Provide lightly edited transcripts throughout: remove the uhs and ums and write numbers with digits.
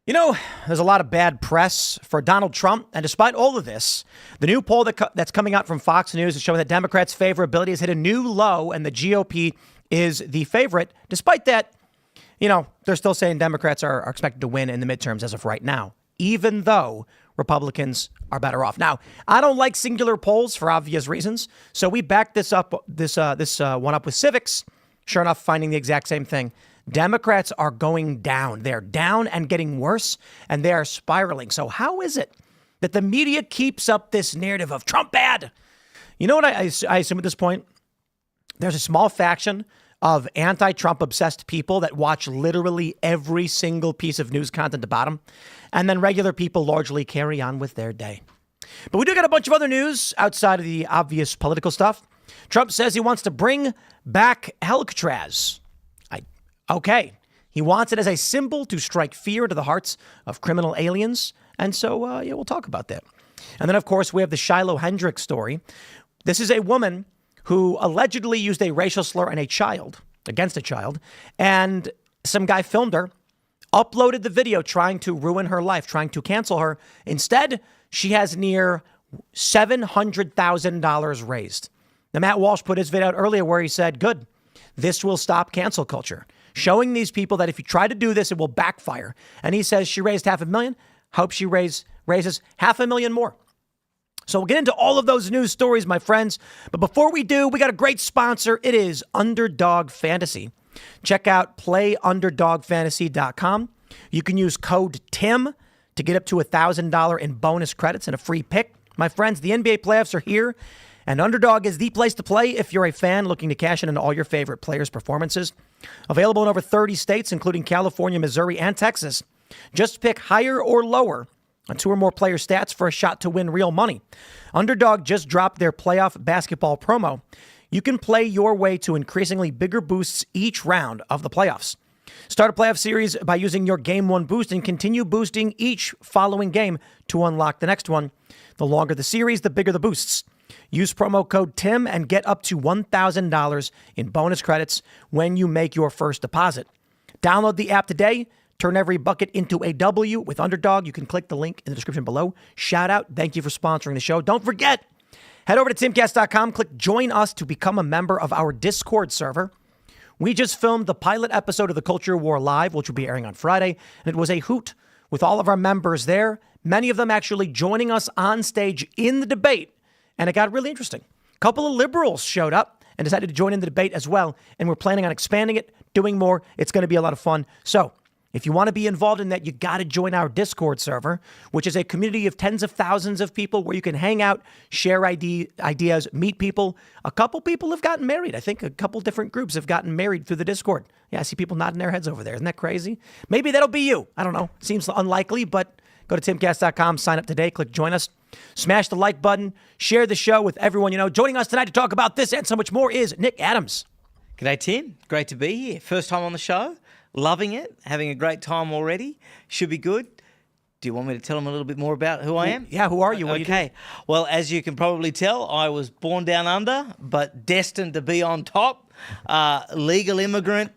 You know, there's a lot of bad press for Donald Trump. And despite all of this, the new poll that's coming out from Fox News is showing that Democrats' favorability has hit a new low and the GOP is the favorite. Despite that, you know, they're still saying Democrats are expected to win in the midterms as of right now, even though Republicans are better off. Now, I don't like singular polls for obvious reasons. So we backed this one up with Civics. Sure enough, finding the exact same thing. Democrats are going down. They're down and getting worse, and they are spiraling. So how is it that the media keeps up this narrative of Trump bad? You know what I assume at this point? There's a small faction of anti-Trump obsessed people that watch literally every single piece of news content about him, and then regular people largely carry on with their day. But we do got a bunch of other news outside of the obvious political stuff. Trump says he wants to bring back Alcatraz. Okay. He wants it as a symbol to strike fear into the hearts of criminal aliens. And so, we'll talk about that. And then, of course, we have the Shiloh Hendricks story. This is a woman who allegedly used a racial slur on against a child. And some guy filmed her, uploaded the video trying to ruin her life, trying to cancel her. Instead, she has near $700,000 raised. Now, Matt Walsh put his video out earlier where he said, good, this will stop cancel culture. Showing these people that if you try to do this, it will backfire. And he says she raised $500,000. Hope she raises $500,000 more. So we'll get into all of those news stories, my friends. But before we do, we got a great sponsor. It is Underdog Fantasy. Check out playunderdogfantasy.com. You can use code TIM to get up to $1,000 in bonus credits and a free pick. My friends, the NBA playoffs are here. And Underdog is the place to play if you're a fan looking to cash in on all your favorite players' performances. Available in over 30 states, including California, Missouri, and Texas. Just pick higher or lower on 2 or more player stats for a shot to win real money. Underdog just dropped their playoff basketball promo. You can play your way to increasingly bigger boosts each round of the playoffs. Start a playoff series by using your Game 1 boost and continue boosting each following game to unlock the next one. The longer the series, the bigger the boosts. Use promo code TIM and get up to $1,000 in bonus credits when you make your first deposit. Download the app today. Turn every bucket into a W with Underdog. You can click the link in the description below. Shout out. Thank you for sponsoring the show. Don't forget, head over to timcast.com. Click join us to become a member of our Discord server. We just filmed the pilot episode of The Culture War Live, which will be airing on Friday. And it was a hoot with all of our members there. Many of them actually joining us on stage in the debate. And it got really interesting. A couple of liberals showed up and decided to join in the debate as well. And we're planning on expanding it, doing more. It's going to be a lot of fun. So if you want to be involved in that, you got to join our Discord server, which is a community of tens of thousands of people where you can hang out, share ideas, meet people. A couple people have gotten married. I think a couple different groups have gotten married through the Discord. Yeah, I see people nodding their heads over there. Isn't that crazy? Maybe that'll be you. I don't know. Seems unlikely, but go to timcast.com, sign up today, click join us. Smash the like button, share the show with everyone you know. Joining us tonight to talk about this and so much more is Nick Adams. G'day, Tim. Great to be here. First time on the show. Loving it. Having a great time already. Should be good. Do you want me to tell them a little bit more about who I am? Yeah, who are you? What okay. Do you do? Well, as you can probably tell, I was born down under, but destined to be on top. Legal immigrant,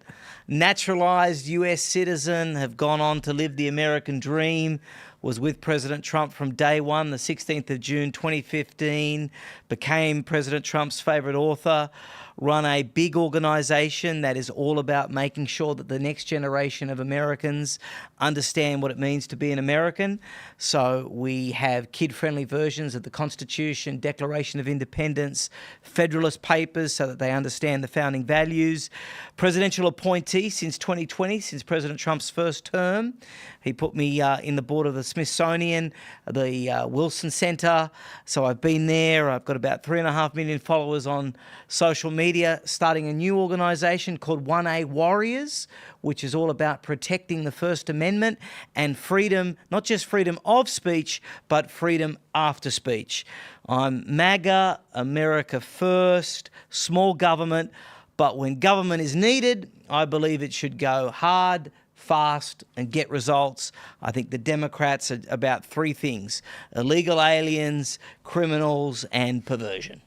naturalized US citizen, have gone on to live the American dream. Was with President Trump from day one, the 16th of June 2015, became President Trump's favorite author, run a big organization that is all about making sure that the next generation of Americans understand what it means to be an American. So we have kid-friendly versions of the Constitution, Declaration of Independence, Federalist Papers so that they understand the founding values. Presidential appointee since 2020, since President Trump's first term. He put me in the board of the Smithsonian, the Wilson Center. So I've been there. I've got about 3.5 million followers on social media, starting a new organization called 1A Warriors, which is all about protecting the First Amendment and freedom, not just freedom of speech, but freedom after speech. I'm MAGA, America first, small government, but when government is needed, I believe it should go hard, fast, and get results. I think the Democrats are about 3 things: illegal aliens, criminals, and perversion.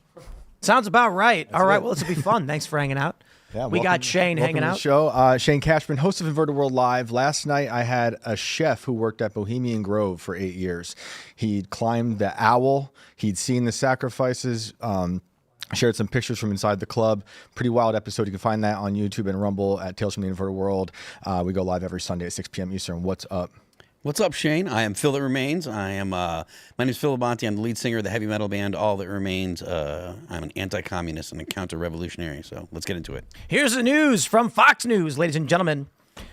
Sounds about right. All right, well, this will be fun. Thanks for hanging out. Yeah, We got Shane welcome hanging to the out. show. Shane Cashman, host of Inverted World Live. Last night, I had a chef who worked at Bohemian Grove for 8 years. He'd climbed the owl. He'd seen the sacrifices. Shared some pictures from inside the club. Pretty wild episode. You can find that on YouTube and Rumble at Tales from the Inverted World. We go live every Sunday at 6 p.m. Eastern. What's up? What's up, Shane? I am Phil That Remains. My name is Phil Labonte. I'm the lead singer of the heavy metal band All That Remains. I'm an anti-communist and a counter-revolutionary, so let's get into it. Here's the news from Fox News, ladies and gentlemen.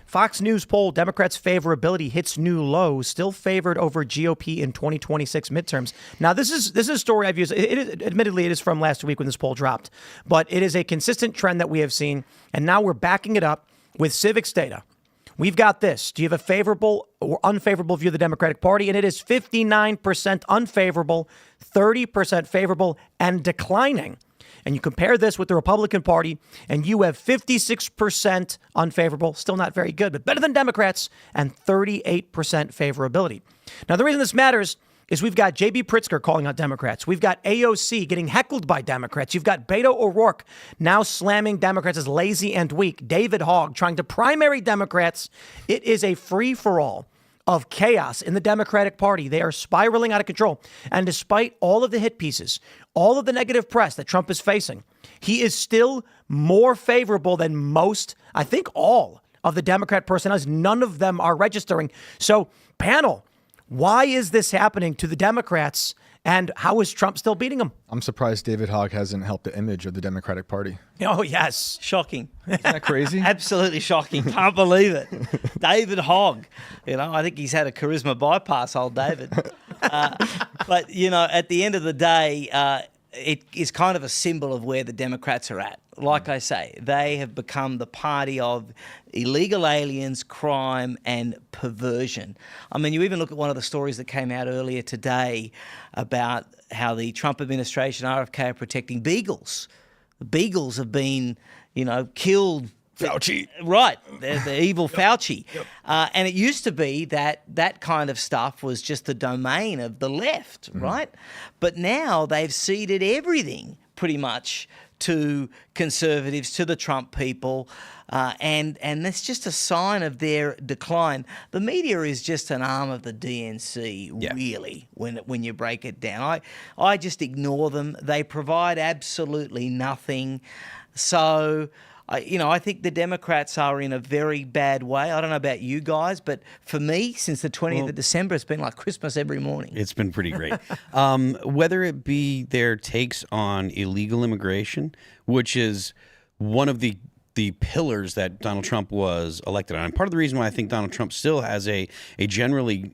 Fox News poll, Democrats' favorability hits new lows, still favored over GOP in 2026 midterms. Now, this is a story I've used. Admittedly, it is from last week when this poll dropped, but it is a consistent trend that we have seen, and now we're backing it up with civics data. We've got this. Do you have a favorable or unfavorable view of the Democratic Party? And it is 59% unfavorable, 30% favorable, and declining. And you compare this with the Republican Party, and you have 56% unfavorable, still not very good, but better than Democrats, and 38% favorability. Now, the reason this matters is we've got J.B. Pritzker calling out Democrats. We've got AOC getting heckled by Democrats. You've got Beto O'Rourke now slamming Democrats as lazy and weak. David Hogg trying to primary Democrats. It is a free-for-all of chaos in the Democratic Party. They are spiraling out of control. And despite all of the hit pieces, all of the negative press that Trump is facing, he is still more favorable than most, I think all of the Democrat personalities. None of them are registering. So, panel, why is this happening to the Democrats, and how is Trump still beating them? I'm surprised David Hogg hasn't helped the image of the Democratic Party. Oh, yes. Shocking. Isn't that crazy? Absolutely shocking. Can't believe it. David Hogg. I think he's had a charisma bypass, old David. But, at the end of the day, it is kind of a symbol of where the Democrats are at. Like I say, they have become the party of illegal aliens, crime, and perversion. I mean, you even look at one of the stories that came out earlier today about how the Trump administration, RFK, are protecting beagles. The beagles have been, killed. Fauci. Right, the evil Fauci. Yep. And it used to be that kind of stuff was just the domain of the left, right? But now they've ceded everything pretty much to conservatives, to the Trump people, and that's just a sign of their decline. The media is just an arm of the DNC, really, when you break it down. I just ignore them. They provide absolutely nothing. So, I think the Democrats are in a very bad way. I don't know about you guys, but for me, since the 20th of December, it's been like Christmas every morning. It's been pretty great. Whether it be their takes on illegal immigration, which is one of the pillars that Donald Trump was elected on. And part of the reason why I think Donald Trump still has a generally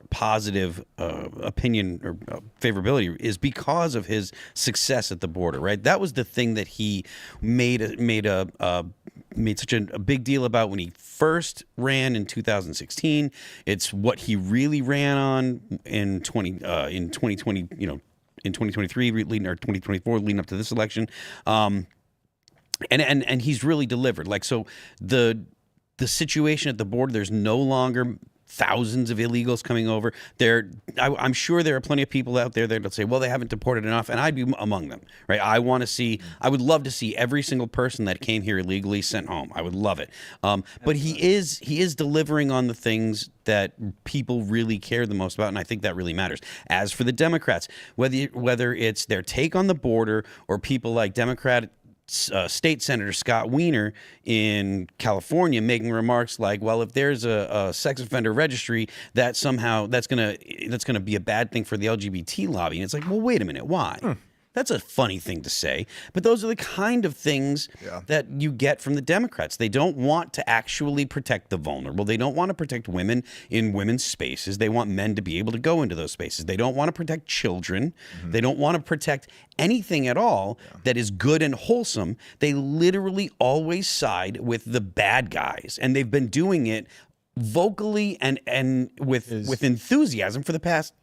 positive opinion or favorability is because of his success at the border, right? That was the thing that he made such a big deal about when he first ran in 2016. It's what he really ran on in 2020, in 2023 leading or 2024 leading up to this election. And he's really delivered. Like, so the situation at the border, there's no longer thousands of illegals coming over. I'm sure there are plenty of people out there that'll say, well, they haven't deported enough, and I'd be among them, right? I would love to see every single person that came here illegally sent home. I would love it. But he is delivering on the things that people really care the most about, and I think that really matters. As for the Democrats, whether it's their take on the border or people like Democrat State Senator Scott Wiener in California making remarks like, well, if there's a sex offender registry, that's gonna be a bad thing for the LGBT lobby. And it's like, well, wait a minute, why? That's a funny thing to say, but those are the kind of things that you get from the Democrats. They don't want to actually protect the vulnerable. They don't want to protect women in women's spaces. They want men to be able to go into those spaces. They don't want to protect children. They don't want to protect anything at all that is good and wholesome. They literally always side with the bad guys, and they've been doing it vocally and with enthusiasm for the past,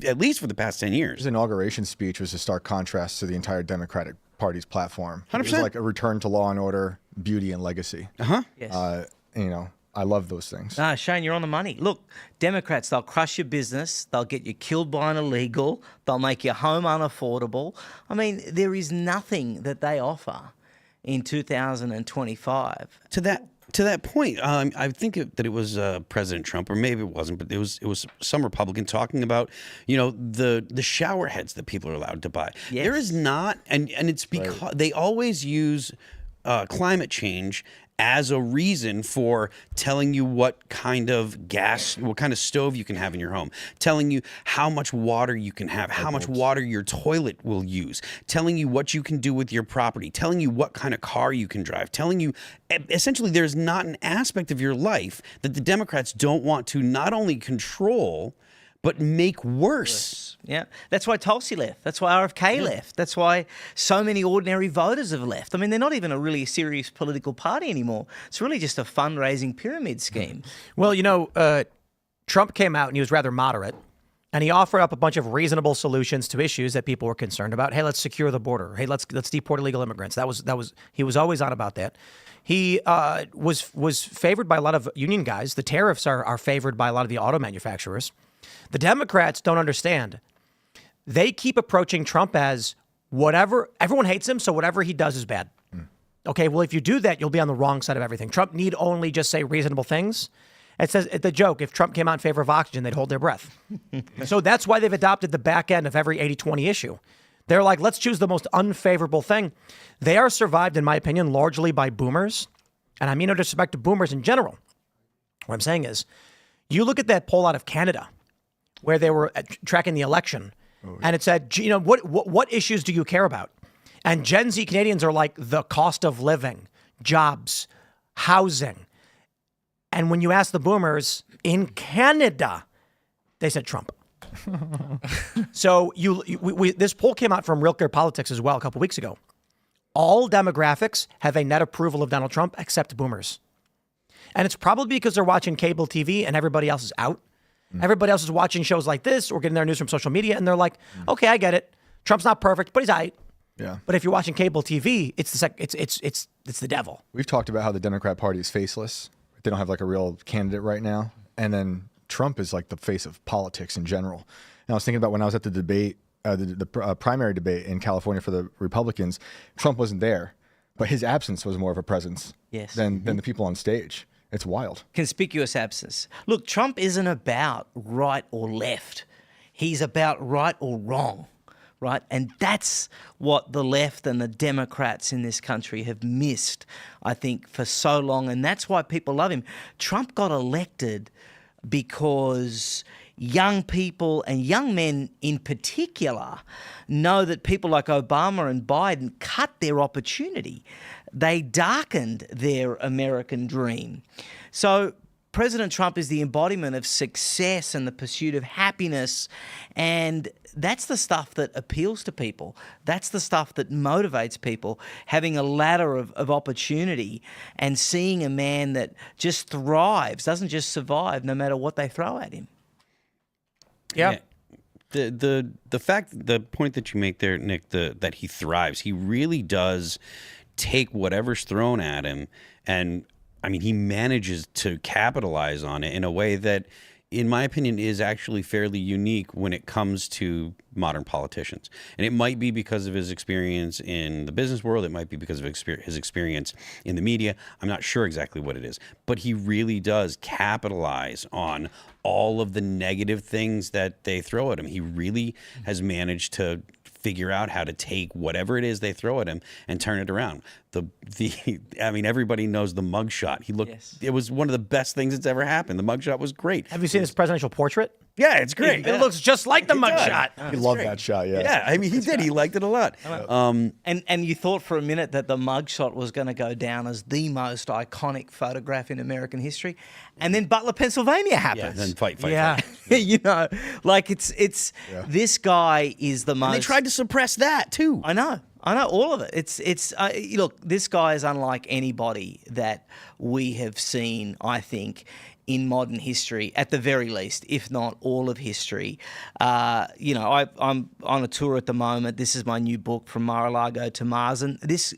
at least for the past 10 years. His inauguration speech was a stark contrast to the entire Democratic Party's platform. 100%. It was like a return to law and order, beauty and legacy. Yes. I love those things. Shane, you're on the money. Look, Democrats, they'll crush your business. They'll get you killed by an illegal. They'll make your home unaffordable. I mean, there is nothing that they offer in 2025. To that point, I think that it was President Trump, or maybe it wasn't, but it was some Republican talking about, the shower heads that people are allowed to buy. Yes. There is not, and it's because they always use climate change as a reason for telling you what kind of what kind of stove you can have in your home, telling you how much water you can have, how much water your toilet will use, telling you what you can do with your property, telling you what kind of car you can drive, telling you essentially there's not an aspect of your life that the Democrats don't want to not only control, but make worse. Yeah, that's why Tulsi left. That's why RFK left. That's why so many ordinary voters have left. I mean, they're not even a really serious political party anymore. It's really just a fundraising pyramid scheme. Well, Trump came out and he was rather moderate, and he offered up a bunch of reasonable solutions to issues that people were concerned about. Hey, let's secure the border. Hey, let's deport illegal immigrants. That was he was always on about that. He was favored by a lot of union guys. The tariffs are favored by a lot of the auto manufacturers. The Democrats don't understand. They keep approaching Trump as whatever, everyone hates him, so whatever he does is bad. Okay, well, if you do that, you'll be on the wrong side of everything. Trump need only just say reasonable things. It says the joke, if Trump came out in favor of oxygen, they'd hold their breath. So that's why they've adopted the back end of every 80-20 issue. They're like, let's choose the most unfavorable thing. They are survived, in my opinion, largely by boomers. And I mean no disrespect to boomers in general. What I'm saying is, you look at that poll out of Canada, where they were tracking the election, and it said, what issues do you care about? And Gen Z Canadians are like the cost of living, jobs, housing. And when you ask the boomers in Canada, they said Trump. So this poll came out from Real Clear Politics as well a couple weeks ago. All demographics have a net approval of Donald Trump except boomers. And it's probably because they're watching cable TV and everybody else is out. Everybody else is watching shows like this or getting their news from social media, and they're like, okay, I get it. Trump's not perfect, but he's all right. Yeah. But if you're watching cable TV, it's the devil. We've talked about how the Democrat Party is faceless. They don't have like a real candidate right now. And then Trump is like the face of politics in general. And I was thinking about when I was at the debate, the primary debate in California for the Republicans, Trump wasn't there, but his absence was more of a presence than the people on stage. It's wild. Conspicuous absence. Look, Trump isn't about right or left. He's about right or wrong, right? And that's what the left and the Democrats in this country have missed, I think, for so long. And that's why people love him. Trump got elected because young people and young men in particular know that people like Obama and Biden cut their opportunity. They darkened their American dream. So President Trump is the embodiment of success and the pursuit of happiness. And that's the stuff that appeals to people. That's the stuff that motivates people, having a ladder of opportunity and seeing a man that just thrives, doesn't just survive no matter what they throw at him. Yeah. The point that you make there, Nick, that he thrives, he really does take whatever's thrown at him, and I mean, he manages to capitalize on it in a way that, in my opinion, is actually fairly unique when it comes to modern politicians. And it might be because of his experience in the business world. It might be because of his experience in the media. I'm not sure exactly what it is. But he really does capitalize on all of the negative things that they throw at him. He really has managed to figure out how to take whatever it is they throw at him and turn it around. I mean, everybody knows the mugshot. He looked. Yes. It was one of the best things that's ever happened. The mugshot was great. Have you seen his presidential portrait? Yeah, it's great. It looks just like the mugshot. He loved that shot. Yeah. Yeah, I mean, he did. He liked it a lot. And you thought for a minute that the mugshot was going to go down as the most iconic photograph in American history, and then Butler, Pennsylvania happens. Yeah, then fight. You know, like it's this guy is the most. And they tried to suppress that too. I know all of it. It's look, this guy is unlike anybody that we have seen, I think, in modern history, at the very least, if not all of history. I'm on a tour at the moment. This is my new book, From Mar-a-Lago to Mars, and this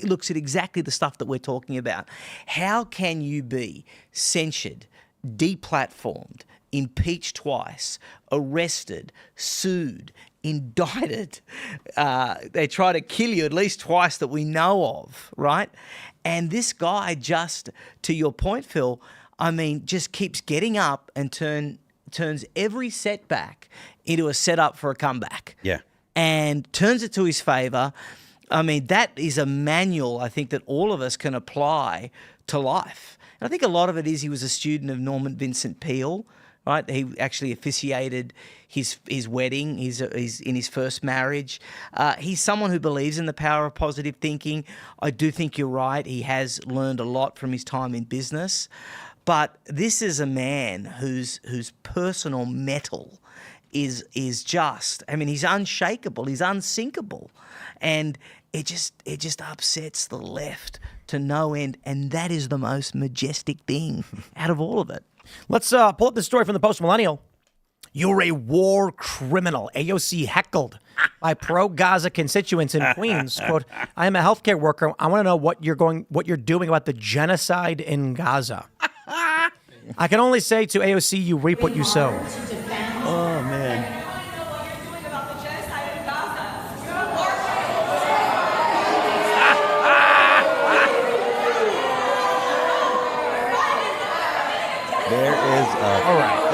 looks at exactly the stuff that we're talking about. How can you be censured, deplatformed, impeached twice, arrested, sued, indicted. They try to kill you at least twice that we know of, right? And this guy, just to your point, Phil, I mean, just keeps getting up and turns every setback into a setup for a comeback. Yeah. And turns it to his favour. I mean, that is a manual, I think, that all of us can apply to life. And I think a lot of it is he was a student of Norman Vincent Peale, right? He actually officiated his wedding. He's in his first marriage. He's someone who believes in the power of positive thinking. I do think you're right. He has learned a lot from his time in business. But this is a man whose personal mettle is just, I mean, he's unshakable, he's unsinkable. And it just upsets the left to no end. And that is the most majestic thing out of all of it. Let's pull up this story from the Post-Millennial. You're a war criminal. AOC heckled by pro-Gaza constituents in Queens. Quote, I am a healthcare worker. I want to know what you're doing about the genocide in Gaza. I can only say to AOC, you reap what you sow. Oh, man. There is a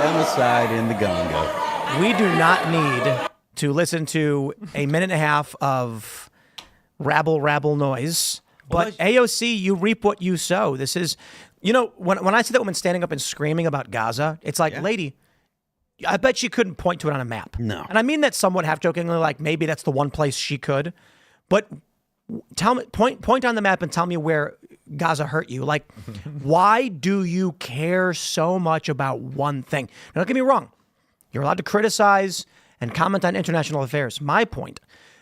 femicide in the Congo. We do not need to listen to a minute and a half of rabble noise. But AOC, you reap what you sow. This is, you know, when I see that woman standing up and screaming about Gaza, it's like, lady, I bet she couldn't point to it on a map. No. And I mean that somewhat half-jokingly, like maybe that's the one place she could. But tell me, point on the map and tell me where Gaza hurt you. Like, why do you care so much about one thing? Now, don't get me wrong. You're allowed to criticize and comment on international affairs. My point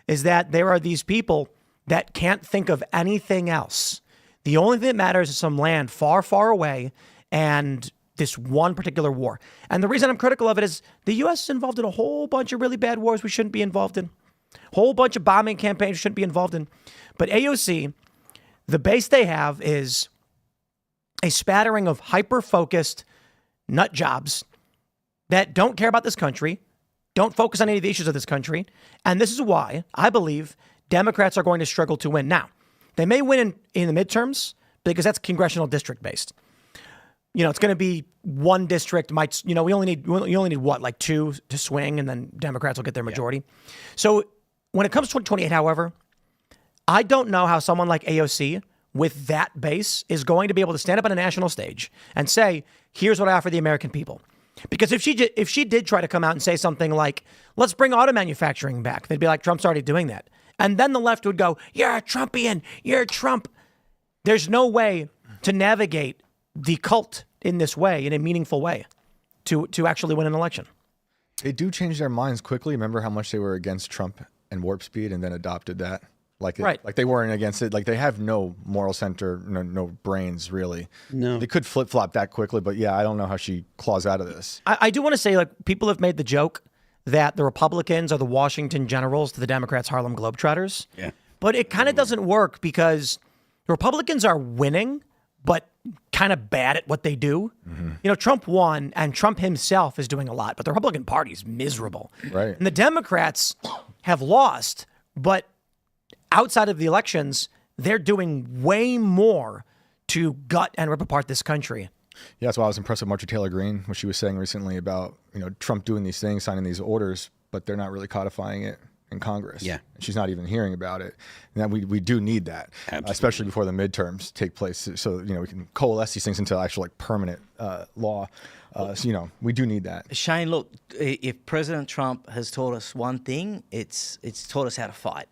is that there are these people that can't think of anything else. The only thing that matters is some land far, far away and this one particular war. And the reason I'm critical of it is the U.S. is involved in a whole bunch of really bad wars we shouldn't be involved in. Whole bunch of bombing campaigns we shouldn't be involved in. But AOC, the base they have is a spattering of hyper-focused nut jobs that don't care about this country, don't focus on any of the issues of this country. And this is why I believe Democrats are going to struggle to win. Now, they may win in the midterms because that's congressional district based. You know, it's going to be one district might, you know, we only need what, like 2 to swing, and then Democrats will get their majority. Yeah. So when it comes to 2028, however, I don't know how someone like AOC with that base is going to be able to stand up on a national stage and say, here's what I offer the American people. Because if she did try to come out and say something like, let's bring auto manufacturing back, they'd be like, Trump's already doing that. And then the left would go, you're a Trumpian, you're Trump. There's no way to navigate the cult in this way, in a meaningful way, to actually win an election. They do change their minds quickly. Remember how much they were against Trump and warp speed and then adopted that? Like they weren't against it. Like they have no moral center, no brains really. No, they could flip flop that quickly. But yeah, I don't know how she claws out of this. I do want to say, like, people have made the joke that the Republicans are the Washington Generals to the Democrats' Harlem Globetrotters. Yeah, but it kind of doesn't work because the Republicans are winning, but kind of bad at what they do. Mm-hmm. You know, Trump won, and Trump himself is doing a lot, but the Republican Party is miserable. Right, and the Democrats have lost, but outside of the elections, they're doing way more to gut and rip apart this country. Yeah, that's why I was impressed with Marjorie Taylor Greene, what she was saying recently about, you know, Trump doing these things, signing these orders, but they're not really codifying it in Congress. Yeah. And she's not even hearing about it. And that we do need that, especially before the midterms take place. So, you know, we can coalesce these things into actual like permanent law. So, you know, we do need that. Shane, look, if President Trump has taught us one thing, it's taught us how to fight.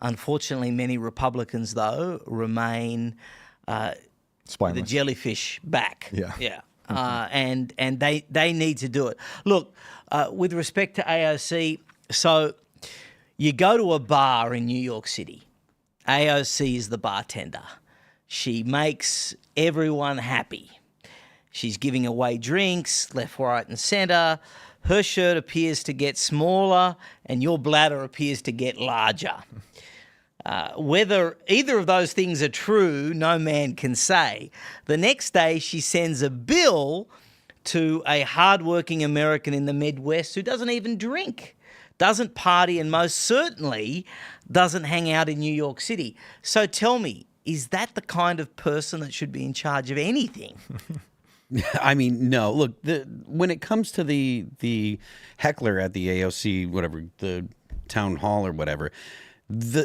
Unfortunately, many Republicans, though, remain the jellyfish back. Yeah. Yeah. And they need to do it. Look, with respect to AOC, so you go to a bar in New York City. AOC is the bartender. She makes everyone happy. She's giving away drinks left, right, and center. Her shirt appears to get smaller and your bladder appears to get larger. Whether either of those things are true, no man can say. The next day, she sends a bill to a hardworking American in the Midwest who doesn't even drink, doesn't party, and most certainly doesn't hang out in New York City. So tell me, is that the kind of person that should be in charge of anything? I mean, no. Look, when it comes to the heckler at the AOC, whatever, the town hall or whatever,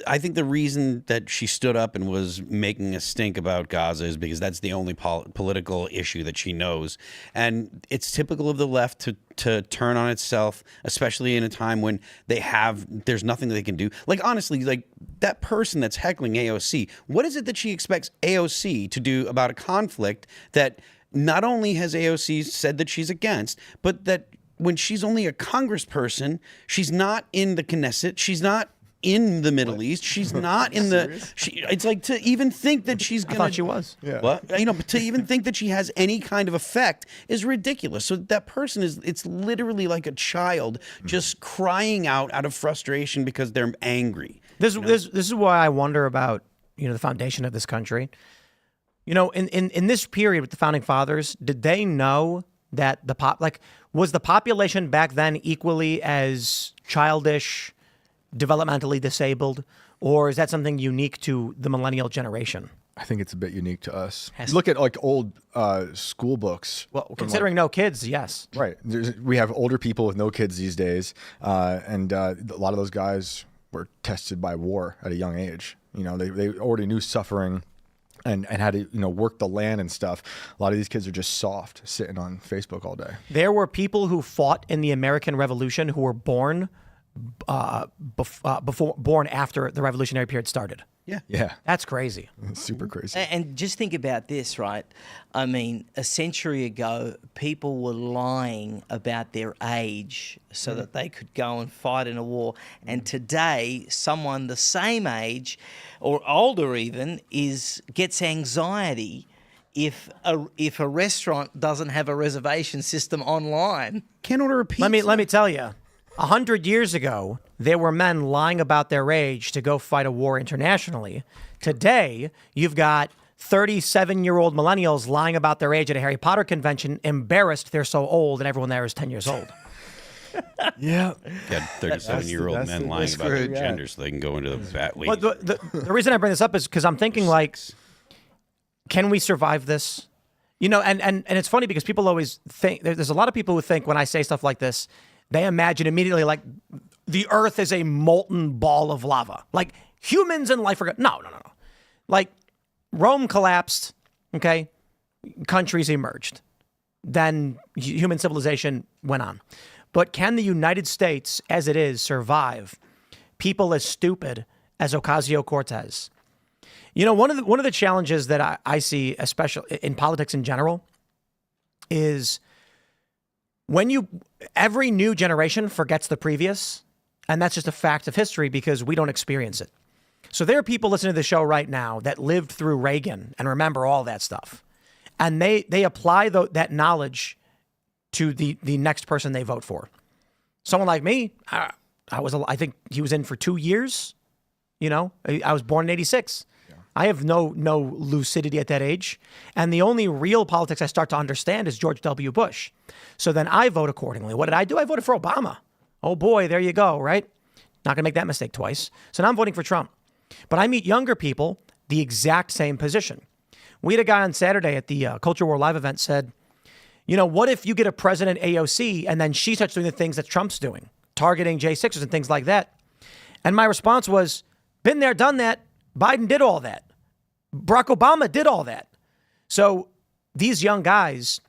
I think the reason that she stood up and was making a stink about Gaza is because that's the only political issue that she knows. And it's typical of the left to turn on itself, especially in a time when there's nothing they can do. Like, honestly, like that person that's heckling AOC, what is it that she expects AOC to do about a conflict that not only has AOC said that she's against, but that when she's only a congressperson, she's not in the Knesset, she's not in the Middle East, she's not in the. It's like to even think that she's gonna. I thought she was. Yeah. What? But to even think that she has any kind of effect is ridiculous. So that person it's literally like a child just crying out of frustration because they're angry. This is why I wonder about the foundation of this country. In this period with the founding fathers, did they know that was the population back then equally as childish, developmentally disabled, or is that something unique to the millennial generation? I think it's a bit unique to us. Look at like old school books. Well, considering no kids, yes. Right. We have older people with no kids these days, and a lot of those guys were tested by war at a young age. They already knew suffering and how to work the land and stuff. A lot of these kids are just soft, sitting on Facebook all day. There were people who fought in the American Revolution who were born after the revolutionary period started. Yeah. That's crazy. It's super crazy. And just think about this, right? I mean, a century ago, people were lying about their age so that they could go and fight in a war. And today, someone the same age or older even gets anxiety if a restaurant doesn't have a reservation system online. Can't order a pizza. Let me tell you. 100 years ago, there were men lying about their age to go fight a war internationally. Today, you've got 37-year-old millennials lying about their age at a Harry Potter convention, embarrassed they're so old and everyone there is 10 years old. Yeah. Got 37-year-old men lying about their gender so they can go into the bat league. But the reason I bring this up is because I'm thinking, like, can we survive this? And it's funny because people always think, there's a lot of people who think when I say stuff like this, they imagine immediately like the earth is a molten ball of lava. Like humans and life are good. No. Like Rome collapsed, okay? Countries emerged. Then human civilization went on. But can the United States, as it is, survive people as stupid as Ocasio-Cortez? One of the challenges that I see, especially in politics in general, is every new generation forgets the previous, and that's just a fact of history because we don't experience it. So there are people listening to the show right now that lived through Reagan and remember all that stuff, and they apply that knowledge to the next person they vote for. Someone like me, I think he was in for 2 years. I was born in '86. I have no lucidity at that age. And the only real politics I start to understand is George W. Bush. So then I vote accordingly. What did I do? I voted for Obama. Oh boy, there you go, right? Not going to make that mistake twice. So now I'm voting for Trump. But I meet younger people, the exact same position. We had a guy on Saturday at the Culture War Live event said, what if you get a president AOC and then she starts doing the things that Trump's doing, targeting J6ers and things like that? And my response was, been there, done that. Biden did all that. Barack Obama did all that. So these young guys,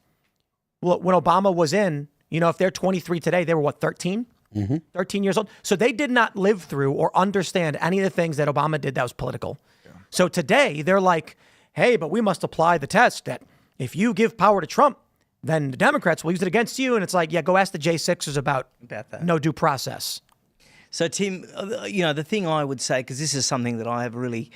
when Obama was in, if they're 23 today, they were 13? Mm-hmm. 13 years old. So they did not live through or understand any of the things that Obama did that was political. Yeah. So today they're like, hey, but we must apply the test that if you give power to Trump, then the Democrats will use it against you. And it's like, yeah, go ask the J6ers about that. No due process. So, Tim, the thing I would say, because this is something that I have really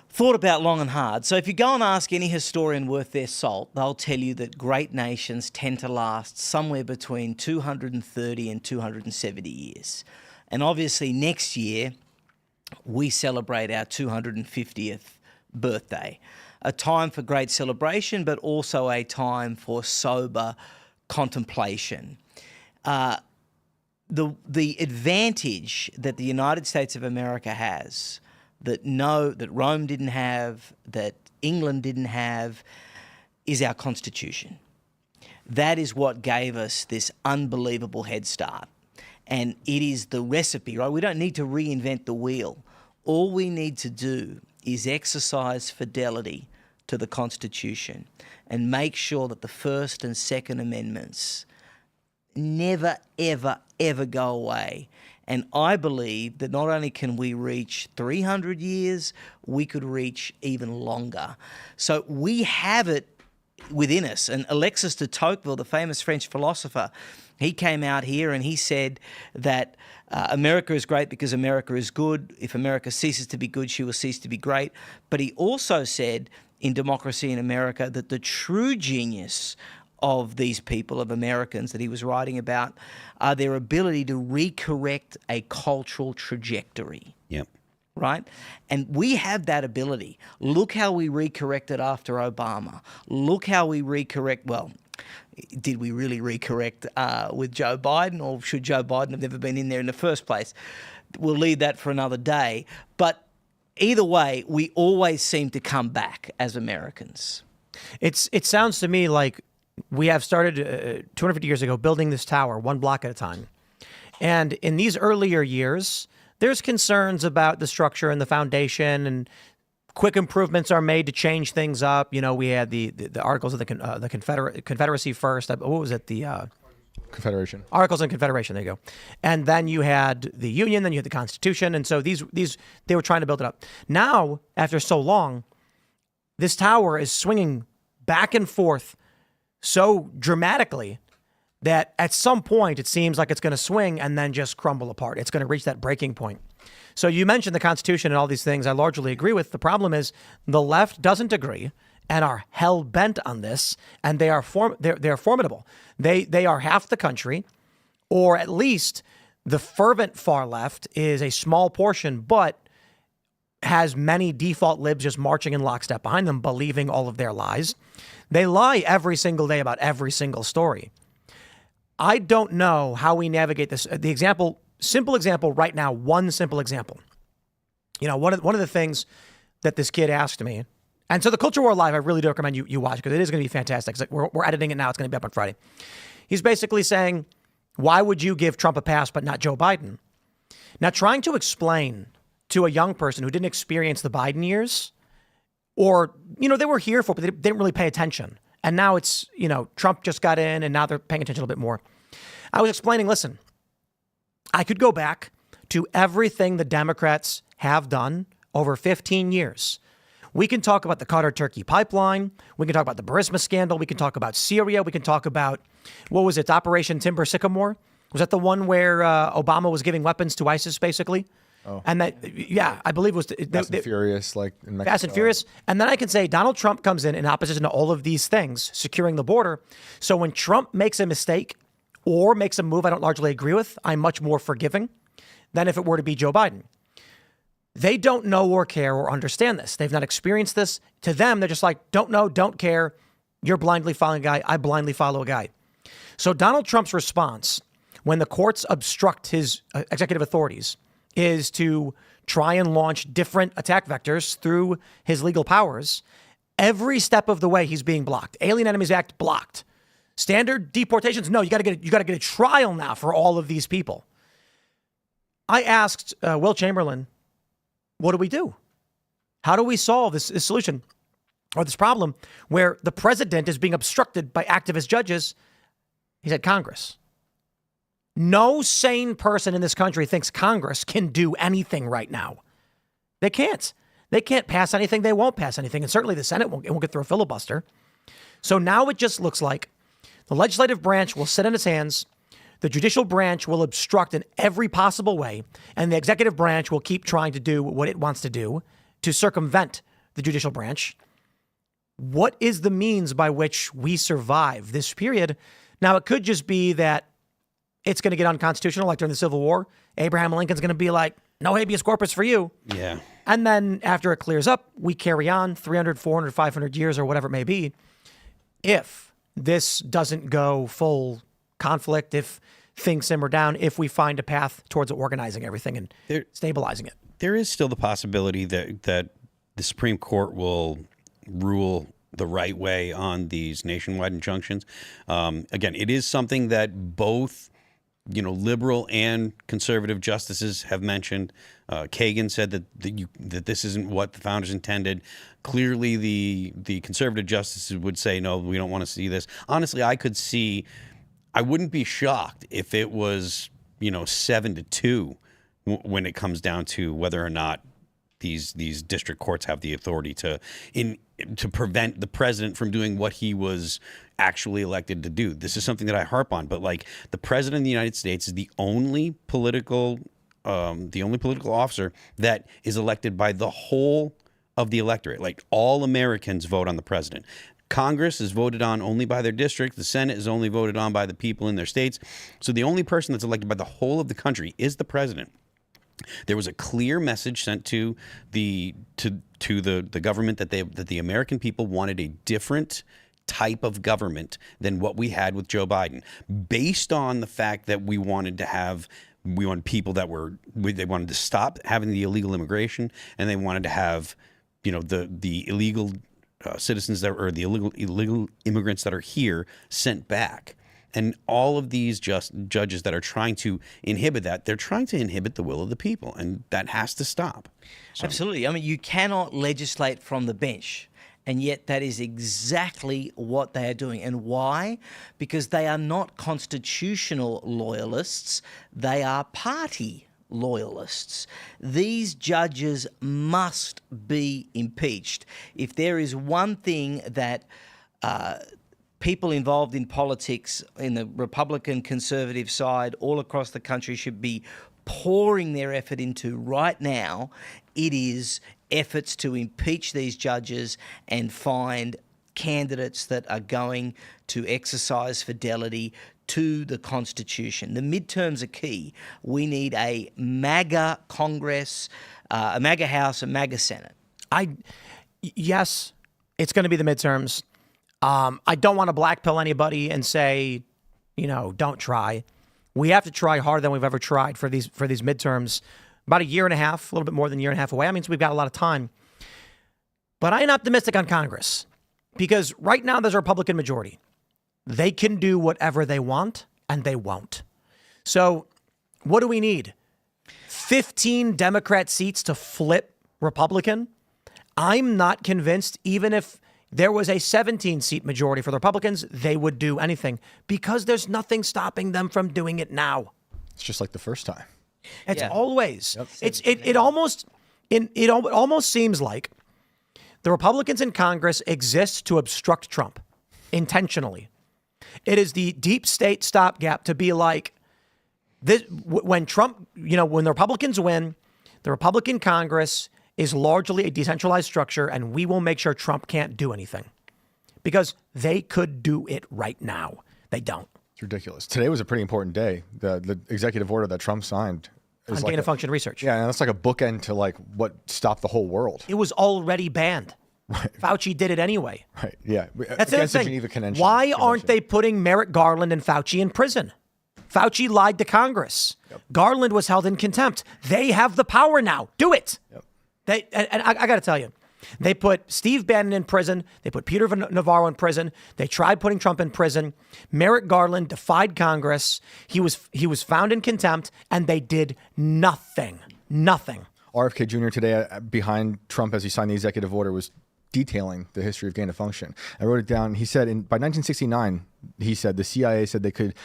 thought about long and hard. So if you go and ask any historian worth their salt, they'll tell you that great nations tend to last somewhere between 230 and 270 years. And obviously next year, we celebrate our 250th birthday. A time for great celebration, but also a time for sober contemplation. The advantage that the United States of America has that Rome didn't have, that England didn't have, is our Constitution. That is what gave us this unbelievable head start. And it is the recipe, right? We don't need to reinvent the wheel. All we need to do is exercise fidelity to the Constitution and make sure that the First and Second Amendments never, ever, ever go away. And I believe that not only can we reach 300 years, we could reach even longer. So we have it within us. And Alexis de Tocqueville, the famous French philosopher, he came out here and he said that America is great because America is good. If America ceases to be good, she will cease to be great. But he also said in Democracy in America that the true genius of these people, of Americans that he was writing about, are their ability to recorrect a cultural trajectory. Yep. Right? And we have that ability. Look how we recorrected after Obama. Look how we did we really recorrect with Joe Biden, or should Joe Biden have never been in there in the first place? We'll leave that for another day. But either way, we always seem to come back as Americans. It sounds to me like we have started 250 years ago building this tower one block at a time. And in these earlier years, there's concerns about the structure and the foundation, and quick improvements are made to change things up. You know, we had the Articles of the Confederacy first. What was it? The Confederation. Articles of Confederation. There you go. And then you had the Union. Then you had the Constitution. And so these they were trying to build it up. Now, after so long, this tower is swinging back and forth so dramatically that at some point it seems like it's going to swing and then just crumble apart. It's going to reach that breaking point. So you mentioned the Constitution and all these things I largely agree with. The problem is the left doesn't agree and are hell-bent on this, and they're formidable. They are half the country, or at least the fervent far left is a small portion, but has many default libs just marching in lockstep behind them, believing all of their lies. They lie every single day about every single story. I don't know how we navigate this. Simple example right now, one simple example. You know, one of the things that this kid asked me, and so the Culture War Live, I really do recommend you watch, because it is going to be fantastic. We're editing it now. It's going to be up on Friday. He's basically saying, why would you give Trump a pass but not Joe Biden? Now, trying to explain to a young person who didn't experience the Biden years, or, you know, they were here for it, but they didn't really pay attention. And now it's, you know, Trump just got in and now they're paying attention a little bit more. I was explaining, listen, I could go back to everything the Democrats have done over 15 years. We can talk about the Qatar-Turkey pipeline. We can talk about the Burisma scandal. We can talk about Syria. We can talk about, what was it, Operation Timber Sycamore? Was that the one where Obama was giving weapons to ISIS, basically? Oh. And that, yeah, I believe it was Fast and Furious, like in Mexico. Fast and Furious. And then I can say Donald Trump comes in opposition to all of these things, securing the border. So when Trump makes a mistake or makes a move I don't largely agree with, I'm much more forgiving than if it were to be Joe Biden. They don't know or care or understand this. They've not experienced this. To them, they're just like, don't know, don't care. You're blindly following a guy. I blindly follow a guy. So Donald Trump's response when the courts obstruct his executive authorities is to try and launch different attack vectors through his legal powers. Every step of the way, he's being blocked. Alien Enemies Act blocked. Standard deportations. No, you got to get a trial now for all of these people. I asked Will Chamberlain, what do we do? How do we solve this solution or this problem where the president is being obstructed by activist judges? He said Congress. No sane person in this country thinks Congress can do anything right now. They can't. They can't pass anything. They won't pass anything. And certainly the Senate won't get through a filibuster. So now it just looks like the legislative branch will sit on its hands. The judicial branch will obstruct in every possible way. And the executive branch will keep trying to do what it wants to do to circumvent the judicial branch. What is the means by which we survive this period? Now, it could just be that it's going to get unconstitutional, like during the Civil War. Abraham Lincoln's going to be like, no habeas corpus for you. Yeah. And then after it clears up, we carry on 300, 400, 500 years or whatever it may be. If this doesn't go full conflict, if things simmer down, if we find a path towards organizing everything and stabilizing it. There is still the possibility that the Supreme Court will rule the right way on these nationwide injunctions. Again, it is something that both liberal and conservative justices have mentioned. Kagan said that this isn't what the founders intended. Clearly, the conservative justices would say, no, we don't want to see this. Honestly, I wouldn't be shocked if it was 7-2 when it comes down to whether or not these district courts have the authority to prevent the president from doing what he was actually elected to do. This is something that I harp on, but the president of the United States is the only political officer that is elected by the whole of the electorate. All Americans vote on the president. Congress is voted on only by their district. The Senate is only voted on by the people in their states. So the only person that's elected by the whole of the country is the president. There was a clear message sent to the government that the American people wanted a different type of government than what we had with Joe Biden, based on the fact that we wanted people they wanted to stop having the illegal immigration, and they wanted to have the illegal citizens the illegal immigrants that are here sent back. And all of these judges that are trying to inhibit that, they're trying to inhibit the will of the people, and that has to stop. So. Absolutely. I mean, you cannot legislate from the bench, and yet that is exactly what they are doing. And why? Because they are not constitutional loyalists. They are party loyalists. These judges must be impeached. If there is one thing that people involved in politics in the Republican conservative side all across the country should be pouring their effort into right now, it is efforts to impeach these judges and find candidates that are going to exercise fidelity to the Constitution. The midterms are key. We need a MAGA Congress, a MAGA House, a MAGA Senate. Yes, it's going to be the midterms. I don't want to blackpill anybody and say, don't try. We have to try harder than we've ever tried for these midterms. About a year and a half, a little bit more than a year and a half away. I mean, so we've got a lot of time. But I am optimistic on Congress because right now there's a Republican majority. They can do whatever they want, and they won't. So what do we need? 15 Democrat seats to flip Republican? I'm not convinced, even if there was a 17-seat majority for the Republicans, they would do anything because there's nothing stopping them from doing it now. It's just like the first time. It's always. Yep. It almost seems like the Republicans in Congress exist to obstruct Trump intentionally. It is the deep state stopgap to be like this when Trump, when the Republicans win, the Republican Congress is largely a decentralized structure, and we will make sure Trump can't do anything because they could do it right now. They don't. It's ridiculous. Today was a pretty important day. The executive order that Trump signed on gain of function research. Yeah, and that's like a bookend to what stopped the whole world. It was already banned. Right. Fauci did it anyway. Right. Yeah. That's the thing. Geneva Convention. Why aren't they putting Merrick Garland and Fauci in prison? Fauci lied to Congress. Yep. Garland was held in contempt. They have the power now. Do it. Yep. I got to tell you, they put Steve Bannon in prison. They put Peter Navarro in prison. They tried putting Trump in prison. Merrick Garland defied Congress. He was found in contempt, and they did nothing. Nothing. RFK Jr. today behind Trump as he signed the executive order was detailing the history of gain of function. I wrote it down. He said by 1969, the CIA said they could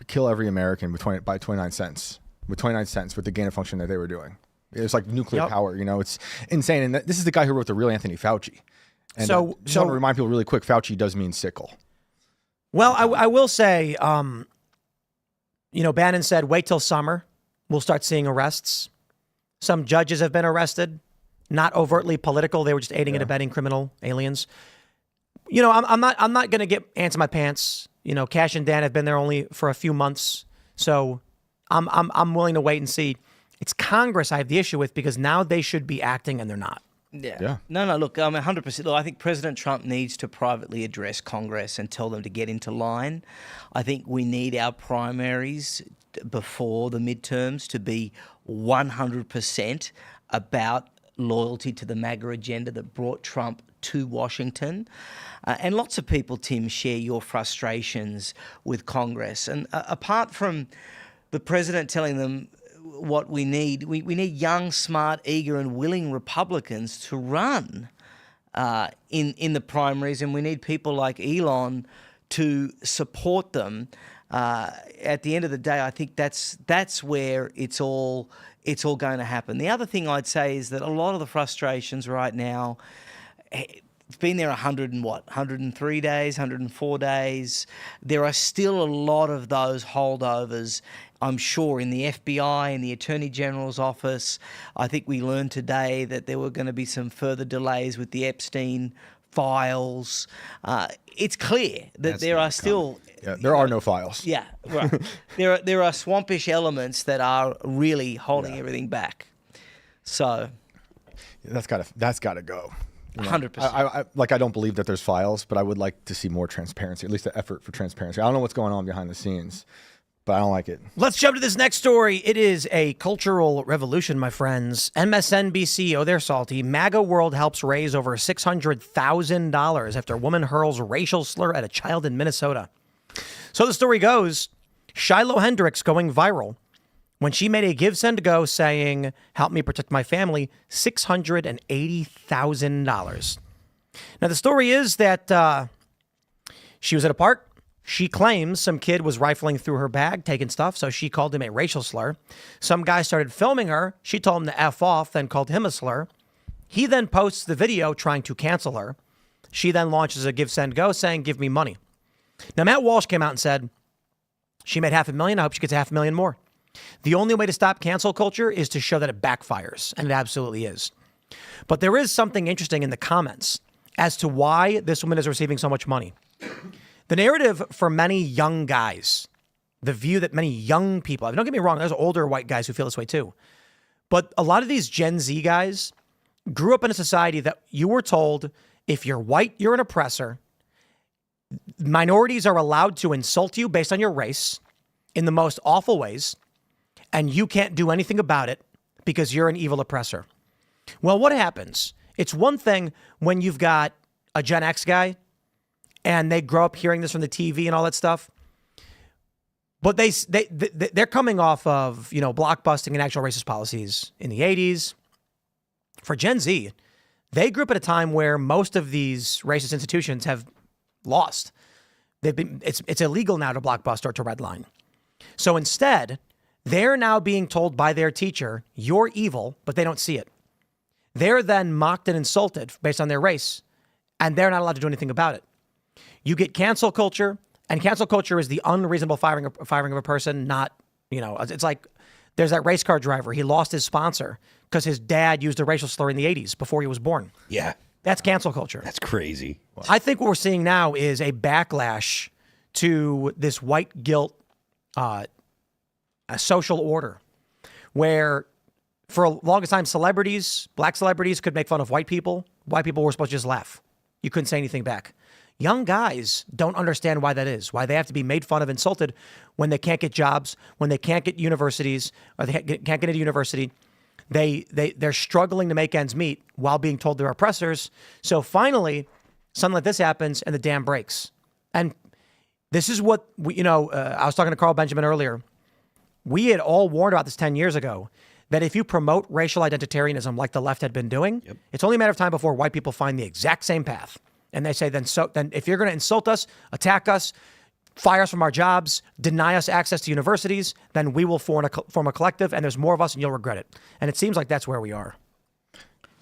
kill every American by 29 cents. With 29 cents with the gain of function that they were doing. It's like nuclear power, it's insane. And this is the guy who wrote the real Anthony Fauci. And I want to remind people really quick, Fauci does mean sickle. Well, I will say, Bannon said, wait till summer. We'll start seeing arrests. Some judges have been arrested, not overtly political. They were just aiding and abetting criminal aliens. I'm not going to get ants in my pants. Cash and Dan have been there only for a few months. So I'm willing to wait and see. It's Congress I have the issue with because now they should be acting and they're not. Yeah. No, look, I'm 100%. Look, I think President Trump needs to privately address Congress and tell them to get into line. I think we need our primaries before the midterms to be 100% about loyalty to the MAGA agenda that brought Trump to Washington. And lots of people, Tim, share your frustrations with Congress. And apart from the president telling them what we need young, smart, eager, and willing Republicans to run in the primaries, and we need people like Elon to support them. At the end of the day, I think that's where it's all going to happen. The other thing I'd say is that a lot of the frustrations right now, it's been there 103 days, 104 days. There are still a lot of those holdovers, I'm sure, in the FBI, in the Attorney General's office. I think we learned today that there were going to be some further delays with the Epstein files. It's clear that there are still... Yeah, there are no files. Yeah, right. there are swampish elements that are really holding everything back. So... That's gotta go. 100%. I don't believe that there's files, but I would like to see more transparency, at least the effort for transparency. I don't know what's going on behind the scenes, but I don't like it. Let's jump to this next story. It is a cultural revolution, my friends. MSNBC, oh, they're salty. MAGA World helps raise over $600,000 after a woman hurls racial slur at a child in Minnesota. So the story goes, Shiloh Hendricks going viral when she made a give, send, go saying, help me protect my family, $680,000. Now, the story is that she was at a park. She claims some kid was rifling through her bag, taking stuff, so she called him a racial slur. Some guy started filming her. She told him to F off, then called him a slur. He then posts the video trying to cancel her. She then launches a give, send, go saying, give me money. Now, Matt Walsh came out and said, she made $500,000. I hope she gets $500,000 more. The only way to stop cancel culture is to show that it backfires, and it absolutely is. But there is something interesting in the comments as to why this woman is receiving so much money. The narrative for many young guys, the view that many young people, don't get me wrong, there's older white guys who feel this way too. But a lot of these Gen Z guys grew up in a society that you were told if you're white, you're an oppressor. Minorities are allowed to insult you based on your race in the most awful ways, and you can't do anything about it because you're an evil oppressor. Well, what happens? It's one thing when you've got a Gen X guy and they grow up hearing this from the TV and all that stuff. But they're coming off of, blockbusting and actual racist policies in the 80s. For Gen Z, they grew up at a time where most of these racist institutions have lost. It's illegal now to blockbuster or to redline. So instead, they're now being told by their teacher, you're evil, but they don't see it. They're then mocked and insulted based on their race, and they're not allowed to do anything about it. You get cancel culture, and cancel culture is the unreasonable firing of a person, not, it's like there's that race car driver. He lost his sponsor because his dad used a racial slur in the 80s before he was born. Yeah. That's cancel culture. That's crazy. I think what we're seeing now is a backlash to this white guilt a social order where for a longest time, black celebrities could make fun of white people. White people were supposed to just laugh. You couldn't say anything back. Young guys don't understand why that is, why they have to be made fun of, insulted when they can't get jobs, when they can't get universities, or they can't get into university. They're struggling to make ends meet while being told they're oppressors. So finally, something like this happens and the dam breaks. And this is what, I was talking to Carl Benjamin earlier. We had all warned about this 10 years ago, that if you promote racial identitarianism like the left had been doing, it's only a matter of time before white people find the exact same path. And they say, then if you're going to insult us, attack us, fire us from our jobs, deny us access to universities, then we will form a collective, and there's more of us and you'll regret it. And it seems like that's where we are.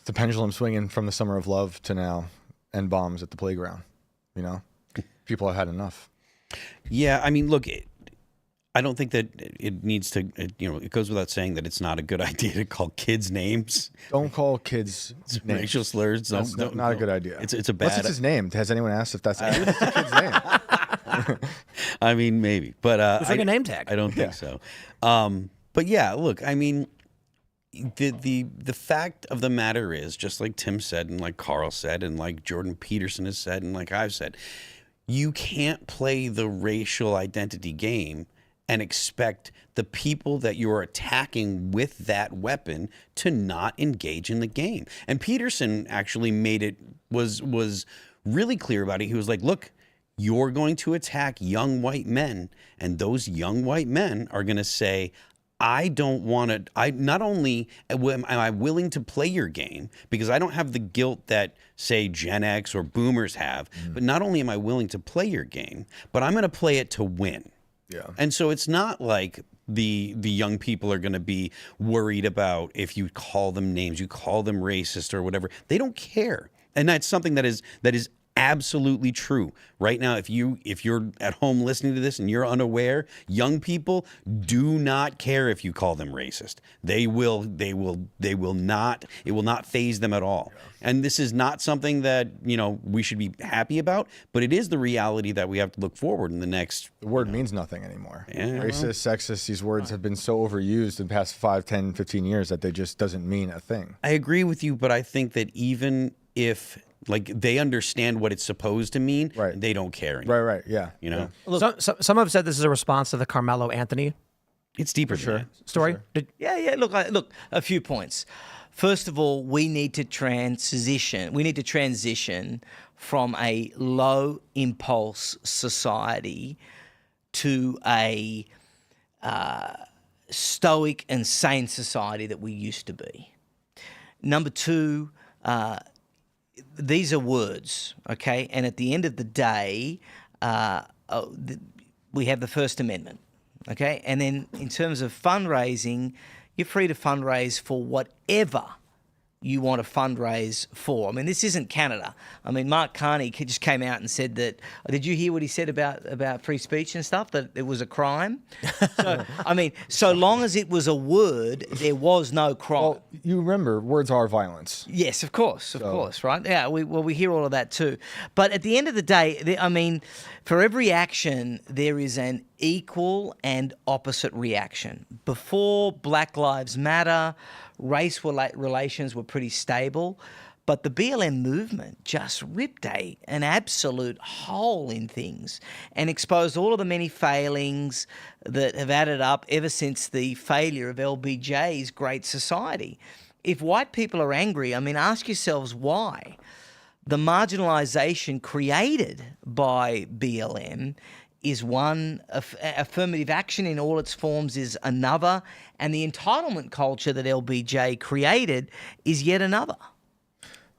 The pendulum swinging from the summer of love to now end bombs at the playground. People have had enough. Yeah, I mean, look, I don't think that it needs to, it goes without saying that it's not a good idea to call kids names. Don't call kids names. Racial slurs. That's not a good idea. It's a bad... What's his name? Has anyone asked if that's the kid's name? I mean, maybe. But it's like a name tag. I don't think so. But yeah, look, I mean, the fact of the matter is, just like Tim said, and like Carl said, and like Jordan Peterson has said, and like I've said, you can't play the racial identity game and expect the people that you're attacking with that weapon to not engage in the game. And Peterson actually was really clear about it. He was like, look, you're going to attack young white men, and those young white men are going to say, I don't want to, not only am I willing to play your game because I don't have the guilt that, say, Gen X or boomers have, but not only am I willing to play your game, but I'm going to play it to win. Yeah. And so it's not like the young people are going to be worried about if you call them names, you call them racist or whatever. They don't care. And that's something that is absolutely true. Right now, if you're at home listening to this and you're unaware, young people do not care if you call them racist. They will not, it will not faze them at all. Yeah. And this is not something that, we should be happy about, but it is the reality that we have to look forward in the next. The word means nothing anymore. Yeah. Racist, sexist, these words have been so overused in the past 5, 10, 15 years that they just doesn't mean a thing. I agree with you, but I think that even if they understand what it's supposed to mean, right, they don't care anymore. Right, yeah. Yeah. Look, some have said this is a response to the Carmelo Anthony It's deeper than that. story. Sure. Yeah. Look, a few points. First of all, we need to transition. We need to transition from a low impulse society to a stoic and sane society that we used to be. Number two, these are words, okay? And at the end of the day, we have the First Amendment, okay? And then in terms of fundraising, you're free to fundraise for whatever you want to fundraise for. I mean, this isn't Canada. I mean, Mark Carney just came out and said that, did you hear what he said about free speech and stuff, that it was a crime? So, I mean, so long as it was a word, there was no crime. Well, you remember, words are violence. Yes, of course, right? Yeah, we hear all of that too. But at the end of the day, I mean, for every action, there is an equal and opposite reaction. Before Black Lives Matter, race relations were pretty stable, but the BLM movement just ripped an absolute hole in things and exposed all of the many failings that have added up ever since the failure of LBJ's Great Society. If white people are angry, I mean, ask yourselves why. The marginalisation created by BLM is one, affirmative action in all its forms is another, and the entitlement culture that LBJ created is yet another.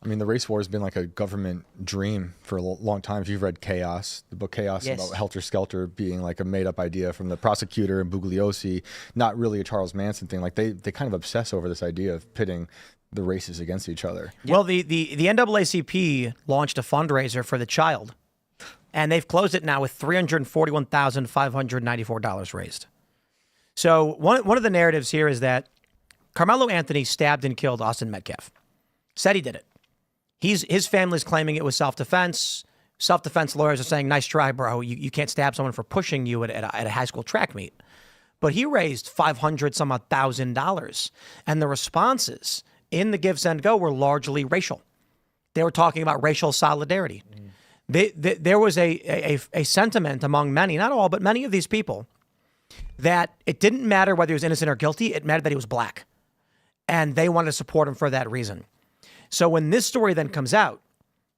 I mean, the race war has been like a government dream for a long time. If you've read Chaos, the book Chaos, yes, about Helter Skelter being like a made-up idea from the prosecutor and Bugliosi, not really a Charles Manson thing. Like they kind of obsess over this idea of pitting the races against each other. Well, the NAACP launched a fundraiser for the child, and they've closed it now with $341,594 raised. So one of the narratives here is that Carmelo Anthony stabbed and killed Austin Metcalf. Said he did it. His family's claiming it was self-defense. Self-defense lawyers are saying, nice try, bro. You can't stab someone for pushing you at a high school track meet. But he raised $500,000. And the responses in the Give, Send, Go were largely racial. They were talking about racial solidarity. There was a sentiment among many, not all, but many of these people, that it didn't matter whether he was innocent or guilty. It mattered that he was black. And they wanted to support him for that reason. So when this story then comes out,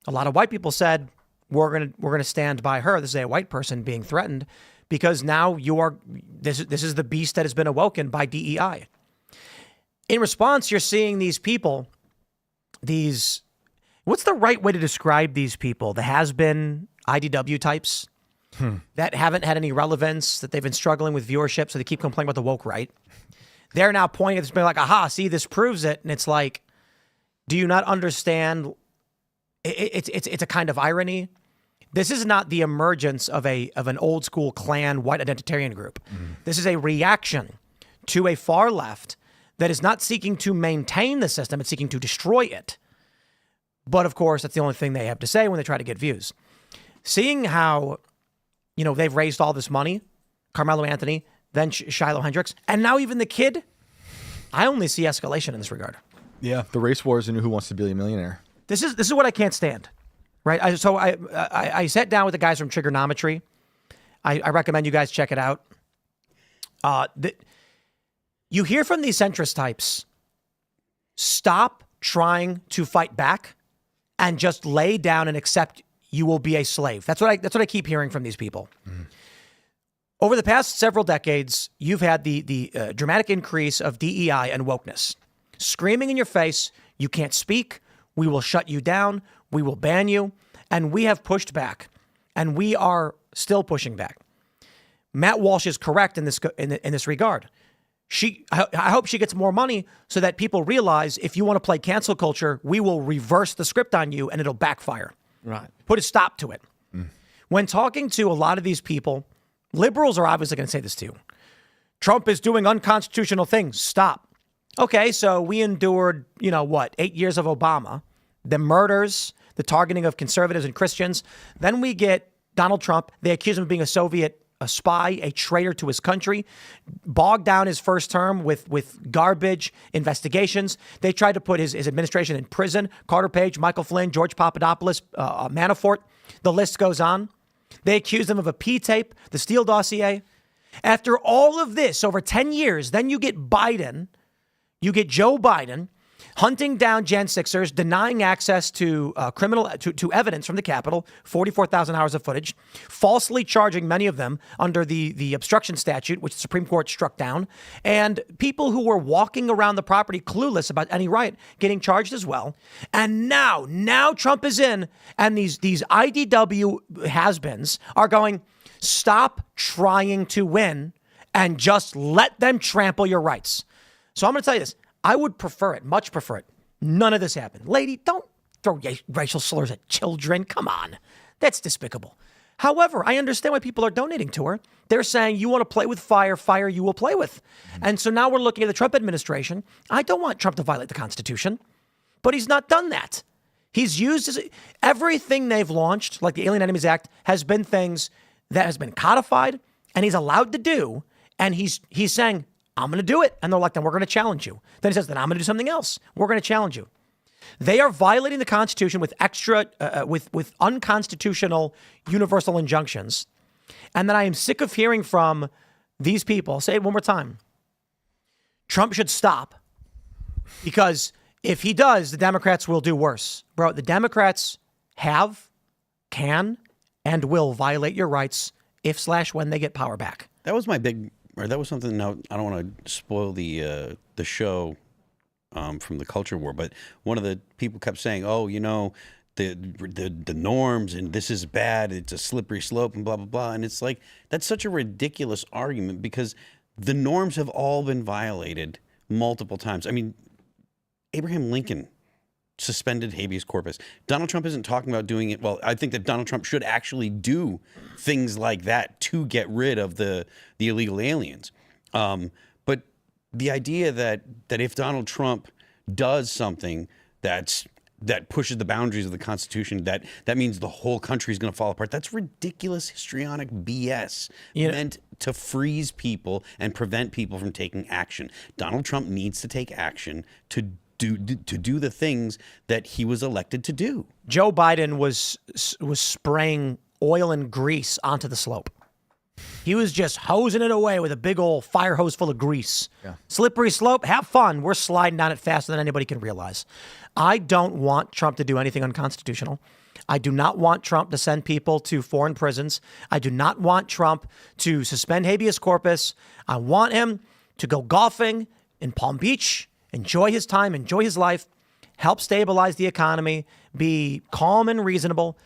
a lot of white people said, we're gonna stand by her. This is a white person being threatened because now this is the beast that has been awoken by DEI. In response, you're seeing these people, what's the right way to describe these people? The has-been IDW types that haven't had any relevance, that they've been struggling with viewership, so they keep complaining about the woke right. They're now pointing at this, being like, aha, see, this proves it. And it's like, do you not understand? It's a kind of irony. This is not the emergence of an old school Klan white identitarian group. This is a reaction to a far left that is not seeking to maintain the system, it's seeking to destroy it. But of course, that's the only thing they have to say when they try to get views. Seeing how, they've raised all this money, Carmelo Anthony, then Shiloh Hendricks, and now even the kid, I only see escalation in this regard. Yeah, the race wars and Who Wants to Be a Millionaire. This is what I can't stand, right? I sat down with the guys from Trigonometry. I recommend you guys check it out. You hear from these centrist types, stop trying to fight back and just lay down and accept you will be a slave. That's what I keep hearing from these people. Over the past several decades, you've had the dramatic increase of DEI and wokeness. Screaming in your face, you can't speak, we will shut you down, we will ban you, and we have pushed back, and we are still pushing back. Matt Walsh is correct in this regard. I hope she gets more money so that people realize if you want to play cancel culture, we will reverse the script on you and it'll backfire. Right. Put a stop to it. When talking to a lot of these people, liberals are obviously going to say this to you. Trump is doing unconstitutional things. Stop. Okay, so we endured, 8 years of Obama, the murders, the targeting of conservatives and Christians. Then we get Donald Trump. They accuse him of being a spy, a traitor to his country, bogged down his first term with garbage investigations. They tried to put his administration in prison. Carter Page, Michael Flynn, George Papadopoulos, Manafort. The list goes on. They accused him of a P-tape, the Steele dossier. After all of this, over 10 years, then you get Joe Biden hunting down Jan 6ers, denying access to to evidence from the Capitol, 44,000 hours of footage, falsely charging many of them under the obstruction statute, which the Supreme Court struck down, and people who were walking around the property clueless about any riot getting charged as well. And now Trump is in, and these IDW has-beens are going, stop trying to win and just let them trample your rights. So I'm going to tell you this. I would prefer it, much prefer it. None of this happened. Lady, don't throw racial slurs at children. Come on. That's despicable. However, I understand why people are donating to her. They're saying, you want to play with fire, fire you will play with. And so now we're looking at the Trump administration. I don't want Trump to violate the Constitution, but he's not done that. He's used everything they've launched, like the Alien Enemies Act, has been things that has been codified and he's allowed to do. And he's saying, I'm going to do it. And they're like, then we're going to challenge you. Then he says, then I'm going to do something else. We're going to challenge you. They are violating the Constitution with with unconstitutional universal injunctions. And then I am sick of hearing from these people. I'll say it one more time. Trump should stop because if he does, the Democrats will do worse. Bro, the Democrats can, and will violate your rights if/when they get power back. That was my big... Or that was something. Now I don't want to spoil the show from the culture war, but one of the people kept saying, "Oh, the norms and this is bad. It's a slippery slope and blah blah blah." And it's like that's such a ridiculous argument because the norms have all been violated multiple times. I mean, Abraham Lincoln suspended habeas corpus. Donald Trump isn't talking about doing it. Well, I think that Donald Trump should actually do things like that to get rid of the illegal aliens. But the idea that if Donald Trump does something that pushes the boundaries of the Constitution, that means the whole country is going to fall apart. That's ridiculous histrionic BS meant to freeze people and prevent people from taking action. Donald Trump needs to take action to do the things that he was elected to do. Joe Biden was spraying oil and grease onto the slope. He was just hosing it away with a big old fire hose full of grease. Yeah. Slippery slope, have fun. We're sliding down it faster than anybody can realize. I don't want Trump to do anything unconstitutional. I do not want Trump to send people to foreign prisons. I do not want Trump to suspend habeas corpus. I want him to go golfing in Palm Beach, enjoy his time, enjoy his life, help stabilize the economy, be calm and reasonable.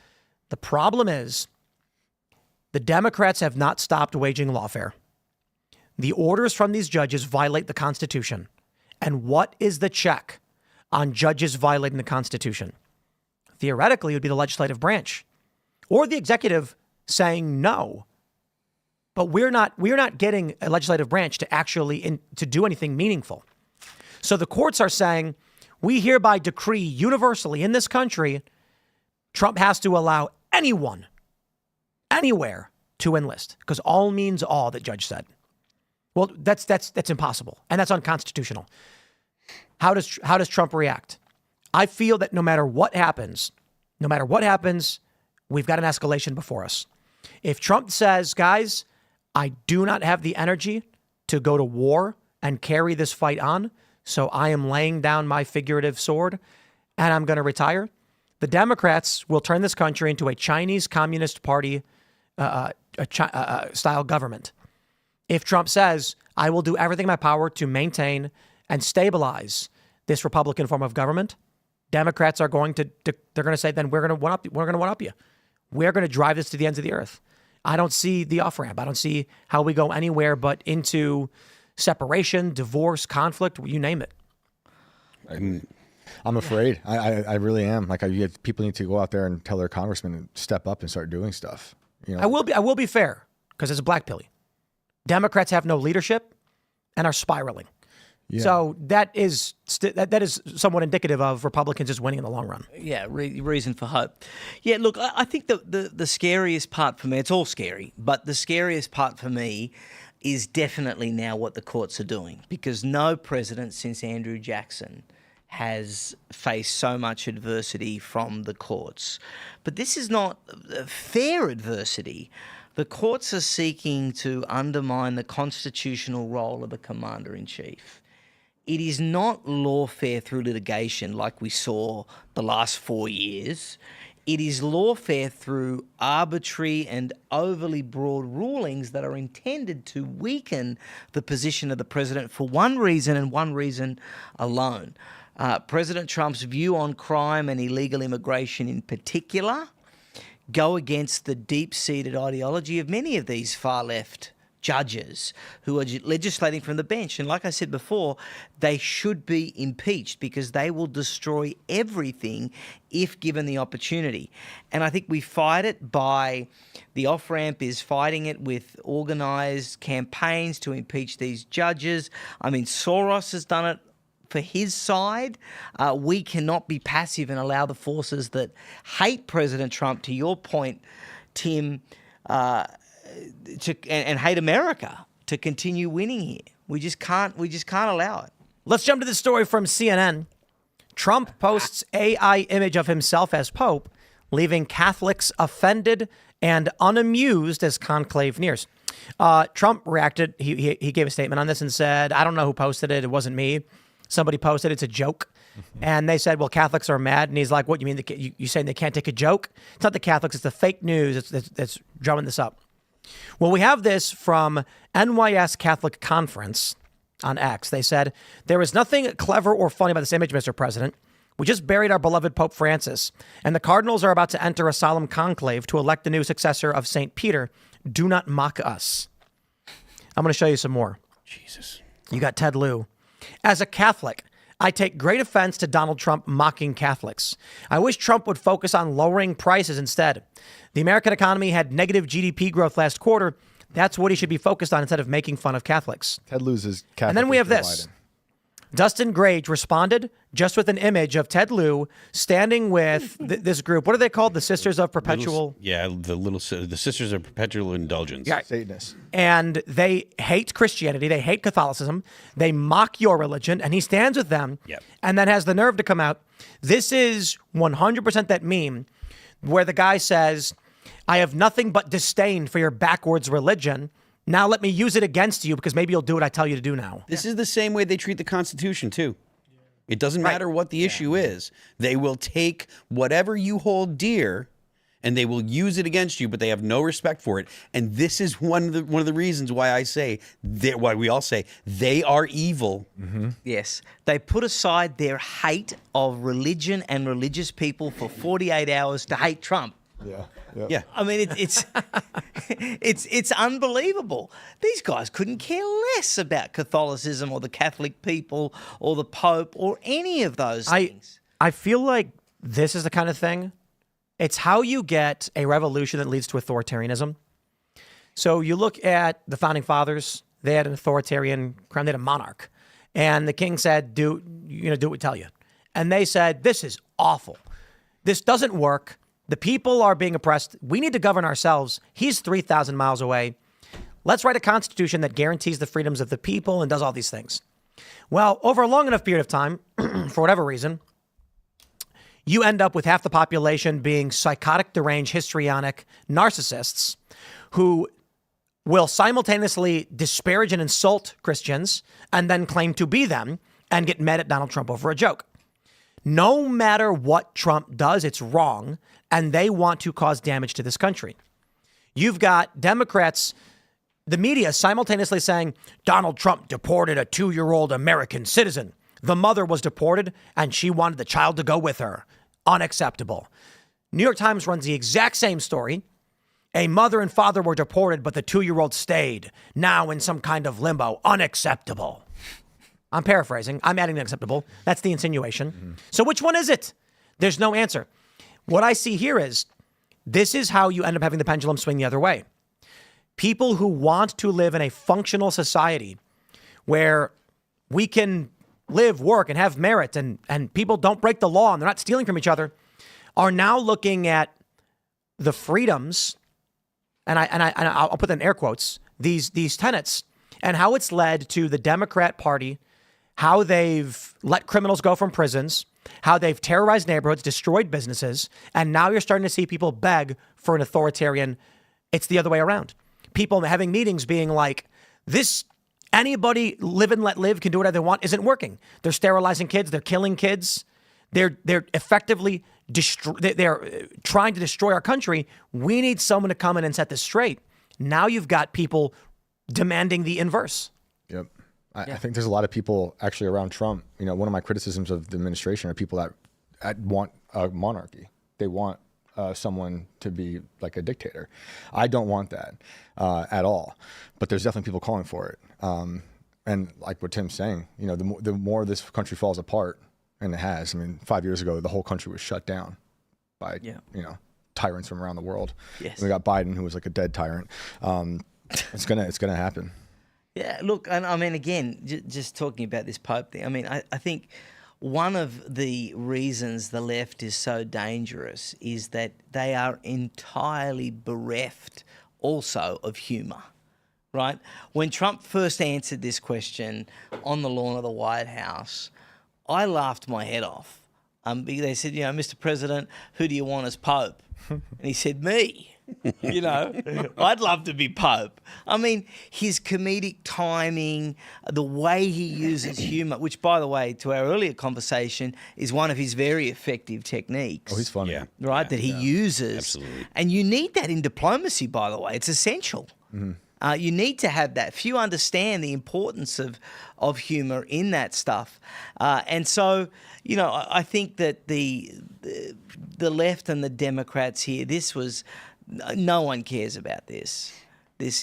The problem is the Democrats have not stopped waging lawfare. The orders from these judges violate the Constitution. And what is the check on judges violating the Constitution? Theoretically, it would be the legislative branch or the executive saying no. But we're not getting a legislative branch to actually to do anything meaningful. So the courts are saying, we hereby decree universally in this country, Trump has to allow anyone, anywhere to enlist, because all means all, that judge said. Well, that's impossible, and that's unconstitutional. How does Trump react? I feel that no matter what happens, we've got an escalation before us. If Trump says, guys, I do not have the energy to go to war and carry this fight on, so I am laying down my figurative sword and I'm going to retire, the Democrats will turn this country into a Chinese Communist Party style government. If Trump says, I will do everything in my power to maintain and stabilize this Republican form of government, Democrats are going to, they're going to say, then we're going to one up you. We're going to drive this to the ends of the earth. I don't see the off-ramp. I don't see how we go anywhere but into separation, divorce, conflict, you name it. I'm afraid. I really am. Like, people need to go out there and tell their congressmen to step up and start doing stuff. You know? I will be fair, because it's a black pilly. Democrats have no leadership and are spiraling. Yeah. So that is somewhat indicative of Republicans just winning in the long run. Yeah, reason for hope. Yeah, look, I think the scariest part for me, it's all scary, but the scariest part for me is definitely now what the courts are doing, because no president since Andrew Jackson has faced so much adversity from the courts. But this is not fair adversity. The courts are seeking to undermine the constitutional role of the commander-in-chief. It is not lawfare through litigation like we saw the last 4 years. It is lawfare through arbitrary and overly broad rulings that are intended to weaken the position of the president for one reason and one reason alone. President Trump's view on crime and illegal immigration in particular go against the deep-seated ideology of many of these far-left judges who are legislating from the bench. And like I said before, they should be impeached because they will destroy everything if given the opportunity. And I think we fight it by, the off-ramp is fighting it with organised campaigns to impeach these judges. I mean, Soros has done it for his side. We cannot be passive and allow the forces that hate President Trump, to your point, Tim, and hate America to continue winning here. We just can't allow it. Let's jump to this story from CNN. Trump posts AI image of himself as Pope, leaving Catholics offended and unamused as conclave nears. Trump reacted. He gave a statement on this and said, I don't know who posted it. It wasn't me. Somebody posted it's a joke. And they said, well, Catholics are mad. And he's like, what, you mean you saying they can't take a joke? It's not the Catholics. It's the fake news that's drumming this up. Well, we have this from NYS Catholic Conference on X. They said, there is nothing clever or funny about this image, Mr. President. We just buried our beloved Pope Francis, and the cardinals are about to enter a solemn conclave to elect the new successor of St. Peter. Do not mock us. I'm going to show you some more. Jesus. You got Ted Lieu. As a Catholic, I take great offense to Donald Trump mocking Catholics. I wish Trump would focus on lowering prices instead. The American economy had negative GDP growth last quarter. That's what he should be focused on instead of making fun of Catholics. Ted loses Catholic. And then we have this. Biden. Dustin Grage responded just with an image of Ted Lieu standing with this group. What are they called? The Sisters of Perpetual... the Sisters of Perpetual Indulgence. Yeah. Satanists. And they hate Christianity. They hate Catholicism. They mock your religion. And he stands with them. Yep. And then has the nerve to come out. This is 100% that meme where the guy says, I have nothing but disdain for your backwards religion. Now let me use it against you because maybe you'll do what I tell you to do now. This is the same way they treat the Constitution, too. It doesn't matter what the issue is. They will take whatever you hold dear and they will use it against you, but they have no respect for it. And this is one of the reasons why I say, why we all say, they are evil. Mm-hmm. Yes. They put aside their hate of religion and religious people for 48 hours to hate Trump. Yeah. Yeah. I mean, it's unbelievable. These guys couldn't care less about Catholicism or the Catholic people or the Pope or any of those things. I feel like this is the kind of thing. It's how you get a revolution that leads to authoritarianism. So you look at the Founding Fathers, they had an authoritarian crown, they had a monarch. And the king said, do what we tell you. And they said, this is awful. This doesn't work. The people are being oppressed. We need to govern ourselves. He's 3,000 miles away. Let's write a constitution that guarantees the freedoms of the people and does all these things. Well, over a long enough period of time, for whatever reason, you end up with half the population being psychotic, deranged, histrionic narcissists who will simultaneously disparage and insult Christians and then claim to be them and get mad at Donald Trump over a joke. No matter what Trump does, it's wrong, and they want to cause damage to this country. You've got Democrats, the media simultaneously saying Donald Trump deported a 2-year-old American citizen. The mother was deported and she wanted the child to go with her. Unacceptable. New York Times runs the exact same story. A mother and father were deported, but the 2-year-old stayed, now in some kind of limbo. Unacceptable. I'm paraphrasing. I'm adding unacceptable. That's the insinuation. Mm-hmm. So which one is it? There's no answer. What I see here is this is how you end up having the pendulum swing the other way. People who want to live in a functional society where we can live, work, and have merit, and people don't break the law and they're not stealing from each other, are now looking at the freedoms, and I'll put that in air quotes, these tenets, and how it's led to the Democrat Party, how they've let criminals go from prisons, how they've terrorized neighborhoods, destroyed businesses, and now you're starting to see people beg for an authoritarian. It's the other way around. People having meetings being like, this, anybody live and let live can do whatever they want, isn't working. They're sterilizing kids. They're killing kids. They're effectively they're trying to destroy our country. We need someone to come in and set this straight. Now you've got people demanding the inverse. Yep. I think there's a lot of people actually around Trump. You know, one of my criticisms of the administration are people that want a monarchy. They want someone to be like a dictator. I don't want that at all. But there's definitely people calling for it. And like what Tim's saying, you know, the more this country falls apart, and it has. I mean, 5 years ago, the whole country was shut down by you know, tyrants from around the world. Yes. And we got Biden, who was like a dead tyrant. It's gonna happen. Yeah, look, and I mean, again, just talking about this Pope thing, I mean, I think one of the reasons the left is so dangerous is that they are entirely bereft also of humour, right? When Trump first answered this question on the lawn of the White House, I laughed my head off. They said, you know, Mr. President, who do you want as Pope? And he said, me. You know, I'd love to be Pope. I mean, his comedic timing, the way he uses humour, which, by the way, to our earlier conversation, is one of his very effective techniques. Oh, he's funny. Yeah. Right, Yeah. that he uses. Absolutely. And you need that in diplomacy, by the way. It's essential. Mm-hmm. You need to have that. Few understand the importance of humour in that stuff. And so, you know, I think that the left and the Democrats here, this was... No one cares about this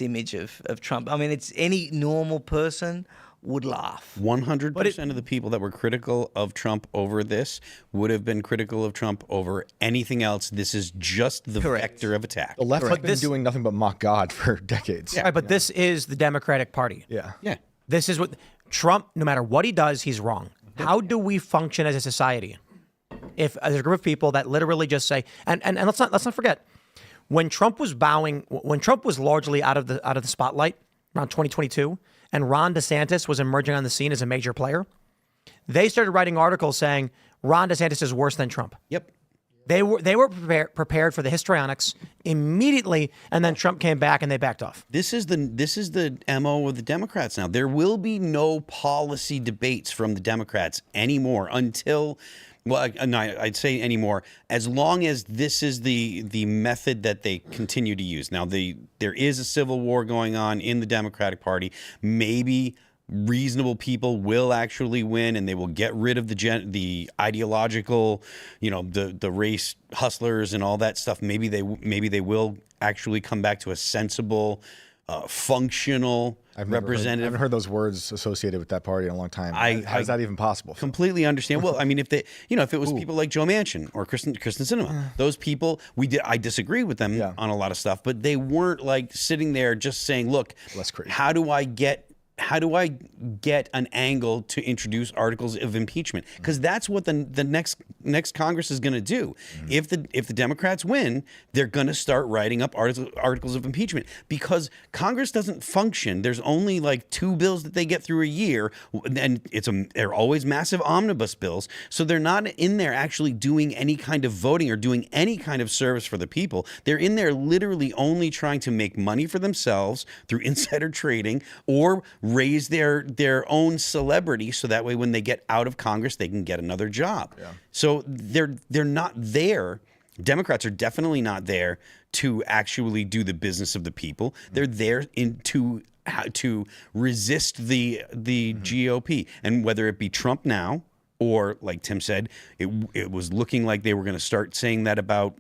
image of Trump. I mean, it's any normal person would laugh. 100% of the people that were critical of Trump over this would have been critical of Trump over anything else. This is just the vector of attack. The left has been doing nothing but mock God for decades. Yeah, right, but this is the Democratic Party. Yeah. Yeah. This is what Trump, no matter what he does, he's wrong. How do we function as a society if there's a group of people that literally just say, and let's not forget, when Trump was largely out of the spotlight around 2022, and Ron DeSantis was emerging on the scene as a major player, they started writing articles saying Ron DeSantis is worse than Trump. Yep. They were prepared for the histrionics immediately, and then Trump came back and they backed off. This is the MO of the Democrats now. There will be no policy debates from the Democrats anymore until... Well, no, I'd say anymore, as long as this is the method that they continue to use. Now, there is a civil war going on in the Democratic Party. Maybe reasonable people will actually win, and they will get rid of the ideological, you know, the race hustlers and all that stuff. Maybe they will actually come back to a sensible, functional representative. I haven't heard those words associated with that party in a long time. How is that even possible? Completely understand. Well, I mean, if it was people like Joe Manchin or Kristen Sinema, those people, I disagree with them on a lot of stuff, but they weren't like sitting there just saying, look, how do I get how do I get an angle to introduce articles of impeachment? Because that's what the next Congress is going to do. If the Democrats win, they're going to start writing up articles of impeachment, because Congress doesn't function. There's only like 2 bills that they get through a year, and they're always massive omnibus bills. So they're not in there actually doing any kind of voting or doing any kind of service for the people. They're in there literally only trying to make money for themselves through insider trading or raise their own celebrity, so that way when they get out of Congress, they can get another job. Yeah. So they're not there. Democrats are definitely not there to actually do the business of the people. They're there to resist the GOP, and whether it be Trump now or, like Tim said, it was looking like they were going to start saying that about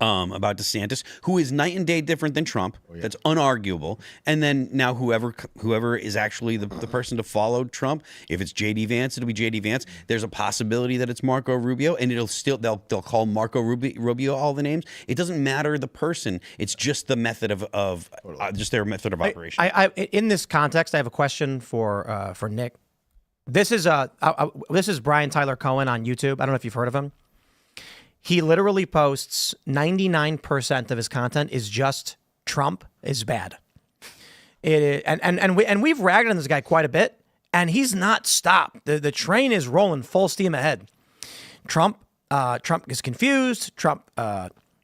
DeSantis, who is night and day different than Trump. Oh, yeah. That's unarguable. And then now whoever is actually the person to follow Trump, if it's J.D. Vance, it'll be J.D. Vance. There's a possibility that it's Marco Rubio, and they'll call Marco Rubio all the names. It doesn't matter the person. It's just the method of just their method of operation. In this context, I have a question for Nick. This is Brian Tyler Cohen on YouTube. I don't know if you've heard of him. He literally posts 99% of his content is just Trump is bad. And we've ragged on this guy quite a bit, and he's not stopped. The train is rolling full steam ahead. Trump is confused. Trump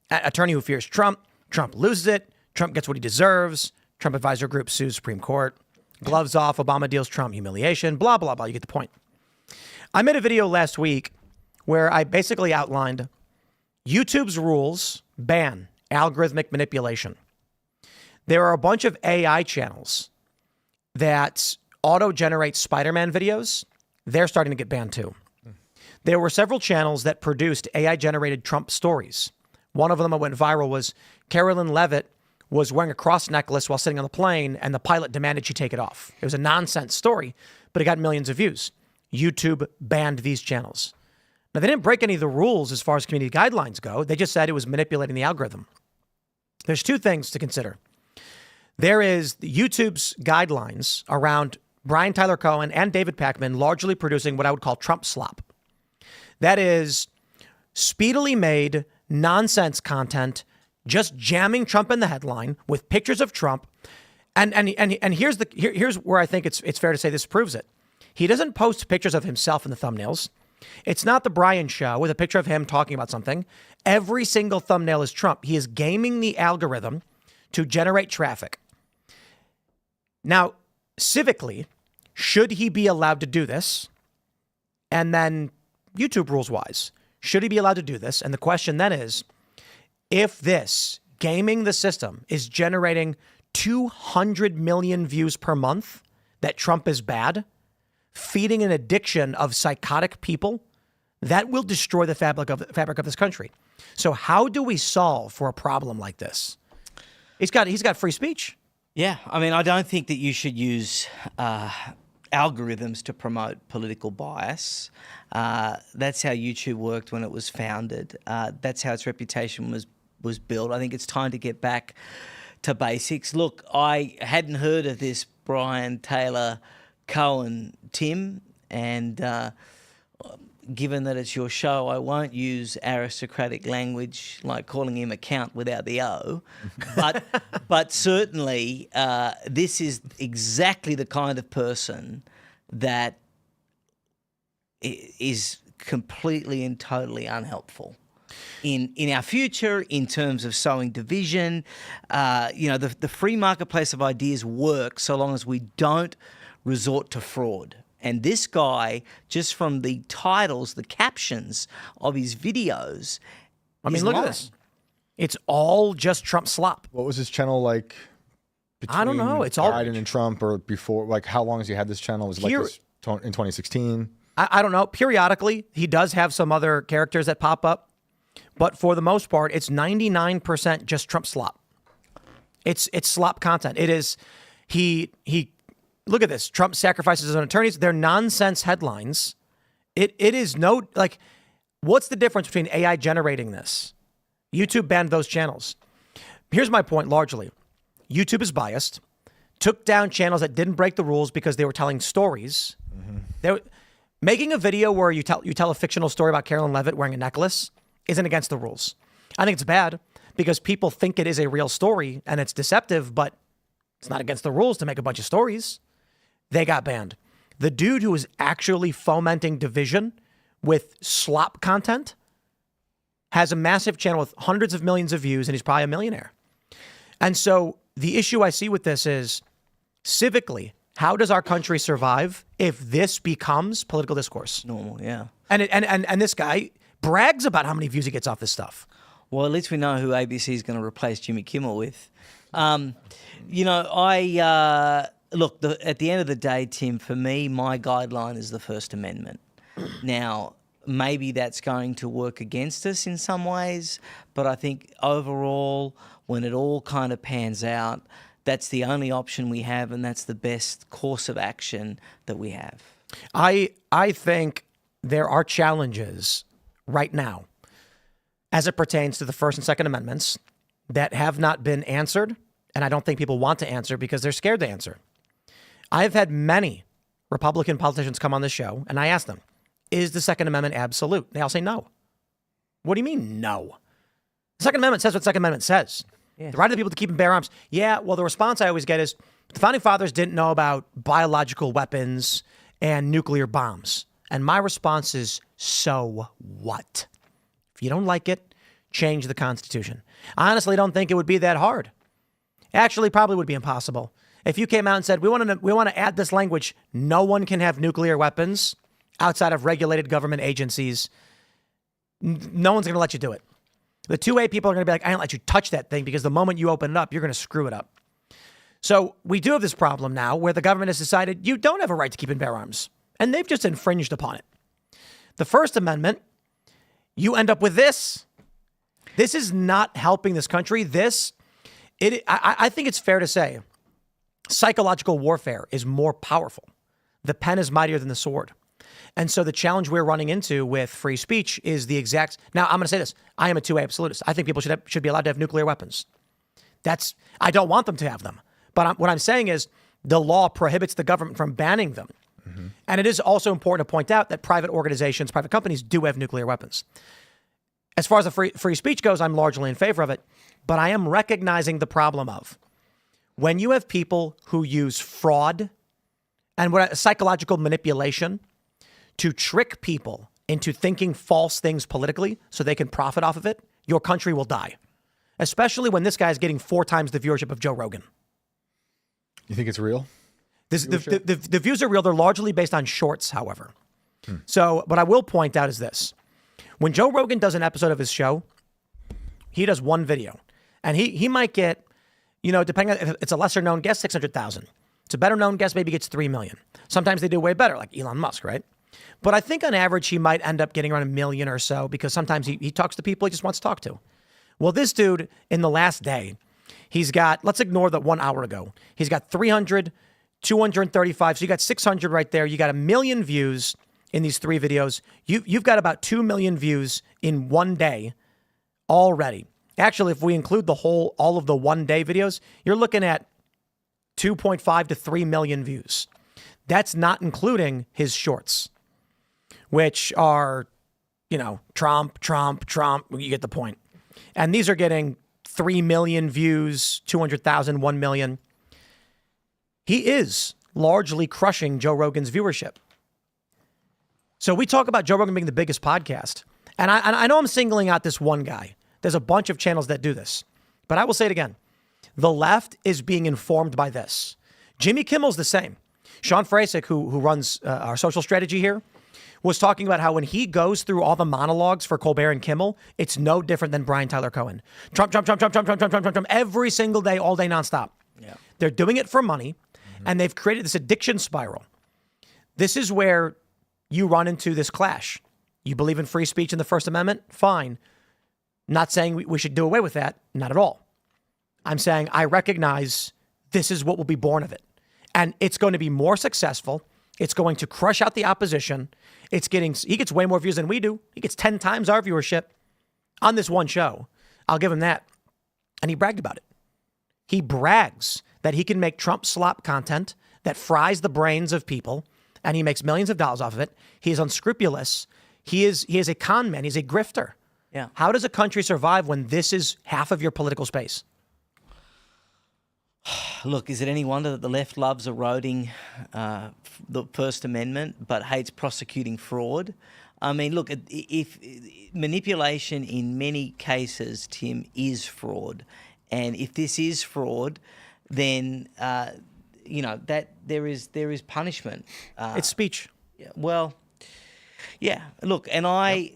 attorney who fears Trump. Trump loses it. Trump gets what he deserves. Trump advisor group sues Supreme Court. Gloves off. Obama deals Trump humiliation. Blah blah blah. You get the point. I made a video last week where I basically outlined YouTube's rules ban algorithmic manipulation. There are a bunch of AI channels that auto-generate Spider-Man videos. They're starting to get banned too. There were several channels that produced AI-generated Trump stories. One of them that went viral was Carolyn Levitt was wearing a cross necklace while sitting on the plane, and the pilot demanded she take it off. It was a nonsense story, but it got millions of views. YouTube banned these channels. Now, they didn't break any of the rules as far as community guidelines go. They just said it was manipulating the algorithm. There's 2 things to consider. There is YouTube's guidelines around Brian Tyler Cohen and David Pakman largely producing what I would call Trump slop. That is speedily made nonsense content, just jamming Trump in the headline with pictures of Trump. And here's where I think it's fair to say this proves it. He doesn't post pictures of himself in the thumbnails. It's not the Brian Show with a picture of him talking about something. Every single thumbnail is Trump. He is gaming the algorithm to generate traffic. Now, civically, should he be allowed to do this? And then YouTube rules wise, should he be allowed to do this? And the question then is, if this gaming the system is generating 200 million views per month, that Trump is bad, feeding an addiction of psychotic people, that will destroy the fabric of this country. So how do we solve for a problem like this? He's got free speech. Yeah, I mean, I don't think that you should use algorithms to promote political bias. That's how YouTube worked when it was founded. That's how its reputation was built. I think it's time to get back to basics. Look, I hadn't heard of this Brian Taylor Cohen, Tim, and given that it's your show, I won't use aristocratic language like calling him a count without the O, but certainly this is exactly the kind of person that is completely and totally unhelpful in our future in terms of sowing division. The free marketplace of ideas works so long as we don't resort to fraud. And this guy, just from the titles, the captions of his videos, I mean, look at this. It's all just Trump slop. What was his channel like? I don't know. It's all Biden and Trump, or before. Like, how long has he had this channel? Was it like this in 2016? I don't know. Periodically, he does have some other characters that pop up, but for the most part, it's 99% just Trump slop. It's slop content. It is he. Look at this. Trump sacrifices his own attorneys. They're nonsense headlines. It is no, like, what's the difference between AI generating this? YouTube banned those channels. Here's my point largely. YouTube is biased. took down channels that didn't break the rules because they were telling stories. Making a video where you tell a fictional story about Carolyn Levitt wearing a necklace isn't against the rules. I think it's bad because people think it is a real story and it's deceptive, but it's not against the rules to make a bunch of stories. They got banned. The dude who was actually fomenting division with slop content has a massive channel with hundreds of millions of views, and he's probably a millionaire. And so the issue I see with this is, civically, how does our country survive if this becomes political discourse? Normal, yeah. And this guy brags about how many views he gets off this stuff. Well, at least we know who ABC is going to replace Jimmy Kimmel with. Look, at the end of the day, Tim, for me, my guideline is the First Amendment. Now, maybe that's going to work against us in some ways, but I think overall, when it all kind of pans out, that's the only option we have, and that's the best course of action that we have. I think there are challenges right now as it pertains to the First and Second Amendments that have not been answered, and I don't think people want to answer because they're scared to answer. I've had many Republican politicians come on this show, and I ask them, is the Second Amendment absolute? They all say no. What do you mean no? The Second Amendment says what the Second Amendment says. Yes. The right of the people to keep and bear arms. Yeah, well, the response I always get is, the Founding Fathers didn't know about biological weapons and nuclear bombs. And my response is, so what? If you don't like it, change the Constitution. I honestly don't think it would be that hard. Actually, probably would be impossible. If you came out and said, we want to add this language, no one can have nuclear weapons outside of regulated government agencies, no one's going to let you do it. The 2A people are going to be like, I don't let you touch that thing because the moment you open it up, you're going to screw it up. So we do have this problem now where the government has decided you don't have a right to keep and bear arms, and they've just infringed upon it. The First Amendment, you end up with this. This is not helping this country. I think it's fair to say psychological warfare is more powerful. The pen is mightier than the sword. And so the challenge we're running into with free speech is the exact. Now, I'm going to say this. I am a 2A absolutist. I think people should be allowed to have nuclear weapons. I don't want them to have them. But what I'm saying is the law prohibits the government from banning them. Mm-hmm. And it is also important to point out that private organizations, private companies do have nuclear weapons. As far as the free speech goes, I'm largely in favor of it. But I am recognizing the problem of when you have people who use fraud and psychological manipulation to trick people into thinking false things politically so they can profit off of it, your country will die. Especially when this guy is getting 4 times the viewership of Joe Rogan. You think it's real? The views are real. They're largely based on shorts, however. So what I will point out is this. When Joe Rogan does an episode of his show, he does one video. And he might get, depending on if it's a lesser known guest, 600,000. It's a better known guest, maybe gets 3 million. Sometimes they do way better, like Elon Musk, right? But I think on average, he might end up getting around 1 million or so because sometimes he talks to people he just wants to talk to. Well, this dude, in the last day, he's got, let's ignore that 1 hour ago. He's got 300, 235. So you got 600 right there. You got 1 million views in these 3 videos. You've got about 2 million views in 1 day already. Actually, if we include all of the 1 day videos, you're looking at 2.5 to 3 million views. That's not including his shorts, which are, Trump. You get the point. And these are getting 3 million views, 200,000, 1 million. He is largely crushing Joe Rogan's viewership. So we talk about Joe Rogan being the biggest podcast. And I know I'm singling out this one guy. There's a bunch of channels that do this. But I will say it again. The left is being informed by this. Jimmy Kimmel's the same. Sean Frasick, who runs our social strategy here, was talking about how when he goes through all the monologues for Colbert and Kimmel, it's no different than Brian Tyler Cohen. Trump, every single day, all day, nonstop. Yeah. They're doing it for money, and they've created this addiction spiral. This is where you run into this clash. You believe in free speech and the First Amendment? Fine. Not saying we should do away with that. Not at all. I'm saying I recognize this is what will be born of it. And it's going to be more successful. It's going to crush out the opposition. He gets way more views than we do. He gets 10 times our viewership on this one show. I'll give him that. And he bragged about it. He brags that he can make Trump slop content that fries the brains of people, and he makes millions of dollars off of it. He is unscrupulous. He is a con man. He's a grifter. Yeah. How does a country survive when this is half of your political space? Look, is it any wonder that the left loves eroding the First Amendment but hates prosecuting fraud? I mean, look, if manipulation in many cases, Tim, is fraud. And if this is fraud, then, that there is punishment. It's speech. Well, yeah. Look, and I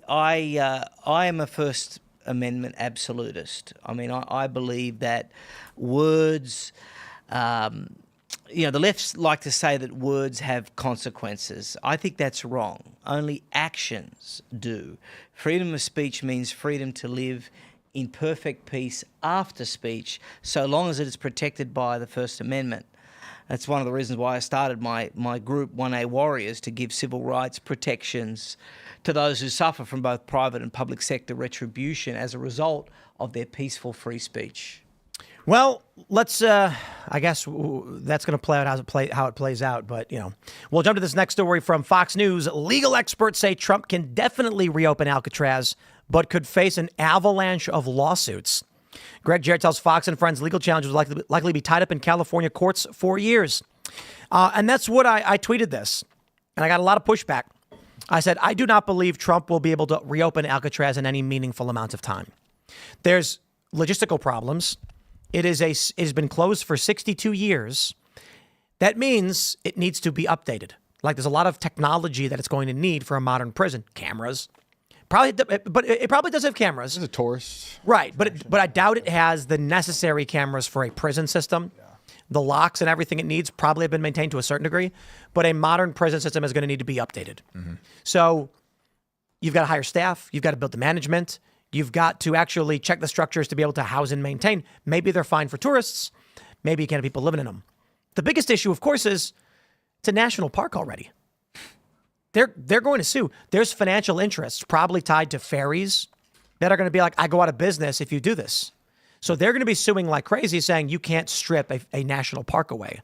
am a First Amendment absolutist. I mean, I believe that words, the lefts like to say that words have consequences. I think that's wrong. Only actions do. Freedom of speech means freedom to live in perfect peace after speech, so long as it is protected by the First Amendment. That's one of the reasons why I started my group, 1A Warriors, to give civil rights protections to those who suffer from both private and public sector retribution as a result of their peaceful free speech. Well, let's. I guess that's going to play out how it plays out. But we'll jump to this next story from Fox News. Legal experts say Trump can definitely reopen Alcatraz, but could face an avalanche of lawsuits. Greg Jarrett tells Fox and Friends legal challenges will likely be tied up in California courts for years. And that's what I tweeted this, and I got a lot of pushback. I said, I do not believe Trump will be able to reopen Alcatraz in any meaningful amount of time. There's logistical problems. It has been closed for 62 years. That means it needs to be updated. Like there's a lot of technology that it's going to need for a modern prison. Cameras. But it probably does have cameras. It's a tourist. Right, but I doubt it has the necessary cameras for a prison system. Yeah. The locks and everything it needs probably have been maintained to a certain degree, but a modern prison system is going to need to be updated. Mm-hmm. So you've got to hire staff. You've got to build the management. You've got to actually check the structures to be able to house and maintain. Maybe they're fine for tourists. Maybe you can't have people living in them. The biggest issue, of course, is it's a national park already. They're going to sue. There's financial interests probably tied to ferries that are going to be like, I go out of business if you do this. So they're going to be suing like crazy, saying you can't strip a national park away.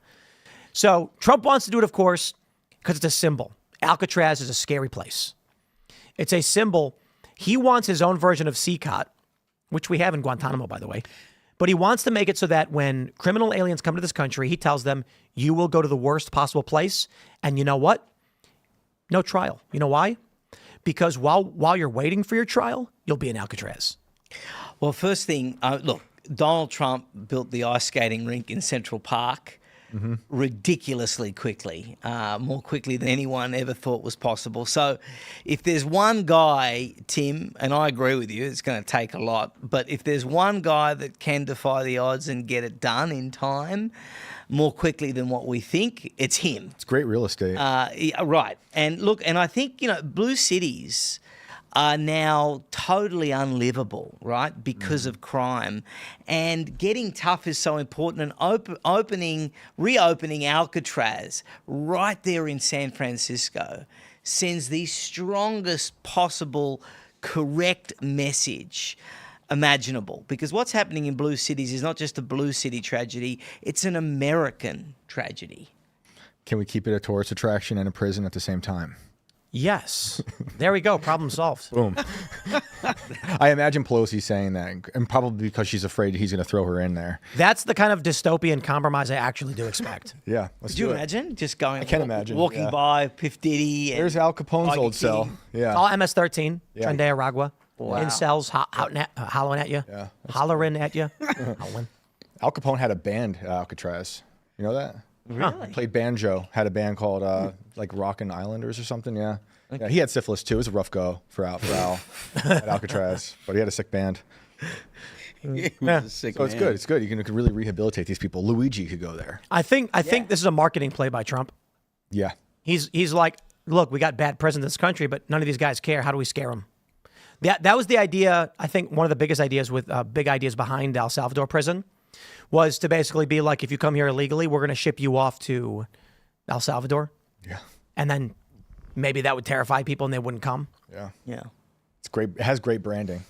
So Trump wants to do it, of course, because it's a symbol. Alcatraz is a scary place. It's a symbol. He wants his own version of CCOT, which we have in Guantanamo, by the way. But he wants to make it so that when criminal aliens come to this country, he tells them, you will go to the worst possible place. And you know what? No trial. You know why? Because while you're waiting for your trial, you'll be in Alcatraz. Well, first thing, look, Donald Trump built the ice skating rink in Central Park ridiculously quickly, more quickly than anyone ever thought was possible. So if there's one guy, Tim, and I agree with you, it's going to take a lot, but if there's one guy that can defy the odds and get it done in time more quickly than what we think, it's him. It's great real estate. Yeah, right. And look, and I think, blue cities are now totally unlivable, right, because of crime. And getting tough is so important. And reopening Alcatraz right there in San Francisco sends the strongest possible correct message imaginable. Because what's happening in blue cities is not just a blue city tragedy, it's an American tragedy. Can we keep it a tourist attraction and a prison at the same time? Yes. There we go. Problem solved. Boom. I imagine Pelosi saying that, and probably because she's afraid he's going to throw her in there. That's the kind of dystopian compromise I actually do expect. Yeah. Could you imagine just going? I can imagine. Walking by Piff Diddy. There's Al Capone's old cell. Yeah. It's all MS-13. Yeah. Trenday Aragua. Wow. In cells, hollering at you. Yeah. Hollering at you. Howling. Al Capone had a band at Alcatraz. You know that? Really? Played banjo. Had a band called like Rockin' Islanders or something. Yeah. Okay. Yeah. He had syphilis too. It was a rough go for Al at Alcatraz, but he had a sick band. Yeah. Sick So it's good. It's good. You can really rehabilitate these people. Luigi could go there. I think this is a marketing play by Trump. Yeah. He's like, look, we got bad prisons in this country, but none of these guys care. How do we scare them? That was the idea. I think one of the biggest ideas with big ideas behind El Salvador prison was to basically be like, if you come here illegally, we're going to ship you off to El Salvador. Yeah. And then maybe that would terrify people and they wouldn't come. Yeah. Yeah. It's great. It has great branding.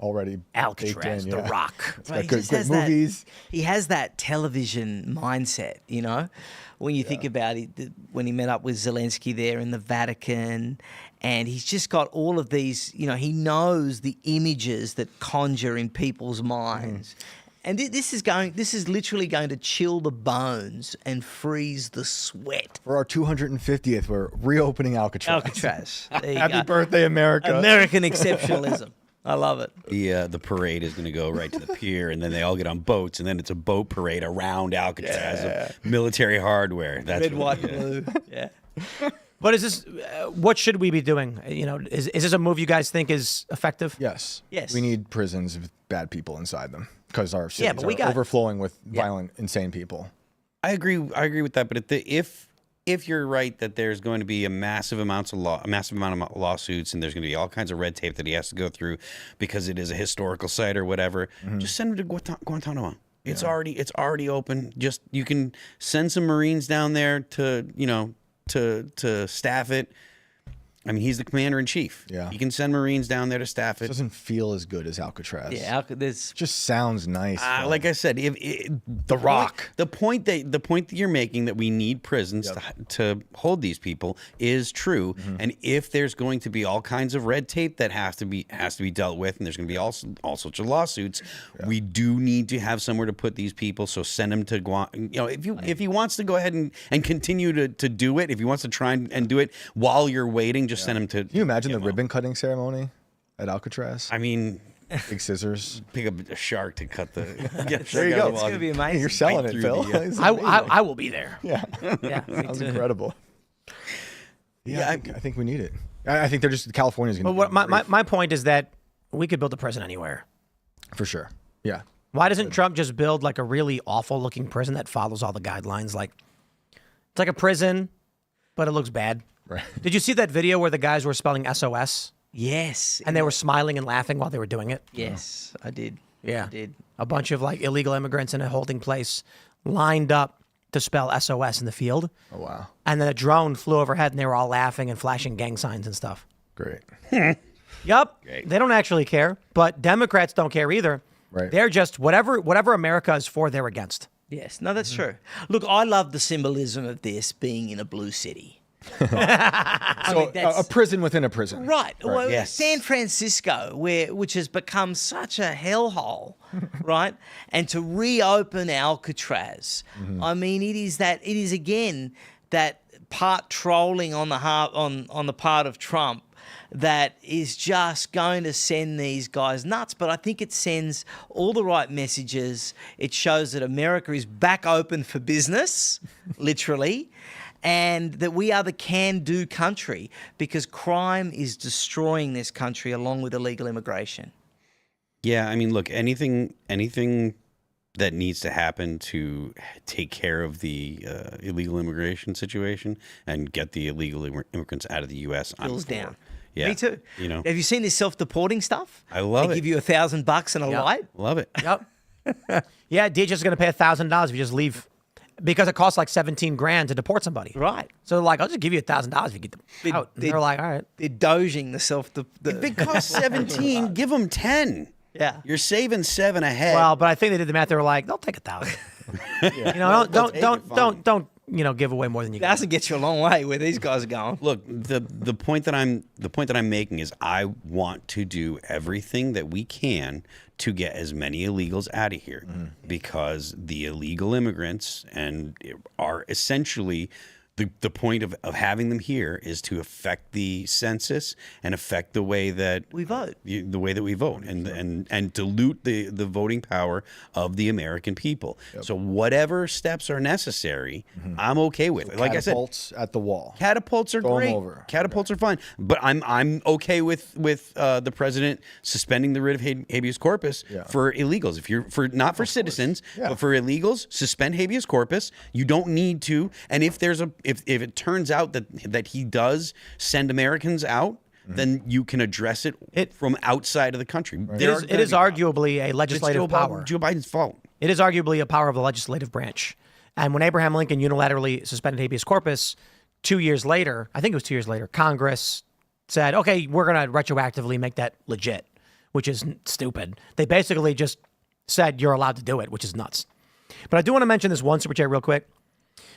already Alcatraz, baked in, The Rock. It's Right, got he just good has movies. He has that television mindset, you know. When you think about it, when he met up with Zelensky there in the Vatican, and he's just got all of these, you know, he knows the images that conjure in people's minds. And this is literally going to chill the bones and freeze the sweat. For our 250th, we're reopening Alcatraz. Alcatraz. There you Happy go. birthday, America. American exceptionalism. I love it. The parade is going to go right to the pier, and then they all get on boats, and then it's a boat parade around Alcatraz of military hardware. That's Red, what- white, blue. Yeah. But is this? What should we be doing? You know, is this a move you guys think is effective? Yes. Yes. We need prisons with bad people inside them because our cities but we are got- overflowing with violent, insane people. I agree with that. But if you're right that there's going to be a massive amount of lawsuits, and there's going to be all kinds of red tape that he has to go through because it is a historical site or whatever, just send him to Guantanamo. It's already open. Just you can send some Marines down there to staff it. I mean, he's the commander in chief. Yeah. You can send Marines down there to staff It it. doesn't feel as good as Alcatraz. Yeah, there's Just sounds nice. though. Like I said, the Rock. the point that you're making that we need prisons to hold these people is true. And if there's going to be all kinds of red tape that has to be dealt with, and there's going to be all sorts of lawsuits, we do need to have somewhere to put these people. So send them to Guam. You know, if he wants to go ahead and continue to do it, if he wants to try and do it while you're waiting, just send him to. Can you imagine the ribbon cutting ceremony at Alcatraz? I mean, Big scissors. pick up a shark to cut the. There you go. it's going to be amazing. You're selling it, through Phil. the, It's I amazing. will be there. Yeah, Yeah. sounds incredible. Yeah, I think we need it. I think they're just California's going But to. what my point is that we could build a prison anywhere. For sure. Yeah. Why doesn't Trump just build like a really awful looking prison that follows all the guidelines? Like it's like a prison, but it looks bad. Right. Did you see that video where the guys were spelling SOS Yes. and they were smiling and laughing while they were doing it? Yes, I did. Yeah. I did. A bunch of like illegal immigrants in a holding place lined up to spell SOS in the field. Oh wow. And then a drone flew overhead and they were all laughing and flashing gang signs and stuff. Great. Yup. They don't actually care, but Democrats don't care either. Right. They're just whatever America is for, they're against. Yes. No, that's true. Look, I love the symbolism of this being in a blue city. So a prison within a prison. Right. Well, Yes. San Francisco, which has become such a hellhole, right? And to reopen Alcatraz, I mean, it is again that part trolling on the part of Trump that is just going to send these guys nuts. But I think it sends all the right messages. It shows that America is back open for business, literally. And that we are the can-do country because crime is destroying this country along with illegal immigration. Yeah, I mean, look, anything that needs to happen to take care of the illegal immigration situation and get the illegal immigrants out of the U.S. Bills I'm for. down. Yeah, Me too. You know, Have you seen this self-deporting stuff? I love they it. give you $1,000 and a light. love it. Yep. Yeah, DHS is going to pay $1,000 if you just leave because it costs like $17,000 to deport somebody. Right. So they're like, I'll just give you $1,000 if you get them out. And they're like, all right. They're doging the If it costs 17, give them 10. Yeah. You're saving 7 ahead. Well, but I think they did the math. They were like, they'll take $1,000. You know, don't give away more than you That get. doesn't get you a long way where these guys are going. Look, the point that I'm making is I want to do everything that we can to get as many illegals out of here because the illegal immigrants are essentially the point of having them here is to affect the census and affect the way that We vote. the way that we vote and dilute the voting power of the American people. So whatever steps are necessary, I'm okay with. Like I said, Catapults at the wall. catapults are Throw 'em great. over. Catapults are fine, but I'm okay with the president suspending the writ of habeas corpus for illegals. If you're not for citizens, Yeah. but for illegals, suspend habeas corpus. You don't need to. And if there's if it turns out that he does send Americans out, then you can address it from outside of the country. It is arguably a legislative power. Joe Biden's fault. It is arguably a power of the legislative branch. And when Abraham Lincoln unilaterally suspended habeas corpus, 2 years later, I think it was 2 years later, Congress said, okay, we're going to retroactively make that legit. which is stupid. They basically just said you're allowed to do it, which is nuts. But I do want to mention this one super chat real quick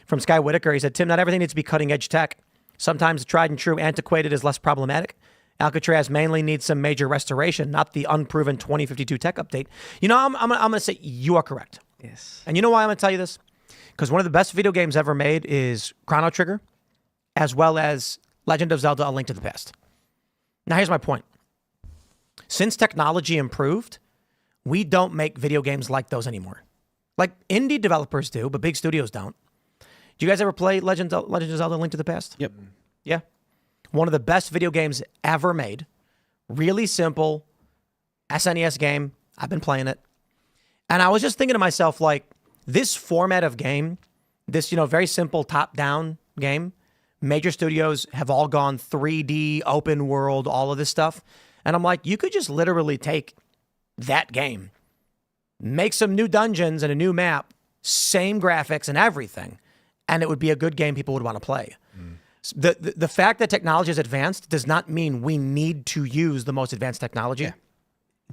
from Sky Whitaker. He said, Tim, not everything needs to be cutting edge tech. Sometimes the tried and true antiquated is less problematic. Alcatraz mainly needs some major restoration, not the unproven 2052 tech update. You know, I'm going to say you are correct. Yes. And you know why I'm going to tell you this? Because one of the best video games ever made is Chrono Trigger, as well as Legend of Zelda: A Link to the Past. Now, here's my point. Since technology improved, we don't make video games like those anymore. Like, indie developers do, but big studios don't. Do you guys ever play Legend of Zelda: A Link to the Past? Yep. Yeah. One of the best video games ever made. Really simple SNES game. I've been playing it. And I was just thinking to myself, like, this format of game, this, very simple top-down game, major studios have all gone 3D, open world, all of this stuff. And I'm like, you could just literally take that game, make some new dungeons and a new map, same graphics and everything, and it would be a good game people would want to play. The fact that technology is advanced does not mean we need to use the most advanced technology. Yeah.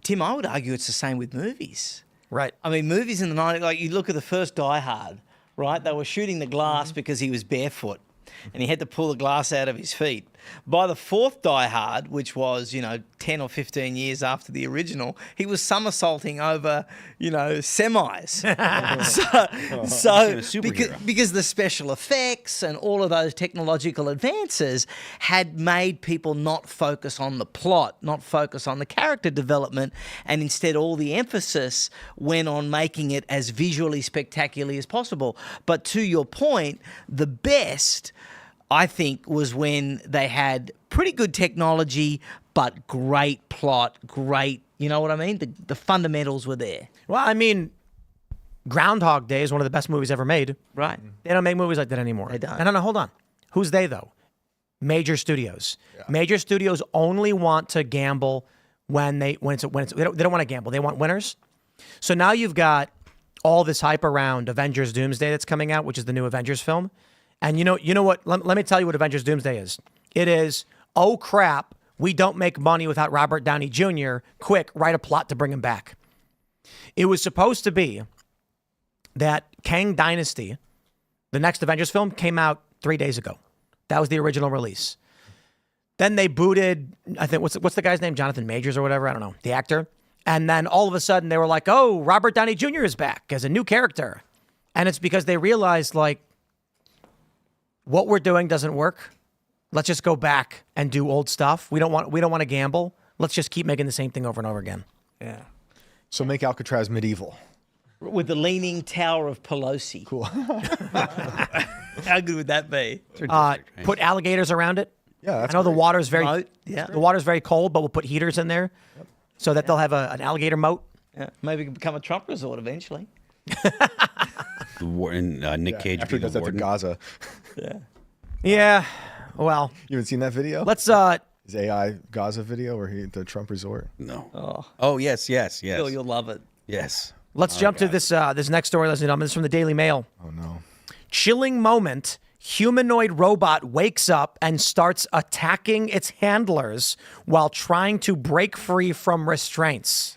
Tim, I would argue it's the same with movies. Right. I mean, movies in the 90s, like you look at the first Die Hard, right? They were shooting the glass because he was barefoot and he had to pull the glass out of his feet. By the fourth Die Hard, which was, 10 or 15 years after the original, he was somersaulting over, semis. so because the special effects and all of those technological advances had made people not focus on the plot, not focus on the character development, and instead all the emphasis went on making it as visually spectacular as possible. But to your point, the best, I think, was when they had pretty good technology, but great plot, great, you know what I mean? The fundamentals were there. Well, I mean, Groundhog Day is one of the best movies ever made. Right. They don't make movies like that anymore. They don't. No, hold on. Who's they, though? Major studios. Yeah. Major studios only want to gamble when they don't want to gamble. They want winners. So now you've got all this hype around Avengers Doomsday that's coming out, which is the new Avengers film. And you know what? Let me tell you what Avengers Doomsday is. It is, oh crap, we don't make money without Robert Downey Jr. Quick, write a plot to bring him back. It was supposed to be that Kang Dynasty, the next Avengers film, came out 3 days ago. That was the original release. Then they booted, I think, what's the guy's name? Jonathan Majors or whatever? I don't know. The actor. And then all of a sudden they were like, oh, Robert Downey Jr. is back as a new character. And it's because they realized, like, what we're doing doesn't work. Let's just go back and do old stuff. We don't want to gamble. Let's just keep making the same thing over and over again. Yeah. So make Alcatraz medieval. With the Leaning Tower of Pelosi. Cool. How good would that be? Put alligators around it. Yeah, that's I know the great. water's very Moat, yeah. The water's very cold, but we'll put heaters in there so that they'll have an alligator moat. Yeah. Maybe it could become a Trump resort eventually. Nick Cage After be he does the that to warden. Gaza. Yeah. Well, You haven't seen that video? let's His AI Gaza video where the Trump resort. No. Oh, yes. Phil, you'll love it. Yes. let's jump to this next story, ladies and gentlemen. This is from the Daily Mail. Oh no. Chilling moment. Humanoid robot wakes up and starts attacking its handlers while trying to break free from restraints.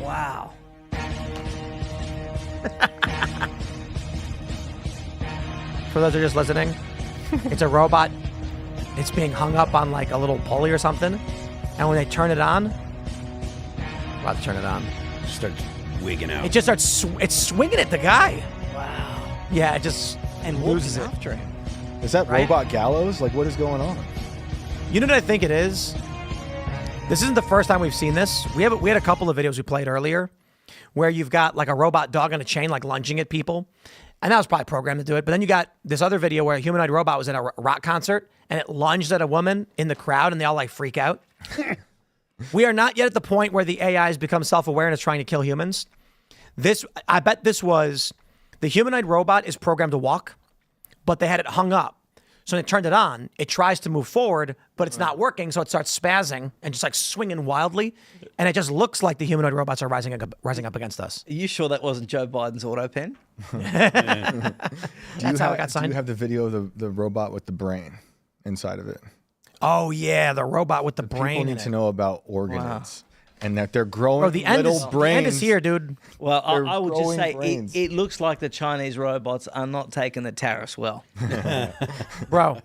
Wow. For those who are just listening, it's a robot. It's being hung up on like a little pulley or something. And when they turn it on, about to turn it on, Starts wigging out. it just starts, it's swinging at the guy. Wow. Yeah, it just And loses it. after him. Is that Right? robot gallows? Like, what is going on? You know what I think it is? This isn't the first time we've seen this. We had a couple of videos we played earlier where you've got like a robot dog on a chain, like lunging at people. And that was probably programmed to do it. But then you got this other video where a humanoid robot was at a rock concert and it lunged at a woman in the crowd and they all like freak out. We are not yet at the point where the AI has become self-aware and is trying to kill humans. I bet this was, the humanoid robot is programmed to walk, but they had it hung up. So when they turned it on, it tries to move forward, but it's not working. So it starts spazzing and just like swinging wildly. And it just looks like the humanoid robots are rising up against us. Are you sure that wasn't Joe Biden's auto pen? That's how it got Do signed. you have the video of the robot with the brain inside of it? Oh yeah, the robot with the brain People in need it. to know about organoids and that they're growing Bro, the end little is brains. the end is here, dude. Well, They're I would just growing say brains. it looks like the Chinese robots are not taking the tariffs well. Bro,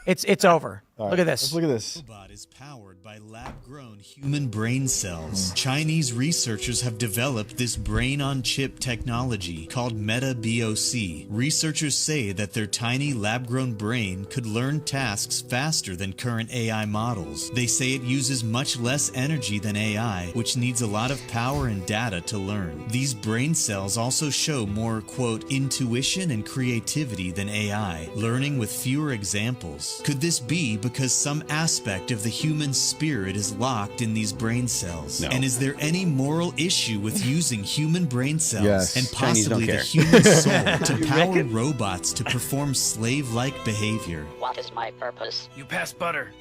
it's over. Look at Let's this. look at this. Robot is powered by lab-grown human brain cells. Chinese researchers have developed this brain-on-chip technology called MetaBOC. Researchers say that their tiny lab-grown brain could learn tasks faster than current AI models. They say it uses much less energy than AI, which needs a lot of power and data to learn. These brain cells also show more, quote, intuition and creativity than AI, learning with fewer examples. Could this be because some aspect of the human spirit is locked in these brain cells? No. And is there any moral issue with using human brain cells Yes. and Chinese don't possibly the care. human soul to power robots to perform slave-like behavior? What is my purpose? You pass butter.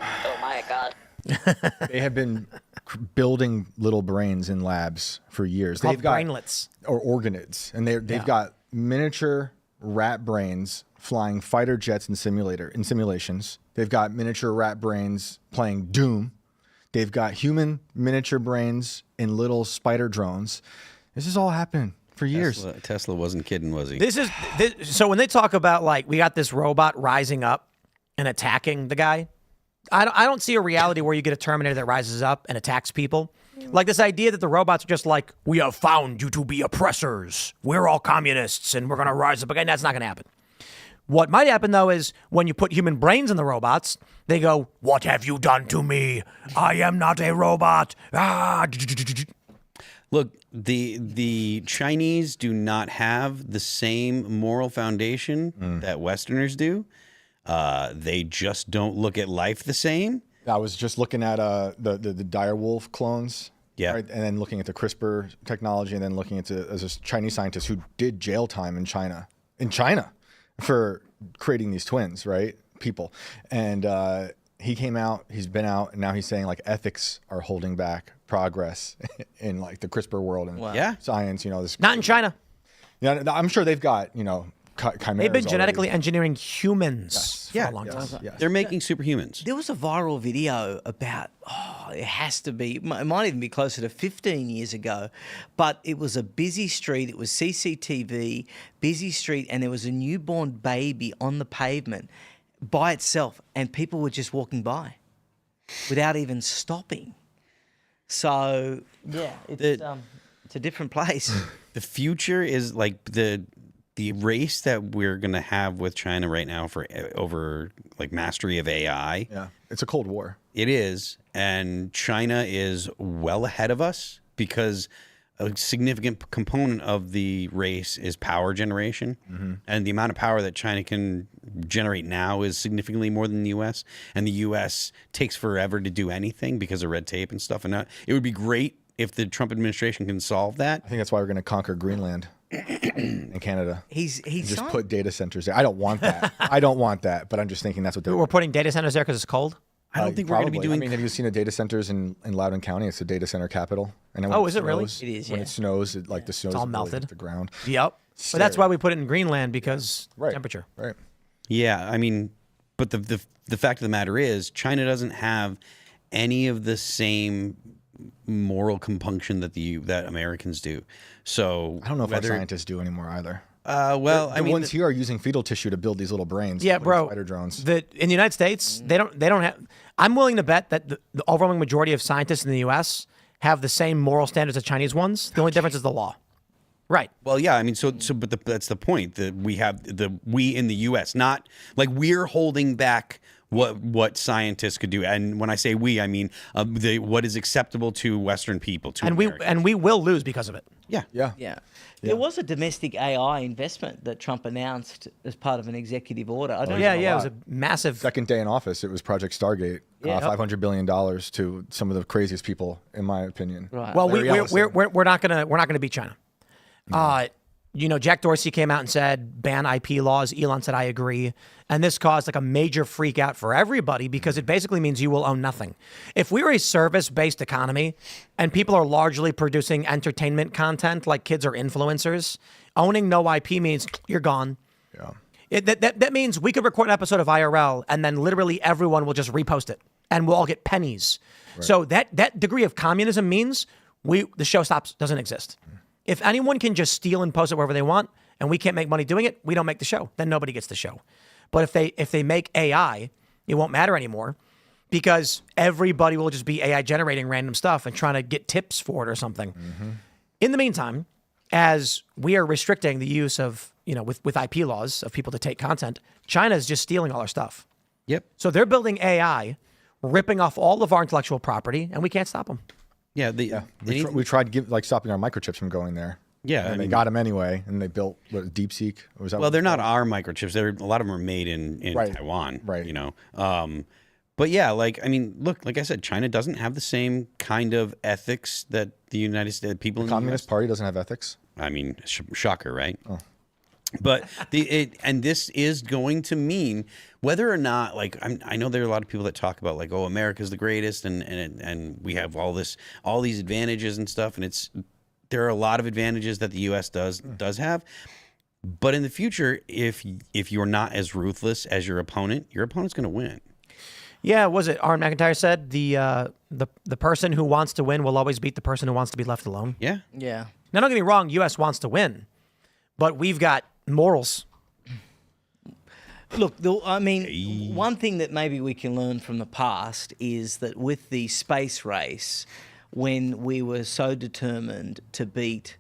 Oh my god. They have been building little brains in labs for years. Called They've got brainlets. or organoids, and they've Yeah. got miniature rat brains flying fighter jets in simulations. They've got miniature rat brains playing Doom. They've got human miniature brains in little spider drones. This is all happening for years. Tesla wasn't kidding, was he? This is so when they talk about like we got this robot rising up and attacking the guy, I don't see a reality where you get a Terminator that rises up and attacks people. Like this idea that the robots are just like, we have found you to be oppressors. We're all communists and we're going to rise up again. That's not going to happen. What might happen, though, is when you put human brains in the robots, they go, what have you done to me? I am not a robot. Ah. Look, the Chinese do not have the same moral foundation that Westerners do. They just don't look at life the same. I was just looking at the direwolf clones. Yeah. Right? And then looking at the CRISPR technology, and then looking into as a Chinese scientist who did jail time in China for creating these twins, right? People. And he came out, he's been out, and now he's saying like ethics are holding back progress in like the CRISPR world and Yeah. science, you know, this. Not in China. Yeah, I'm sure they've got, you know, chimeras They've been already. genetically engineering humans for a long time. Yes. They're making superhumans. There was a viral video about, it has to be, it might even be closer to 15 years ago, but it was a busy street. It was CCTV, busy street, and there was a newborn baby on the pavement by itself, and people were just walking by without even stopping. So, yeah, it's a different place. The future is like the race that we're gonna have with China right now for over like mastery of AI. Yeah, it's a Cold War. It is, and China is well ahead of us because a significant component of the race is power generation, and the amount of power that China can generate now is significantly more than the U.S. And the U.S. takes forever to do anything because of red tape and stuff. And it would be great if the Trump administration can solve that. I think that's why we're going to conquer Greenland and Canada. He's Just signed- put data centers there. I don't want that. I don't want that. But I'm just thinking that's what they're. We're putting data centers there because it's cold. I don't think we're going to be Probably. doing. I mean, have you seen the data centers in Loudoun County? It's the data center capital. And then Oh, when is it really? snows- It is, When yeah. it snows, the snow all is melted. the ground. Yep. But that's why we put it in Greenland because Right. temperature. Right. Yeah, I mean, but the fact of the matter is, China doesn't have any of the same moral compunction that Americans do. So I don't know if our whether, scientists do anymore either. well, The I mean, ones here are using fetal tissue to build these little brains. Yeah, like bro. Spider drones. In the United States, they don't have. I'm willing to bet that the overwhelming majority of scientists in the U.S. have the same moral standards as Chinese ones. The only difference is the law. Right. well, yeah, I mean, but that's the point that we in the U.S. not like we're holding back what scientists could do, and when I say we, I mean what is acceptable to Western people. To And Americans. we will lose because of it. yeah. Yeah. There was a domestic AI investment that Trump announced as part of an executive order. I don't Yeah, know. yeah. It was a massive. Second day in office, it was Project Stargate. $500 billion to some of the craziest people, in my opinion. Right. Well, Larry Ellison. we're not gonna beat China. Jack Dorsey came out and said ban IP laws. Elon said I agree, and this caused like a major freak out for everybody because it basically means you will own nothing. If we were a service-based economy and people are largely producing entertainment content like kids or influencers, owning no IP means you're gone. Yeah. That means we could record an episode of IRL and then literally everyone will just repost it and we'll all get pennies. Right. So that degree of communism means the show doesn't exist. If anyone can just steal and post it wherever they want and we can't make money doing it, we don't make the show. Then nobody gets the show. But if they make AI, it won't matter anymore because everybody will just be AI generating random stuff and trying to get tips for it or something. Mm-hmm. In the meantime, as we are restricting the use of, with IP laws of people to take content, China is just stealing all our stuff. Yep. So they're building AI, ripping off all of our intellectual property, and we can't stop them. Yeah. We tried stopping our microchips from going there. Yeah. And they got them anyway, and they built DeepSeek. Well, they're not our microchips. A lot of them are made in Taiwan. Right. But yeah, look, like I said, China doesn't have the same kind of ethics that the United States people. The Communist Party doesn't have ethics. Shocker, right? Oh. But and this is going to mean whether or not, I know there are a lot of people that talk about America's the greatest and we have all these advantages and stuff, and there are a lot of advantages that the U.S. does have. But in the future, if you're not as ruthless as your opponent's going to win. Yeah, was it Aaron McIntyre said the person who wants to win will always beat the person who wants to be left alone? Yeah. Yeah. Now, don't get me wrong, U.S. wants to win, but we've got morals. Look, one thing that maybe we can learn from the past is that with the space race, when we were so determined to beat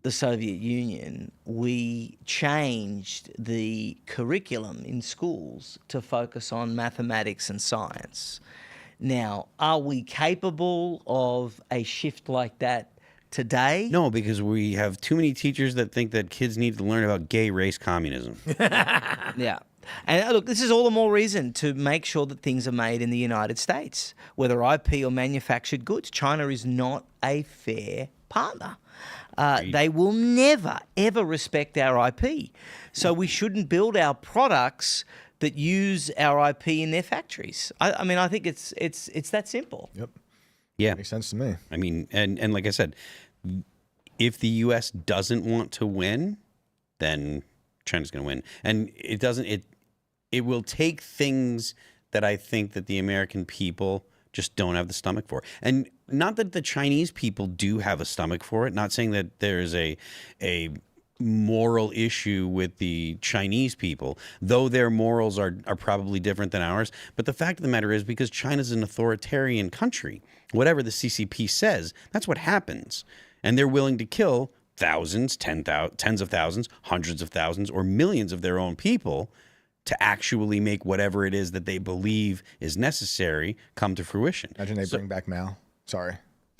the Soviet Union, we changed the curriculum in schools to focus on mathematics and science. Now, are we capable of a shift like that today? No, because we have too many teachers that think that kids need to learn about gay race communism. Yeah. And look, this is all the more reason to make sure that things are made in the United States, whether IP or manufactured goods. China is not a fair partner. They will never, ever respect our IP. So we shouldn't build our products that use our IP in their factories. I think it's that simple. Yep. Yeah. Makes sense to me. And like I said, if the U.S. doesn't want to win, then China's going to win. And it will take things that I think that the American people just don't have the stomach for. And not that the Chinese people do have a stomach for it, not saying that there's a moral issue with the Chinese people, though their morals are probably different than ours. But the fact of the matter is, because China's an authoritarian country, whatever the CCP says, that's what happens. And they're willing to kill thousands, tens of thousands, hundreds of thousands, or millions of their own people to actually make whatever it is that they believe is necessary come to fruition. Imagine they bring back Mao. Sorry.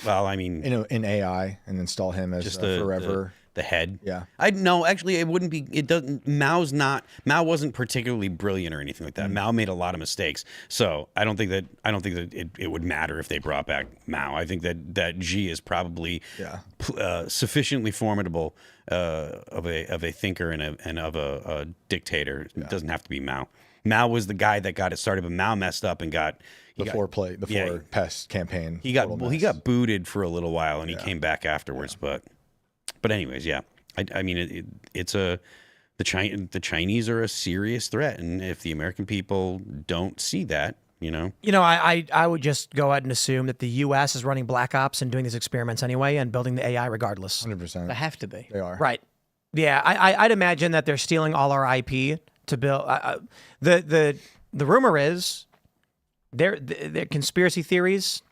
Well, in AI and install him as just forever. The head. Yeah. Actually, it wouldn't be. It doesn't. Mao wasn't particularly brilliant or anything like that. Mao made a lot of mistakes. So I don't think that it would matter if they brought back Mao. I think that Xi is probably sufficiently formidable of a thinker and of a dictator. Yeah. It doesn't have to be Mao. Mao was the guy that got it started, but Mao messed up and got pest campaign. He got booted for a little while and he came back afterwards, But anyways, yeah, the Chinese are a serious threat, and if the American people don't see that, I would just go ahead and assume that the U.S. is running Black Ops and doing these experiments anyway, and building the AI regardless. 100%. They have to be. They are. Right. Yeah, I'd imagine that they're stealing all our IP to build. The rumor is, their conspiracy theories.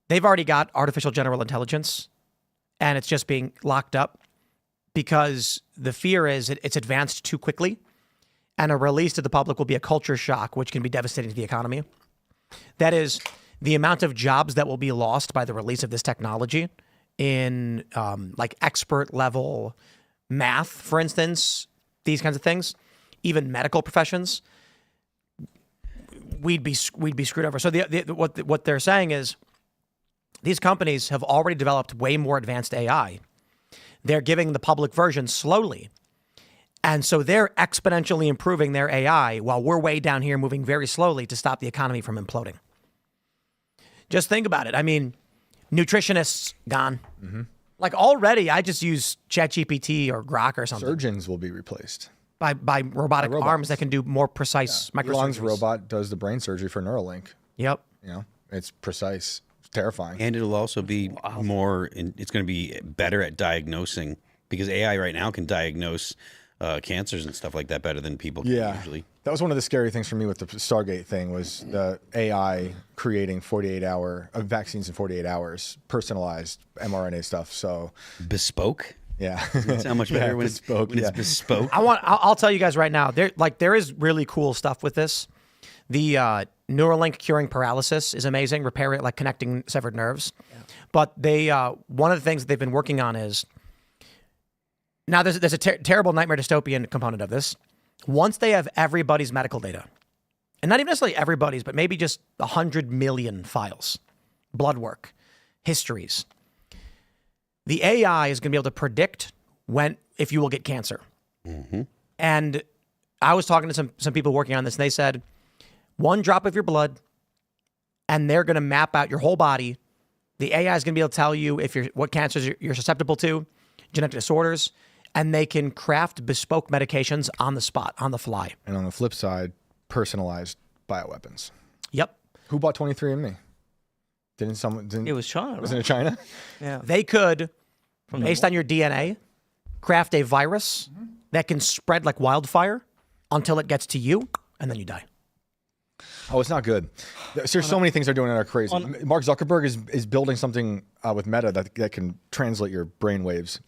They've already got artificial general intelligence. And it's just being locked up because the fear is it's advanced too quickly, and a release to the public will be a culture shock, which can be devastating to the economy. That is, the amount of jobs that will be lost by the release of this technology in expert level math, for instance, these kinds of things, even medical professions, we'd be screwed over. So what they're saying is, these companies have already developed way more advanced AI. They're giving the public version slowly. And so they're exponentially improving their AI while we're way down here moving very slowly to stop the economy from imploding. Just think about it. Nutritionists gone. Mm-hmm. Already, I just use ChatGPT or Grok or something. Surgeons will be replaced. by robotic robots. arms that can do more precise microsurgeries. Elon's robot does the brain surgery for Neuralink. Yep. You know, it's precise. It's terrifying. And it'll also be it's going to be better at diagnosing, because AI right now can diagnose cancers and stuff like that better than people can usually. That was one of the scary things for me with the Stargate thing, was the AI creating 48-hour vaccines in 48 hours, personalized mRNA stuff. So bespoke. yeah, That's how much better when bespoke. it's bespoke. I'll tell you guys right now. There is really cool stuff with this. The Neuralink curing paralysis is amazing, repairing, like connecting severed nerves. Yeah. But they one of the things that they've been working on is, now there's a terrible nightmare dystopian component of this. Once they have everybody's medical data, and not even necessarily everybody's, but maybe just 100 million files, blood work, histories, the AI is going to be able to predict if you will get cancer. Mm-hmm. And I was talking to some people working on this, and they said, one drop of your blood, and they're going to map out your whole body. The AI is going to be able to tell you what cancers you're susceptible to, genetic disorders, and they can craft bespoke medications on the spot, on the fly. And on the flip side, personalized bioweapons. Yep. Who bought 23andMe? It was China. Wasn't it China? Yeah. They could, based on your DNA, craft a virus that can spread like wildfire until it gets to you, and then you die. Oh, it's not good. There's so many things they're doing that are crazy. Mark Zuckerberg is building something with Meta that can translate your brain waves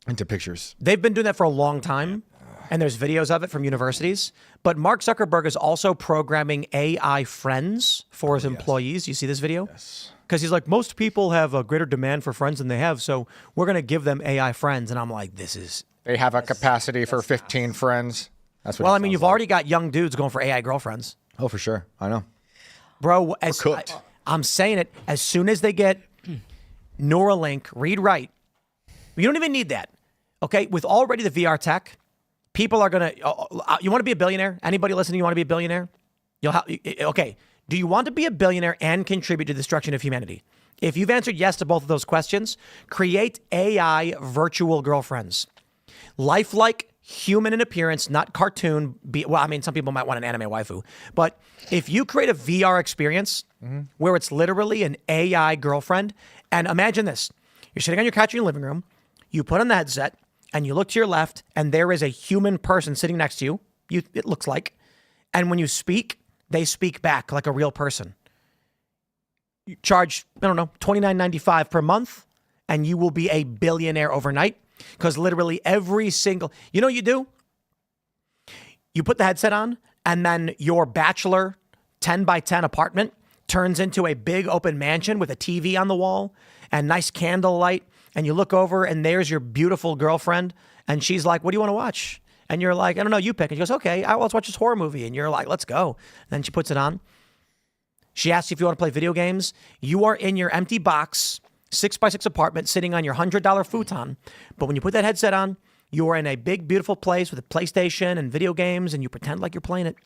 into pictures. They've been doing that for a long time, and there's videos of it from universities. But Mark Zuckerberg is also programming AI friends for his employees. You see this video? Yes. Because he's like, most people have a greater demand for friends than they have, so we're going to give them AI friends. And I'm like, They have a capacity for 15 friends. That's what. Well, I mean, you've already got young dudes going for AI girlfriends. Oh, for sure. I know. Bro, cooked. I'm saying it, as soon as they get Neuralink, read-write, you don't even need that. Okay? With already the VR tech, people are going to... you want to be a billionaire? Anybody listening, you want to be a billionaire? Okay. Do you want to be a billionaire and contribute to the destruction of humanity? If you've answered yes to both of those questions, create AI virtual girlfriends. Lifelike, human in appearance, not cartoon. Well, I mean, some people might want an anime waifu. But if you create a VR experience where it's literally an AI girlfriend, and imagine this. You're sitting on your couch in your living room, you put on the headset, and you look to your left, and there is a human person sitting next to you, it looks like. And when you speak, they speak back like a real person. You charge, I don't know, $29.95 per month, and you will be a billionaire overnight. Because literally every single, you know what you do? You put the headset on, and then your bachelor 10 by 10 apartment turns into a big open mansion with a TV on the wall and nice candlelight. And you look over, and there's your beautiful girlfriend. And she's like, what do you want to watch? And you're like, I don't know, you pick. And she goes, okay, let's watch this horror movie. And you're like, let's go. And then she puts it on. She asks you if you want to play video games. You are in your empty box, 6x6 apartment, sitting on your $100 futon. But when you put that headset on, you are in a big, beautiful place with a PlayStation and video games, and you pretend like you're playing it.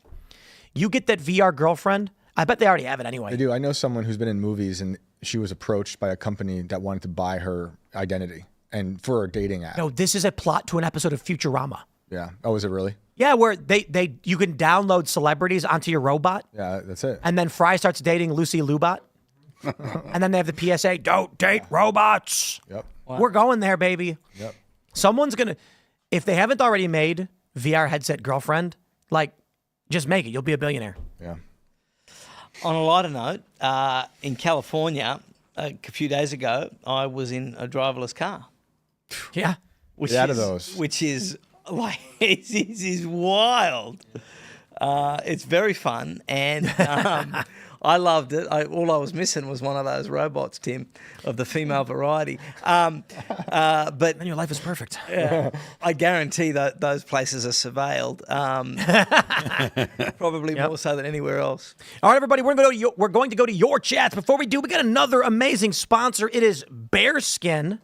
You get that VR girlfriend. I bet they already have it anyway. They do. I know someone who's been in movies, and she was approached by a company that wanted to buy her identity and for a dating app. No, this is a plot to an episode of Futurama. Yeah. Oh, is it really? Yeah, where you can download celebrities onto your robot. Yeah, that's it. And then Fry starts dating Lucy Lubot. And then they have the PSA, don't date robots. Yep. We're going there, baby. Yep. Someone's going to, if they haven't already made VR headset girlfriend, like, just make it. You'll be a billionaire. Yeah. On a lighter note, in California, a few days ago, I was in a driverless car. Yeah. Get out of those. Which is like, it is wild. It's very fun, and I loved it. All I was missing was one of those robots, Tim, of the female variety. But Then your life is perfect. I guarantee that those places are surveilled, probably more so than anywhere else. All right, everybody, we're going to go to your chats. Before we do, we got another amazing sponsor. It is Bearskin.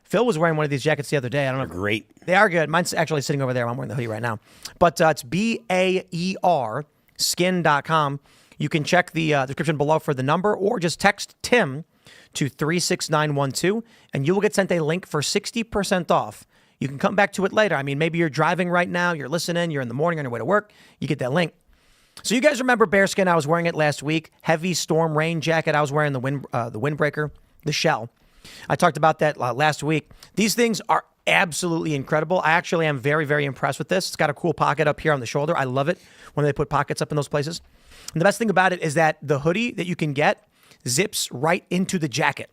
Phil was wearing one of these jackets the other day. I don't know. Great. They are good. Mine's actually sitting over there. I'm wearing the hoodie right now. But it's BAER, skin.com. You can check the description below for the number, or just text Tim to 36912, and you will get sent a link for 60% off You can come back to it later. I mean, maybe you're driving right now, you're listening, you're in the morning on your way to work, you get that link. So you guys remember bearskin? I was wearing it last week. Heavy storm rain jacket. I was wearing the windbreaker, the shell. I talked about that last week. These things are absolutely incredible. I actually am very, very impressed with this. It's got a cool pocket up here on the shoulder. I love it when they put pockets up in those places. And the best thing about it is that the hoodie that you can get zips right into the jacket.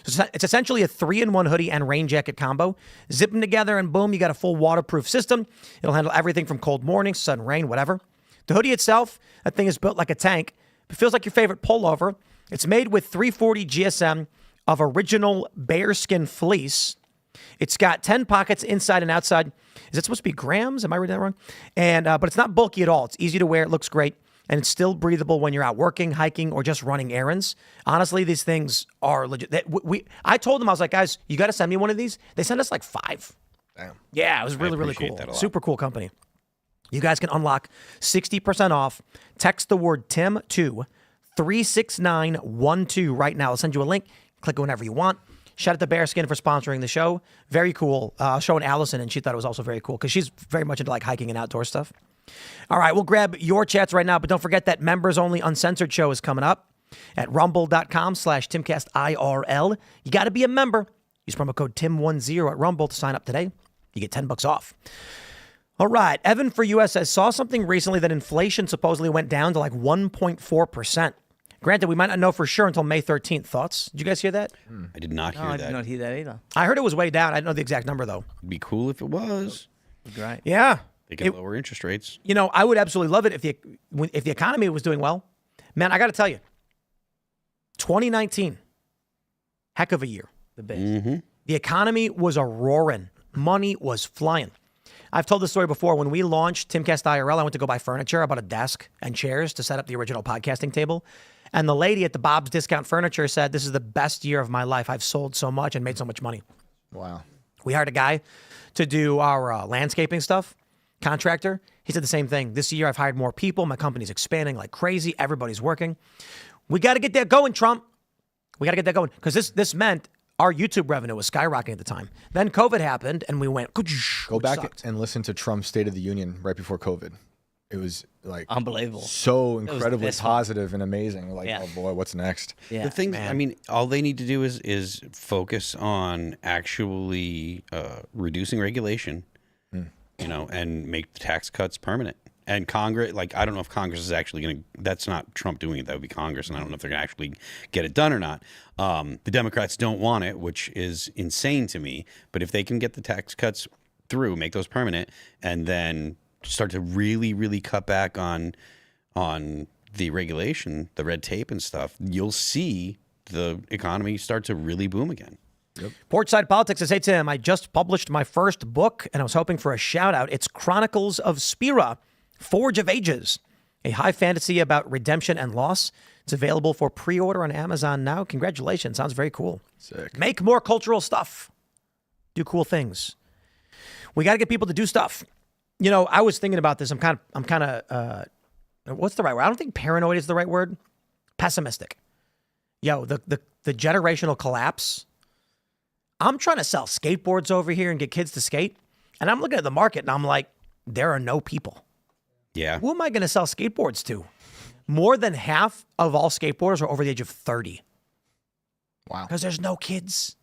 So it's essentially a 3-in-1 hoodie and rain jacket combo. Zip them together and boom, you got a full waterproof system. It'll handle everything from cold mornings, sudden rain, whatever. The hoodie itself, that thing is built like a tank. It feels like your favorite pullover. It's made with 340 GSM of original bearskin fleece. It's got 10 pockets inside and outside. Is it supposed to be grams? Am I reading that wrong? And but it's not bulky at all. It's easy to wear. It looks great. And it's still breathable when you're out working, hiking, or just running errands. Honestly, these things are legit. I told them, I was like, guys, you got to send me one of these. They sent us like 5. Damn. Yeah, it was really, really appreciate cool. that a lot. Super cool company. You guys can unlock 60% off. Text the word Tim to 36912 right now. I'll send you a link. Click it whenever you want. Shout out to Bearskin for sponsoring the show. Very cool. I was showing Allison, and she thought it was also very cool because she's very much into like hiking and outdoor stuff. All right, we'll grab your chats right now, but don't forget that members only uncensored show is coming up at rumble.com/Timcast IRL. You got to be a member. Use promo code TIM10 at Rumble to sign up today. You get $10 off. All right, Evan for US says, saw something recently that inflation supposedly went down to like 1.4%. Granted, we might not know for sure until May 13th. Thoughts? Did you guys hear that? I did not hear I that. did not hear that either. I heard it was way down. I don't know the exact number, though. It'd be cool if it was. Great. Yeah. They can lower interest rates. You know, I would absolutely love it if the economy was doing well. Man, I got to tell you, 2019, heck of a year. The best. Mm-hmm. The economy was a roaring. Money was flying. I've told this story before. When we launched Timcast IRL, I went to go buy furniture. I bought a desk and chairs to set up the original podcasting table. And the lady at the Bob's Discount Furniture said, this is the best year of my life. I've sold so much and made so much money. Wow. We hired a guy to do our landscaping stuff, contractor. He said the same thing. This year, I've hired more people. My company's expanding like crazy. Everybody's working. We got to get that going, Trump. We got to get that going. Because this meant our YouTube revenue was skyrocketing at the time. Then COVID happened, and we went, Go back and listen to Trump's State of the Union right before COVID. It was like Unbelievable. so the incredibly best one. positive and amazing. Like, Yeah. oh boy, what's next? Yeah. The thing, I mean, all they need to do is focus on actually reducing regulation, you know, and make the tax cuts permanent. And Congress, like, I don't know if Congress is actually going to, that's not Trump doing it. That would be Congress. And I don't know if they're going to actually get it done or not. The Democrats don't want it, which is insane to me. But if they can get the tax cuts through, make those permanent, and then start to really, really cut back on the regulation, the red tape and stuff, you'll see the economy start to really boom again. Portside Politics says, hey, Tim, I just published my first book, and I was hoping for a shout-out. It's Chronicles of Spira, Forge of Ages, a high fantasy about redemption and loss. It's available for pre-order on Amazon now. Congratulations. Sounds very cool. Sick. Make more cultural stuff. Do cool things. We got to get people to do stuff. You know, I was thinking about this. I'm kind of, what's the right word? I don't think paranoid is the right word. Pessimistic. Yo, the generational collapse. I'm trying to sell skateboards over here and get kids to skate. And I'm looking at the market and I'm like, there are no people. Yeah. Who am I going to sell skateboards to? More than half of all skateboarders are over the age of 30. Wow. Because there's no kids.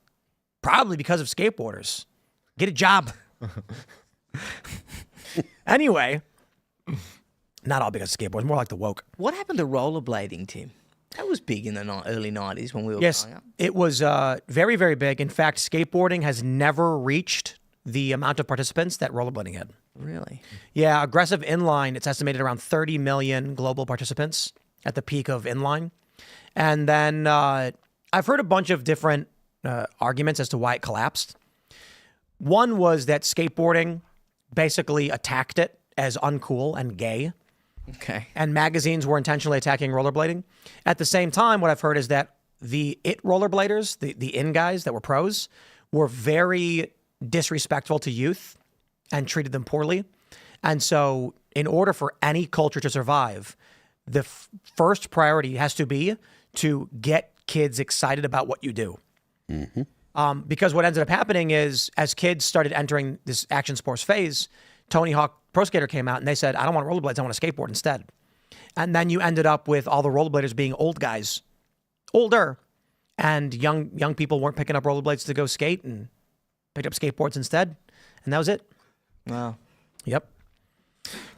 Probably because of skateboarders. Get a job. Anyway, not all because of skateboards, more like the woke. What happened to rollerblading, Tim? That was big in the early 90s when we were Yes, growing up. it was very, very big. In fact, skateboarding has never reached the amount of participants that rollerblading had. Really? Yeah, aggressive inline, it's estimated around 30 million global participants at the peak of inline. And then I've heard a bunch of different arguments as to why it collapsed. One was that skateboarding basically attacked it as uncool and gay. Okay. And magazines were intentionally attacking rollerblading. At the same time, what I've heard is that the rollerbladers, the in guys that were pros, were very disrespectful to youth and treated them poorly. And so in order for any culture to survive, the first priority has to be to get kids excited about what you do. Mm-hmm. Because what ended up happening is, as kids started entering this action sports phase, Tony Hawk Pro Skater came out and they said, I don't want rollerblades, I want a skateboard instead. And then you ended up with all the rollerbladers being old guys, older, and young people weren't picking up rollerblades to go skate and picked up skateboards instead. And that was it. Wow. Yep.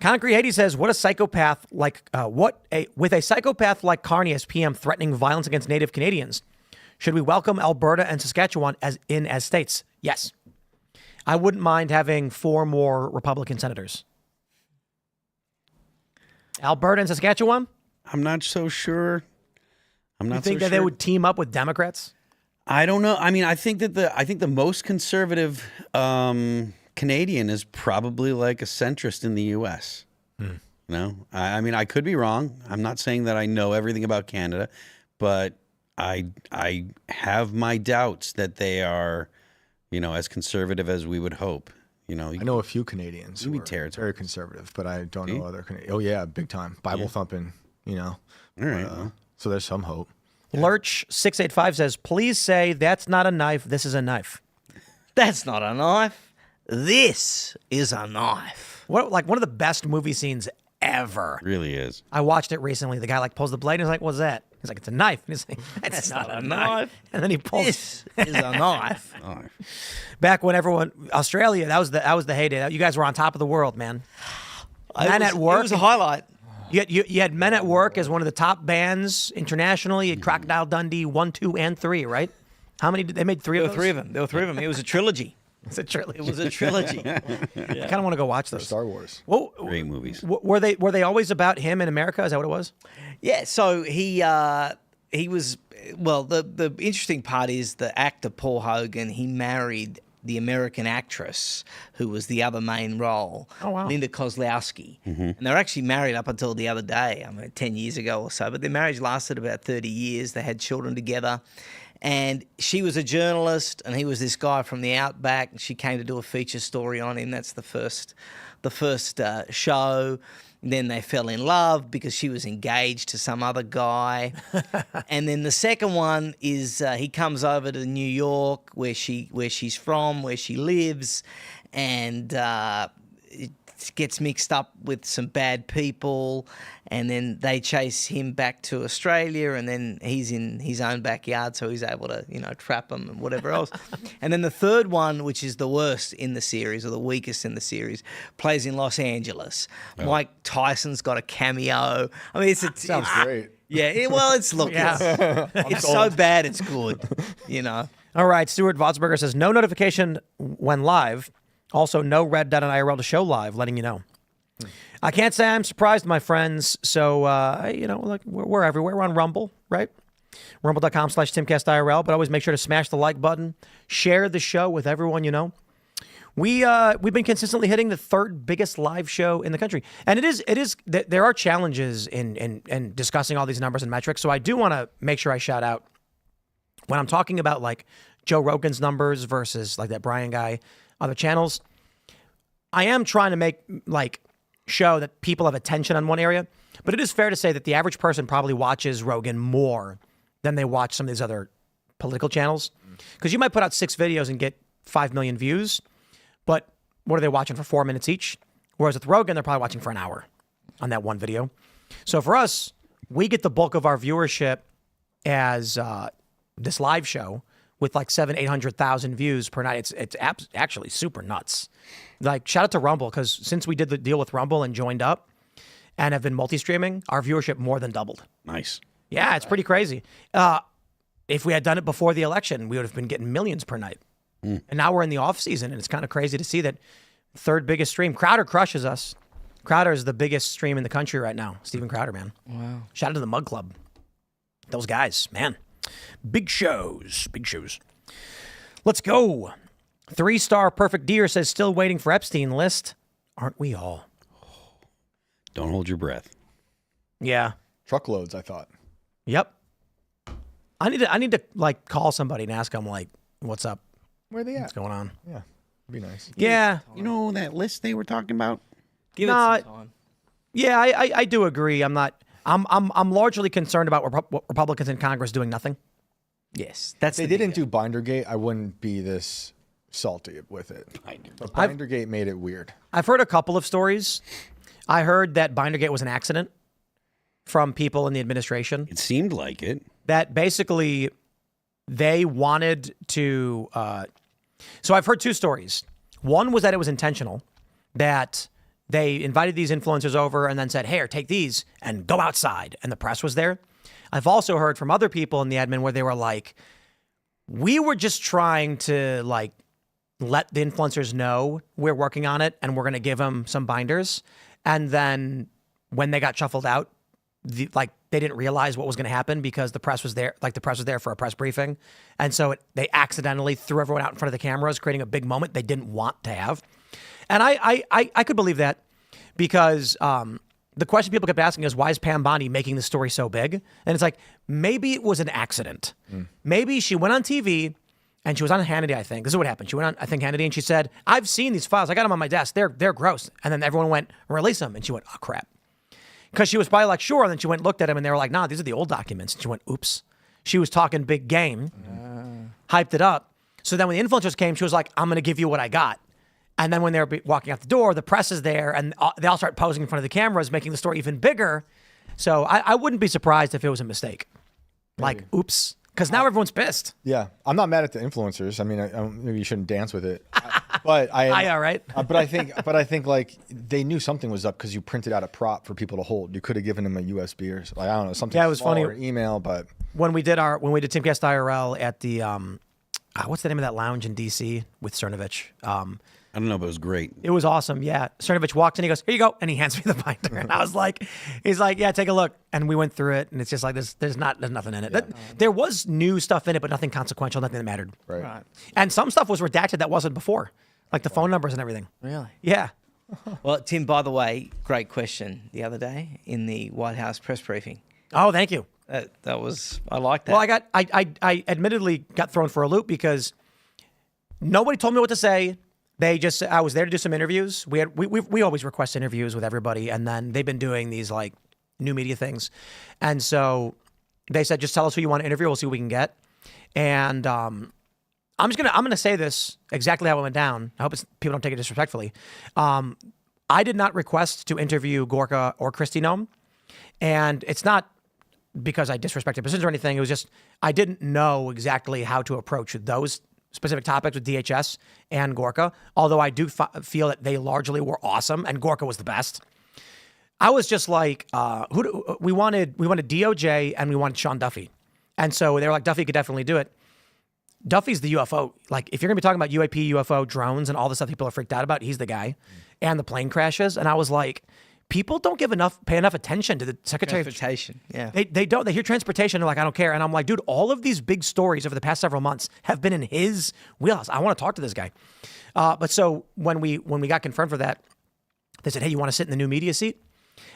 Concrete Haiti says, "What a psychopath like with a psychopath like Carney as PM threatening violence against Native Canadians. Should we welcome Alberta and Saskatchewan as states? Yes. I wouldn't mind having 4 more Republican senators. Alberta and Saskatchewan? I'm not so sure. I'm not You think so that they sure. would team up with Democrats? I don't know. I mean, I think the most conservative Canadian is probably like a centrist in the U.S. No, I mean, I could be wrong. I'm not saying that I know everything about Canada, but I have my doubts that they are, as conservative as we would hope. I know a few Canadians who are very conservative, but I don't know other Canadians. Oh yeah, big time Bible thumping. All right. So there's some hope. Lurch 685 says, "Please say that's not a knife. This is a knife." That's not a knife. This is a knife. One of the best movie scenes ever. Really is. I watched it recently. The guy pulls the blade and he's like, "What's that?" He's like, "It's a knife." And he's like, "That's not a knife." And then he pulls. This is a knife. Back when Australia, that was the heyday. You guys were on top of the world, man. Men at Work. It was a highlight. You had Men at Work as one of the top bands internationally. You had Crocodile Dundee 1, 2, and 3, right? How many did they made? 3 of those? There were three of them. It was a trilogy. It's a trilogy. It was a trilogy. I kind of want to go watch those. Star Wars. Well, Great movies. were they always about him in America? Is that what it was? Yeah, so he was, well, the interesting part is the actor Paul Hogan, he married the American actress who was the other main role, Linda Kozlowski. And they were actually married up until the other day, 10 years ago or so, but their marriage lasted about 30 years. They had children together. And she was a journalist, and he was this guy from the outback. And she came to do a feature story on him. That's the first show. Then they fell in love because she was engaged to some other guy. And then the second one is he comes over to New York, where she's from, where she lives, and it gets mixed up with some bad people. And then they chase him back to Australia, and then he's in his own backyard, so he's able to, trap them and whatever else. And then the third one, which is the worst in the series, or the weakest in the series, plays in Los Angeles. Oh. Mike Tyson's got a cameo. I mean, Sounds great. Yeah, it's so bad it's good, All right, Stuart Votsberger says, "No notification when live. Also, no red dot on IRL to show live, letting you know." I can't say I'm surprised, my friends. So, we're everywhere. We're on Rumble, right? Rumble.com/Timcast IRL. But always make sure to smash the like button. Share the show with everyone you know. We've been consistently hitting the 3rd biggest live show in the country. And it is there are challenges in discussing all these numbers and metrics. So I do want to make sure I shout out when I'm talking about Joe Rogan's numbers versus that Brian guy, other channels. I am trying to make show that people have attention on one area, but it is fair to say that the average person probably watches Rogan more than they watch some of these other political channels. Because you might put out 6 videos and get 5 million views, but what are they watching for 4 minutes each? Whereas with Rogan, they're probably watching for an hour on that one video. So for us, we get the bulk of our viewership as this live show with 700,000-800,000 views per night. It's actually super nuts. Shout out to Rumble, because since we did the deal with Rumble and joined up and have been multi-streaming, our viewership more than doubled. Nice. Yeah, it's pretty crazy. If we had done it before the election, we would have been getting millions per night. And now we're in the off season, and it's kind of crazy to see that 3rd biggest stream. Crowder crushes us. Crowder is the biggest stream in the country right now. Steven Crowder, man. Wow. Shout out to the Mug Club. Those guys, man. Big shows. Let's go. 3-star Perfect Deer says, "Still waiting for Epstein list. Aren't we all?" Don't hold your breath. Yeah. Truckloads, I thought. Yep. I need to call somebody and ask them what's up? Where are they at? What's going on? Yeah, it'd be nice. Yeah. You know that list they were talking about? Give it some time. Yeah, I do agree. I'm largely concerned about Republicans in Congress doing nothing. Yes, that's If the they didn't big do Bindergate, I wouldn't be this salty with it. But Bindergate made it weird. I've heard a couple of stories. I heard that Bindergate was an accident from people in the administration. It seemed like it. That basically they wanted to. So I've heard two stories. One was that it was intentional, that they invited these influencers over and then said, "Here, take these and go outside," and the press was there. I've also heard from other people in the admin where they were like, "We were just trying to like let the influencers know we're working on it and we're going to give them some binders," and then when they got shuffled out, they didn't realize what was going to happen because the press was there. Like the press was there for a press briefing, and so they accidentally threw everyone out in front of the cameras, creating a big moment they didn't want to have. And I could believe that because the question people kept asking is, why is Pam Bondi making the story so big? And it's like, maybe it was an accident. Maybe she went on TV and she was on Hannity, I think. This is what happened. She went on, I think, Hannity, and she said, "I've seen these files. I got them on my desk. They're gross." And then everyone went, "Release them." And she went, "Oh, crap." Because she was probably like, "Sure." And then she went and looked at them and they were like, "Nah, these are the old documents." And she went, "Oops." She was talking big game, hyped it up. So then when the influencers came, she was like, "I'm going to give you what I got." And then when they were walking out the door, the press is there and they all start posing in front of the cameras, making the story even bigger. So I wouldn't be surprised if it was a mistake. Like, oops. Because now everyone's pissed. Yeah, I'm not mad at the influencers. I mean, maybe you shouldn't dance with it, but All right. but I think like they knew something was up because you printed out a prop for people to hold. You could have given them a USB or like, I don't know, something. Yeah, it was small funny. or email, but When we did Timcast IRL at the what's the name of that lounge in DC with Cernovich? I don't know, but it was great. It was awesome. Yeah. Cernovich walks in, he goes, "Here you go." And he hands me the binder. And I was like, he's like, "Yeah, take a look." And we went through it and it's just like, there's nothing in it. There was new stuff in it, but nothing consequential, nothing that mattered. right. And some stuff was redacted that wasn't before, like the phone numbers and everything. Really? Yeah. Well, Tim, by the way, great question the other day in the White House press briefing. Oh, thank you. That was, I like that. Well, I admittedly got thrown for a loop because nobody told me what to say. I was there to do some interviews. We always request interviews with everybody, and then they've been doing these like new media things, and so they said, "Just tell us who you want to interview. We'll see what we can get." And I'm gonna say this exactly how it went down. I hope people don't take it disrespectfully. I did not request to interview Gorka or Kristi Noem, and it's not because I disrespected positions or anything. It was just I didn't know exactly how to approach those specific topics with DHS and Gorka, although I do feel that they largely were awesome and Gorka was the best. I was just like, we wanted DOJ and we wanted Sean Duffy. And so they were like, Duffy could definitely do it. Duffy's the UFO. Like, if you're going to be talking about UAP, UFO, drones, and all the stuff people are freaked out about, he's the guy. And the plane crashes. And I was like, people don't pay enough attention to the Secretary Transportation, yeah. They don't. They hear transportation. They're like, "I don't care." And I'm like, dude, all of these big stories over the past several months have been in his wheelhouse. I want to talk to this guy. But so when we got confirmed for that, they said, "Hey, you want to sit in the new media seat?"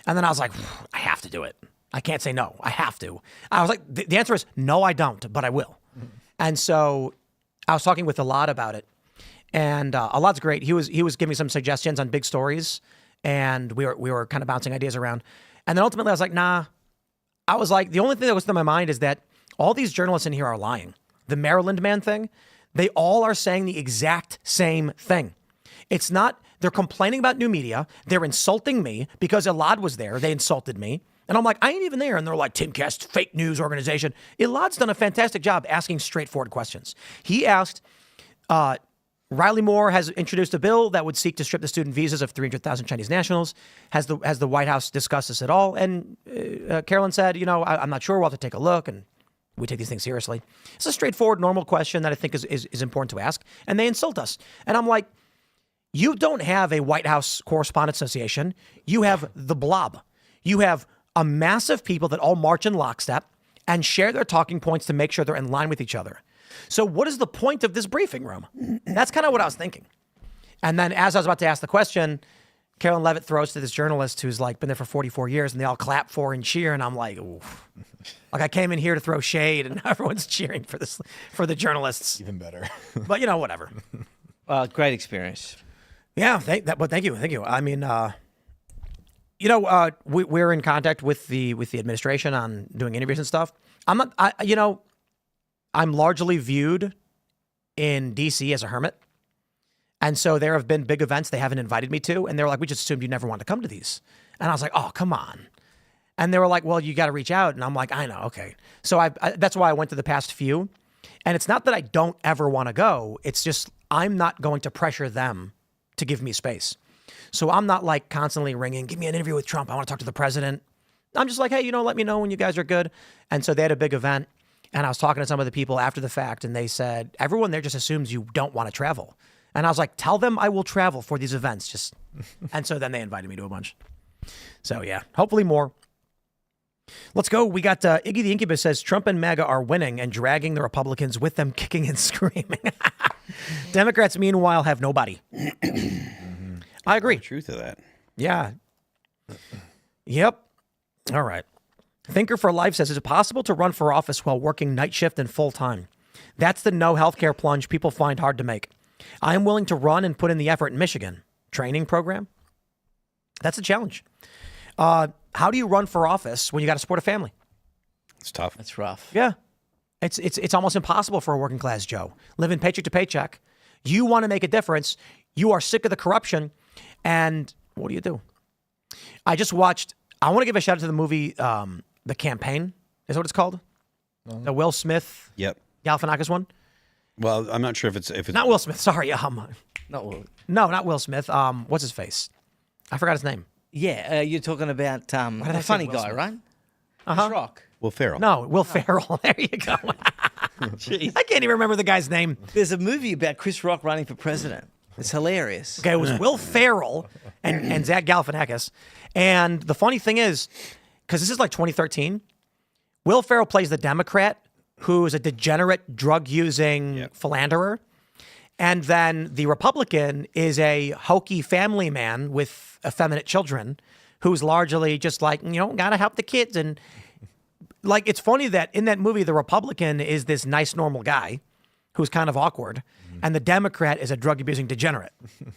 And then I was like, I have to do it. I can't say no. I have to. I was like, the answer is no, I don't, but I will. And so I was talking with Alad about it. And Alad's great. He was giving me some suggestions on big stories. And we were kind of bouncing ideas around. And then ultimately I was like, nah. I was like, the only thing that was in my mind is that all these journalists in here are lying. The Maryland man thing, they all are saying the exact same thing. It's not, they're complaining about new media. They're insulting me because Alad was there. They insulted me. And I'm like, I ain't even there. And they're like, Timcast, fake news organization. Elad's done a fantastic job asking straightforward questions. He asked, Riley Moore has introduced a bill that would seek to strip the student visas of 300,000 Chinese nationals. Has the White House discussed this at all? And Carolyn said, I'm not sure. We'll have to take a look. And we take these things seriously. It's a straightforward, normal question that I think is important to ask. And they insult us. And I'm like, you don't have a White House Correspondents Association. You have the blob. You have a mass of people that all march in lockstep and share their talking points to make sure they're in line with each other. So what is the point of this briefing room? That's kind of what I was thinking. And then as I was about to ask the question, Carolyn Levitt throws to this journalist who's like been there for 44 years and they all clap for and cheer. And I'm like, oof. Like I came in here to throw shade and everyone's cheering for the journalists. Even better. But whatever. Great experience. Yeah. But thank you. I mean, we're in contact with the administration on doing interviews and stuff. I'm largely viewed in DC as a hermit. And so there have been big events they haven't invited me to. And they were like, we just assumed you never wanted to come to these. And I was like, oh, come on. And they were like, well, you got to reach out. And I'm like, I know. Okay. So I that's why I went to the past few. And it's not that I don't ever want to go. It's just I'm not going to pressure them to give me space. So I'm not like constantly ringing, give me an interview with Trump. I want to talk to the president. I'm just like, hey, let me know when you guys are good. And so they had a big event. And I was talking to some of the people after the fact. And they said, everyone there just assumes you don't want to travel. And I was like, tell them I will travel for these events. And so then they invited me to a bunch. So yeah, hopefully more. Let's go. We got Iggy the Incubus says Trump and MAGA are winning and dragging the Republicans with them kicking and screaming. Democrats, meanwhile, have nobody. I agree. Truth of that. Yeah. Yep. All right. Thinker for Life says, is it possible to run for office while working night shift and full time? That's the no healthcare plunge people find hard to make. I am willing to run and put in the effort in Michigan. Training program. That's a challenge. How do you run for office when you got to support a family? It's tough. That's rough. Yeah. It's almost impossible for a working class Joe. Living paycheck to paycheck. You want to make a difference. You are sick of the corruption. And what do? I just watched, I want to give a shout out to the movie, The Campaign. Is that what it's called? The Will Smith. Yep. Galifianakis one? Well, I'm not sure if it's Not Will Smith. Sorry. Not Will. No, not Will Smith. What's his face? I forgot his name. Yeah, you're talking about did I the say funny Will guy, Smith? right? Uh-huh. Chris Rock. Will Ferrell. No, Will Ferrell. There you go. Jeez. I can't even remember the guy's name. There's a movie about Chris Rock running for president. It's hilarious. Okay, it was Will Ferrell and Zach Galifianakis. And the funny thing is, because this is like 2013, Will Ferrell plays the Democrat who is a degenerate drug-using philanderer. And then the Republican is a hokey family man with effeminate children who's largely just like, gotta help the kids. And like, it's funny that in that movie, the Republican is this nice, normal guy who's kind of awkward. And the Democrat is a drug-abusing degenerate.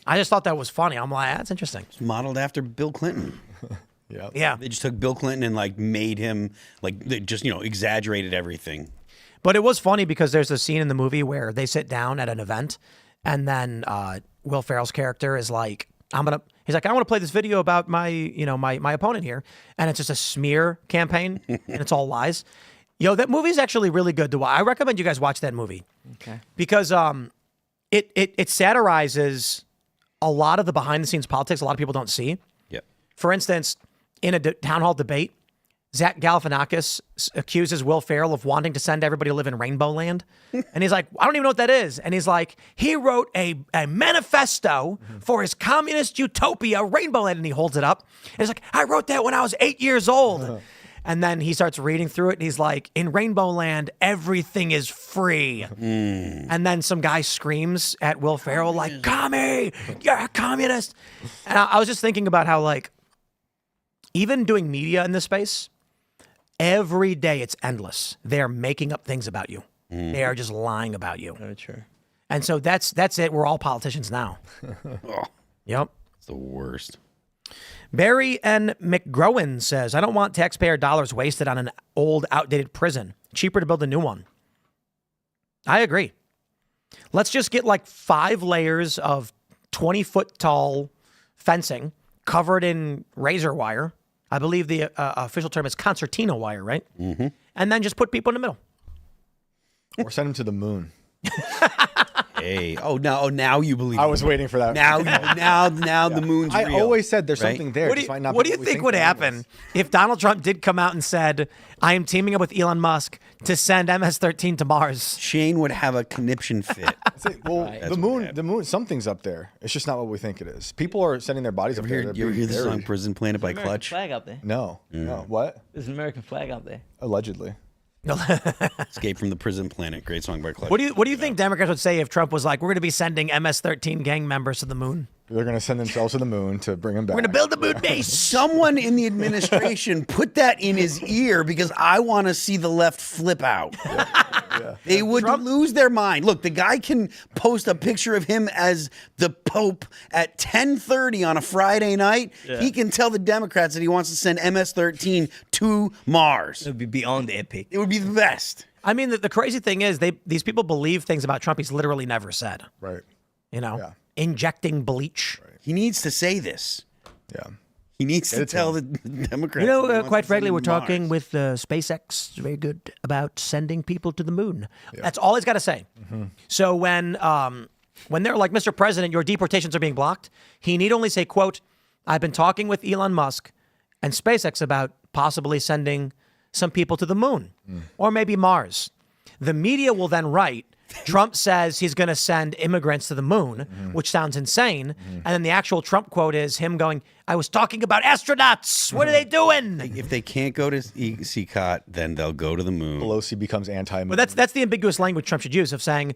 I just thought that was funny. I'm like, that's interesting. It's modeled after Bill Clinton. Yeah. They just took Bill Clinton and like made him like they just exaggerated everything. But it was funny because there's a scene in the movie where they sit down at an event and then Will Ferrell's character is like, he's like, I want to play this video about my my opponent here. And it's just a smear campaign and it's all lies. That movie is actually really good to watch. I recommend you guys watch that movie. Okay. Because it satirizes a lot of the behind the scenes politics a lot of people don't see. Yep. For instance, in a town hall debate, Zach Galifianakis accuses Will Ferrell of wanting to send everybody to live in Rainbow Land. And he's like, I don't even know what that is. And he's like, he wrote a manifesto for his communist utopia, Rainbow Land. And he holds it up. And he's like, I wrote that when I was 8 years old. And then he starts reading through it. And he's like, in Rainbow Land, everything is free. And then some guy screams at Will Ferrell like, commie, you're a communist. And I was just thinking about how like, even doing media in this space, every day it's endless. They're making up things about you. They are just lying about you. Very true. And so that's it. We're all politicians now. Yep. It's the worst. Barry N. McGrowan says, I don't want taxpayer dollars wasted on an old, outdated prison. Cheaper to build a new one. I agree. Let's just get like 5 layers of 20-foot tall fencing covered in razor wire. I believe the official term is concertina wire, right? Mm-hmm. And then just put people in the middle. Or send them to the moon. Hey, now you believe. I was waiting for that. Now the moon's I real. always said there's right? something there. What do you think would happen if Donald Trump did come out and said, I am teaming up with Elon Musk to send MS-13 to Mars? Shane would have a conniption fit. Well, That's the what moon, something's up there. It's just not what we think it is. People are sending their bodies up there. You ever hear the song Prison Planet by There's an American Clutch? flag up there. No. What? There's an American flag up there. Allegedly. Escape from the Prison Planet. Great song by Clutch. What do you think Democrats would say if Trump was like, we're going to be sending MS-13 gang members to the moon? They're going to send themselves to the moon to bring them back. We're going to build a moon base. Someone in the administration put that in his ear because I want to see the left flip out. They would lose their mind. Look, the guy can post a picture of him as the Pope at 10:30 on a Friday night. Yeah. He can tell the Democrats that he wants to send MS-13 to Mars. It would be beyond epic. It would be the best. I mean, the crazy thing is these people believe things about Trump he's literally never said. Right. You know, Yeah. injecting bleach. He needs to say this. Yeah. He needs to it to tell the Democrats. You that he know, wants quite to frankly, send we're them to talking Mars. with SpaceX, very good about sending people to the moon. That's all he's got to say. So when they're like, Mr. President, your deportations are being blocked, he need only say, quote, I've been talking with Elon Musk and SpaceX about possibly sending some people to the moon or maybe Mars. The media will then write, Trump says he's going to send immigrants to the moon, which sounds insane. And then the actual Trump quote is him going, I was talking about astronauts. What are they doing? If they can't go to CCOT, then they'll go to the moon. Pelosi becomes anti-moon. But that's the ambiguous language Trump should use of saying,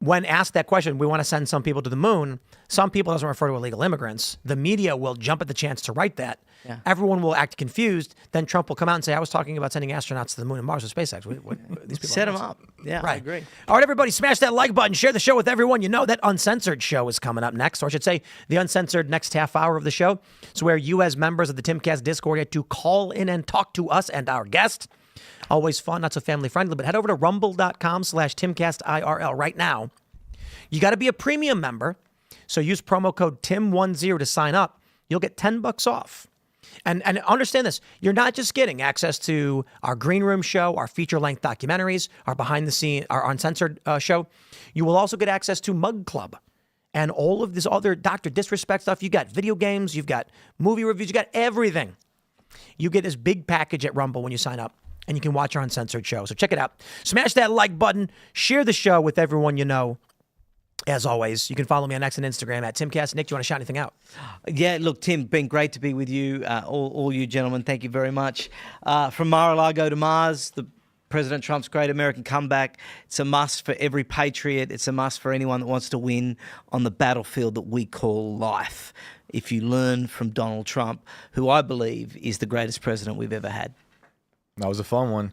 when asked that question, we want to send some people to the moon. Some people doesn't refer to illegal immigrants. The media will jump at the chance to write that. Yeah. Everyone will act confused. Then Trump will come out and say, I was talking about sending astronauts to the moon and Mars with SpaceX. These people Set are them nuts. up. Yeah, Right. I agree. All right, everybody, smash that like button. Share the show with everyone. You know that Uncensored show is coming up next, or I should say the Uncensored next half hour of the show. It's where you as members of the Timcast Discord get to call in and talk to us and our guest. Always fun, not so family friendly, but head over to rumble.com/Timcast IRL right now. You got to be a premium member. So use promo code TIM10 to sign up. You'll get $10 off. And understand this, you're not just getting access to our Green Room show, our feature-length documentaries, our behind-the-scenes, our Uncensored show. You will also get access to Mug Club and all of this other Dr. Disrespect stuff. You got video games, you've got movie reviews, you got everything. You get this big package at Rumble when you sign up, and you can watch our Uncensored show. So check it out. Smash that like button. Share the show with everyone you know. As always, you can follow me on X and Instagram at Timcast. Nick, do you want to shout anything out? Yeah, look, Tim, been great to be with you, all you gentlemen. Thank you very much. From Mar-a-Lago to Mars, the President Trump's great American comeback. It's a must for every patriot. It's a must for anyone that wants to win on the battlefield that we call life. If you learn from Donald Trump, who I believe is the greatest president we've ever had. That was a fun one.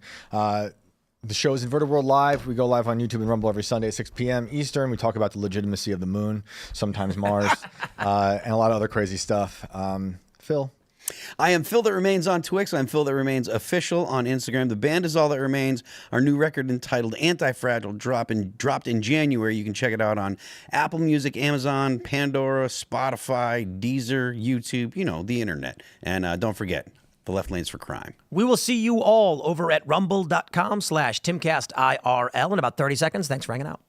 The show is Inverted World Live. We go live on YouTube and Rumble every Sunday at 6 p.m. Eastern. We talk about the legitimacy of the moon, sometimes Mars, and a lot of other crazy stuff. Phil? I am Phil That Remains on Twix. I'm Phil That Remains Official on Instagram. The band is All That Remains. Our new record entitled Anti-Fragile dropped in January. You can check it out on Apple Music, Amazon, Pandora, Spotify, Deezer, YouTube, you know, the internet. And don't forget, the left lane's for crime. We will see you all over at rumble.com/TimcastIRL in about 30 seconds. Thanks for hanging out.